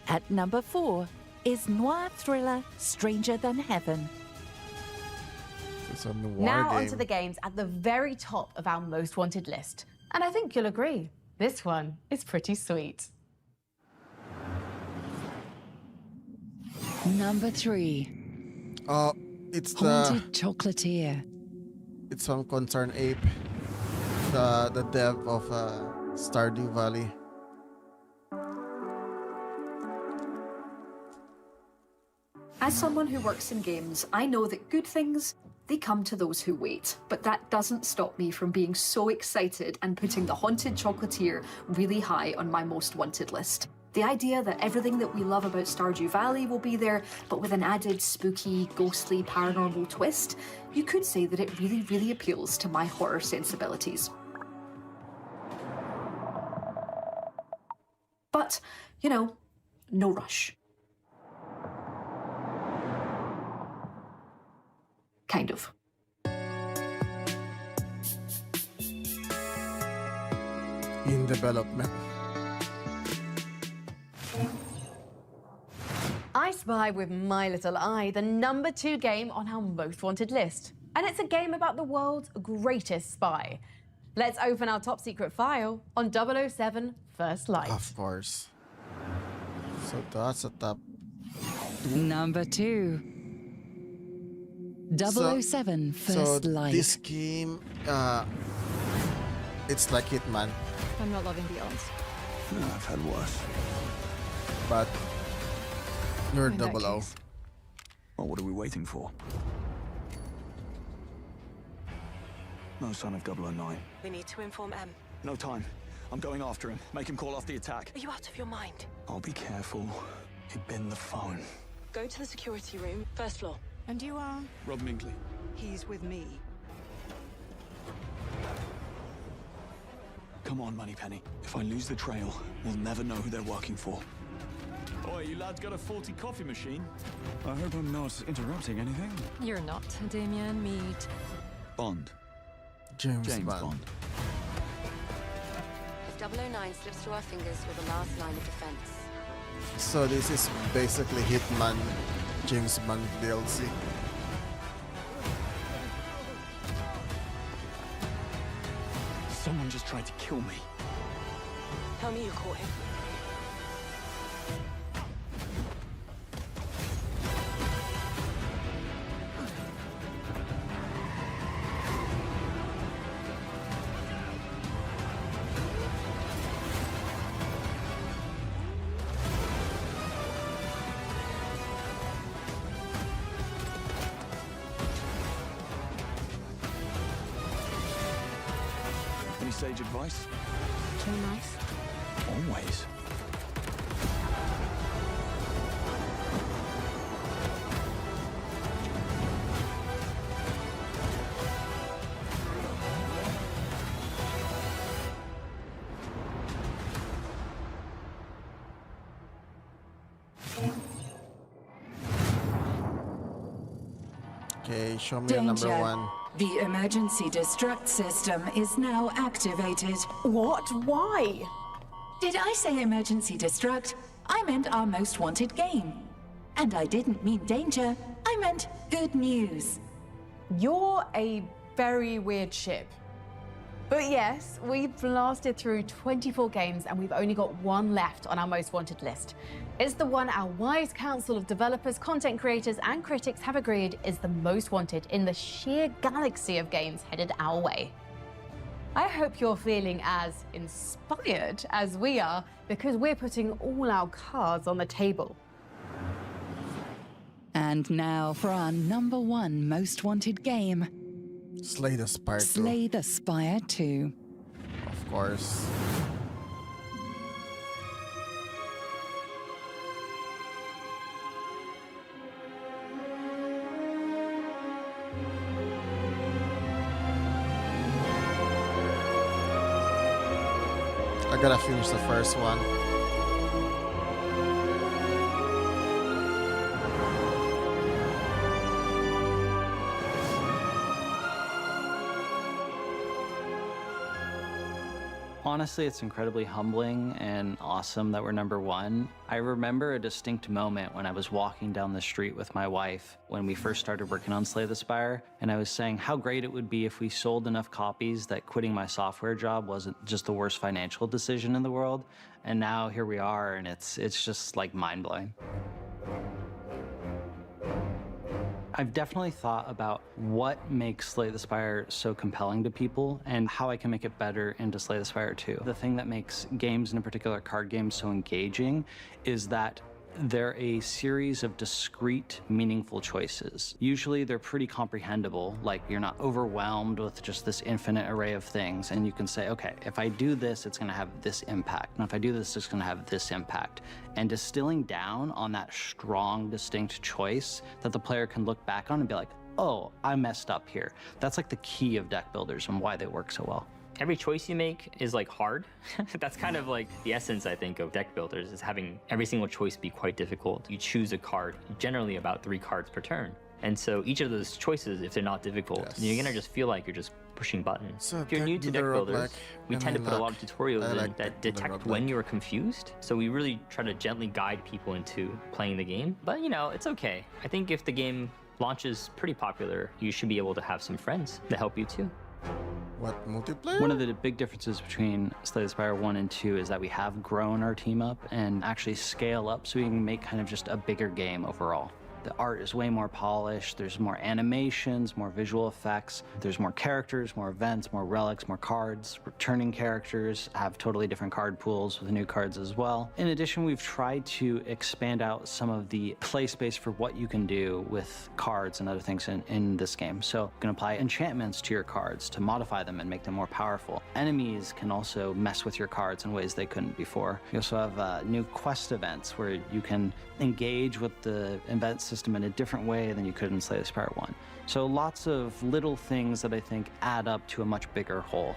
At number 4 is noir thriller Stranger Than Heaven. It's a noir Now game. onto the games at the very top of our most wanted list. And I think you'll agree, this one is pretty sweet. Number 3, It's Haunted Chocolatier. It's from Concern Ape, the dev of Stardew Valley. As someone who works in games, I know that good things, they come to those who wait. But that doesn't stop me from being so excited and putting the Haunted Chocolatier really high on my most wanted list. The idea that everything that we love about Stardew Valley will be there, but with an added spooky, ghostly, paranormal twist, you could say that it really, really appeals to my horror sensibilities. But, you know, no rush. Kind of. In development. I spy with my little eye the number 2 game on our most wanted list. And it's a game about the world's greatest spy. Let's open our top secret file on 007 First Light. Of course. So that's a top. Number 2. 007 First Light. This game, it's like Hitman. I'm not loving the odds. No, I've had worse. But you're In that 00. case. Well, what are we waiting for? No sign of 009. We need to inform M. No time. I'm going after him. Make him call off the attack. Are you out of your mind? I'll be careful. He'd been the phone. Go to the security room, first floor. And you are? Rob Minkley. He's with me. Come on, Moneypenny. If I lose the trail, we'll never know who they're working for. Oi, you lads got a faulty coffee machine? I hope I'm not interrupting anything. You're not, Damien. Meet Bond. James Bond. If 009 slips through our fingers, we're the last line of defense. So this is basically Hitman James Bond DLC. Someone just tried to kill me. Tell me you caught him. Any sage advice? too nice. Always. Okay, show me a number Danger. 1. The emergency destruct system is now activated. What? Why? Did I say emergency destruct? I meant our most wanted game. And I didn't mean danger, I meant good news. You're a very weird ship. But yes, we've blasted through 24 games and we've only got one left on our most wanted list. It's the one our wise council of developers, content creators, and critics have agreed is the most wanted in the sheer galaxy of games headed our way. I hope you're feeling as inspired as we are because we're putting all our cards on the table. And now for our number 1 most wanted game. Slay the Spire 2. Slay the Spire 2. Of course. I gotta finish the first one. Honestly, it's incredibly humbling and awesome that we're number 1. I remember a distinct moment when I was walking down the street with my wife when we first started working on Slay the Spire, and I was saying how great it would be if we sold enough copies that quitting my software job wasn't just the worst financial decision in the world. And now here we are, and it's just like mind-blowing. I've definitely thought about what makes Slay the Spire so compelling to people and how I can make it better into Slay the Spire 2. The thing that makes games, and in particular card games, so engaging is that they're a series of discrete, meaningful choices. Usually they're pretty comprehensible, like you're not overwhelmed with just this infinite array of things, and you can say, okay, if I do this, it's gonna have this impact, and if I do this, it's gonna have this impact. And distilling down on that strong, distinct choice that the player can look back on and be like, oh, I messed up here. That's like the key of deck builders and why they work so well. Every choice you make is like hard. That's kind of like the essence, I think, of deck builders, is having every single choice be quite difficult. You choose a card, generally about 3 cards per turn. And so each of those choices, if they're not difficult, you're gonna just feel like you're just pushing buttons. So if you're new to deck deck builder builders, we tend to put a lot of tutorials in like that deck builder detect when you're confused. So we really try to gently guide people into playing the game. But you know, it's okay. I think if the game launches pretty popular, you should be able to have some friends to help you too. What, multiplayer? One of the big differences between Slay the Spire 1 and 2 is that we have grown our team up and actually scale up so we can make kind of just a bigger game overall. The art is way more polished, there's more animations, more visual effects, there's more characters, more events, more relics, more cards. Returning characters have totally different card pools with new cards as well. In addition, we've tried to expand out some of the play space for what you can do with cards and other things in this game. So you can apply enchantments to your cards to modify them and make them more powerful. Enemies can also mess with your cards in ways they couldn't before. You also have new quest events where you can engage with the event system in a different way than you could in Slay the Spire 1. So lots of little things that I think add up to a much bigger whole.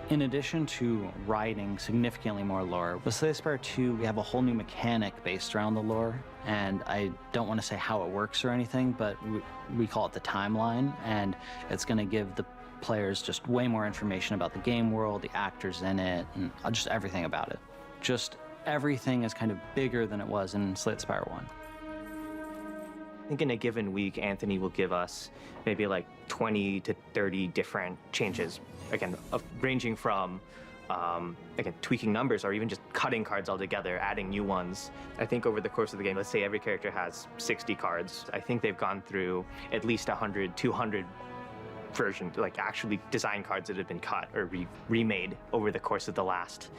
In addition to writing significantly more lore, with Slay the Spire 2, we have a whole new mechanic based around the lore, and I don't want to say how it works or anything, but we call it the timeline, and it's going to give the players just way more information about the game world, the actors in it, and just everything about it. Just everything is kind of bigger than it was in Slay the Spire 1. I think in a given week, Anthony will give us maybe like 20 to 30 different changes, again, ranging from again, tweaking numbers or even just cutting cards altogether, adding new ones. I think over the course of the game, let's say every character has 60 cards. I think they've gone through at least 100, 200 versions, like actually design cards that have been cut or remade over the course of the last,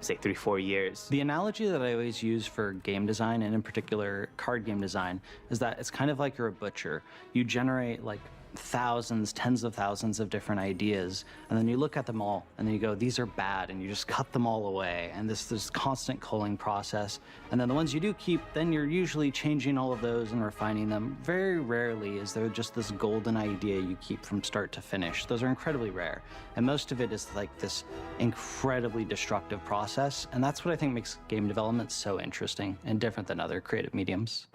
say, 3-4 years. The analogy that I always use for game design, and in particular card game design, is that it's kind of like you're a butcher. You generate like thousands, tens of thousands of different ideas, and then you look at them all and then you go, these are bad, and you just cut them all away, and this constant culling process. And then the ones you do keep, then you're usually changing all of those and refining them. Very rarely is there just this golden idea you keep from start to finish. Those are incredibly rare, and most of it is like this incredibly destructive process, and that's what I think makes game development so interesting and different than other creative mediums.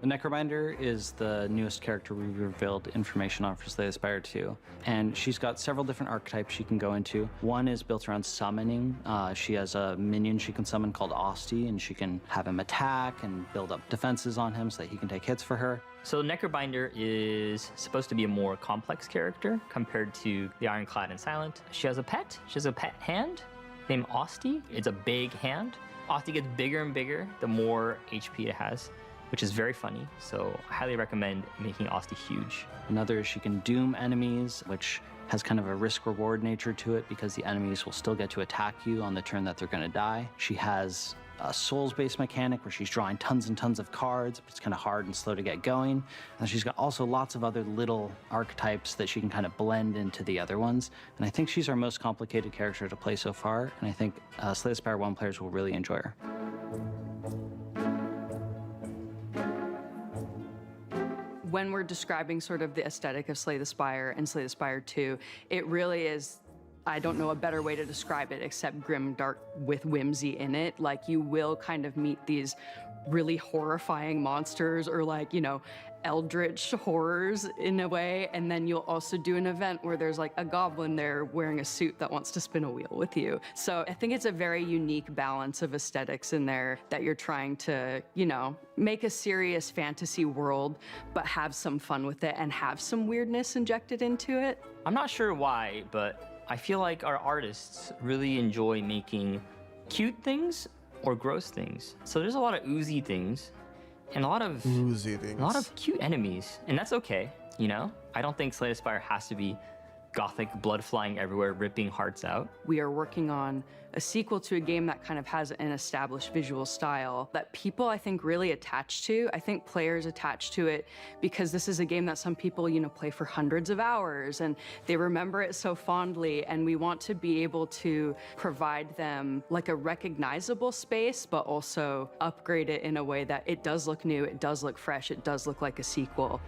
The Necrobinder is the newest character we revealed information on for Slay the Spire 2, and she's got several different archetypes she can go into. One is built around summoning. She has a minion she can summon called Osti, and she can have him attack and build up defenses on him so that he can take hits for her. So Necrobinder is supposed to be a more complex character compared to the Ironclad and Silent. She has a pet. She has a pet hand named Osti. It's a big hand. Osti gets bigger and bigger the more HP it has, which is very funny, so I highly recommend making Osti huge. Another is she can doom enemies, which has kind of a risk-reward nature to it because the enemies will still get to attack you on the turn that they're going to die. She has a souls-based mechanic where she's drawing tons and tons of cards, but it's kind of hard and slow to get going. And she's got also lots of other little archetypes that she can kind of blend into the other ones. And I think she's our most complicated character to play so far, and I think Slay the Spire 1 players will really enjoy her. When we're describing sort of the aesthetic of Slay the Spire and Slay the Spire 2, it really is, I don't know a better way to describe it except grimdark with whimsy in it. Like, you will kind of meet these really horrifying monsters or, like, you know, eldritch horrors in a way, and then you'll also do an event where there's like a goblin there wearing a suit that wants to spin a wheel with you. So I think it's a very unique balance of aesthetics in there that you're trying to, you know, make a serious fantasy world, but have some fun with it and have some weirdness injected into it. I'm not sure why, but I feel like our artists really enjoy making cute things or gross things. So there's a lot of oozy things and a lot of cute enemies, and that's okay, you know? I don't think Slay the Spire has to be gothic, blood flying everywhere, ripping hearts out. We are working on a sequel to a game that kind of has an established visual style that people, I think, really attach to. I think players attach to it because this is a game that some people, you know, play for hundreds of hours and they remember it so fondly, and we want to be able to provide them like a recognizable space, but also upgrade it in a way that it does look new, it does look fresh, it does look like a sequel.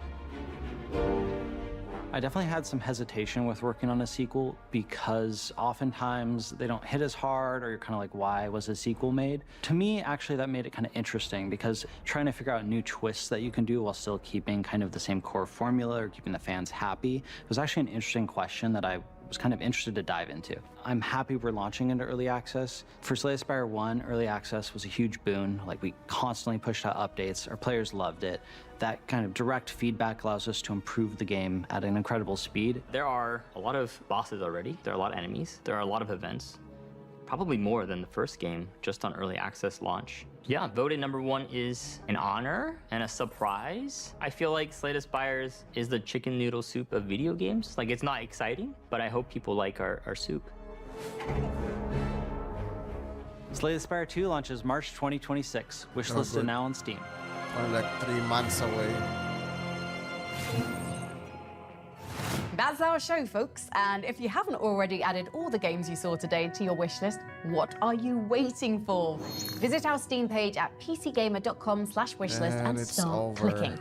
I definitely had some hesitation with working on a sequel because oftentimes they don't hit as hard, or you're kind of like, why was a sequel made? To me, actually, that made it kind of interesting because trying to figure out new twists that you can do while still keeping kind of the same core formula or keeping the fans happy was actually an interesting question that I was kind of interested to dive into. I'm happy we're launching into early access. For Slay the Spire 1, early access was a huge boon. Like, we constantly pushed out updates. Our players loved it. That kind of direct feedback allows us to improve the game at an incredible speed. There are a lot of bosses already. There are a lot of enemies. There are a lot of events. Probably more than the first game, just on early access launch. Yeah, voted #1 is an honor and a surprise. I feel like Slay the Spire is the chicken noodle soup of video games. Like, it's not exciting, but I hope people like our soup. Slay the Spire 2 launches March 2026. Wishlisted now on Steam. Only like 3 months away. That's our show, folks. And if you haven't already added all the games you saw today to your wish list, what are you waiting for? Visit our Steam page at pcgamer.com/wishlist and start clicking.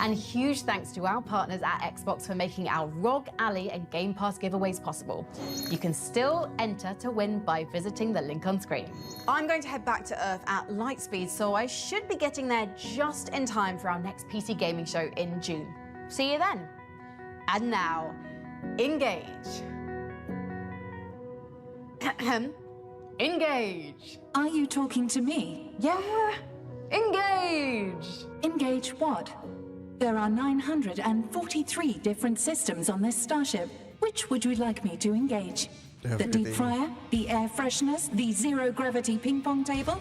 And huge thanks to our partners at Xbox for making our ROG Alley and Game Pass giveaways possible. You can still enter to win by visiting the link on screen. I'm going to head back to Earth at light speed, so I should be getting there just in time for our next PC gaming show in June. See you then. And now, engage. Engage. Are you talking to me? Yeah. Engage. Engage what? There are 943 different systems on this starship. Which would you like me to engage? The deep fryer? The air fresheners? The zero-gravity ping-pong table?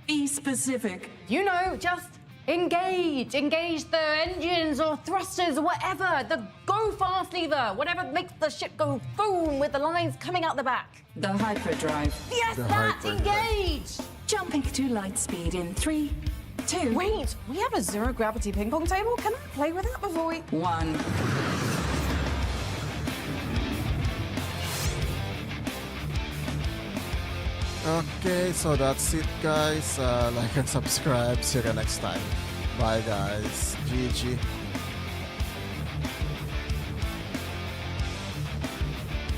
Be specific. You know, just engage. Engage the engines or thrusters or whatever. The go fast lever. Whatever makes the ship go boom with the lines coming out the back. The hyperdrive. Yes, that! Engage! Jumping to light speed in 3, 2... Wait, we have a zero-gravity ping-pong table? Can I play with that before we... 1. Okay, so that's it, guys. Like and subscribe. See you next time. Bye, guys. GG.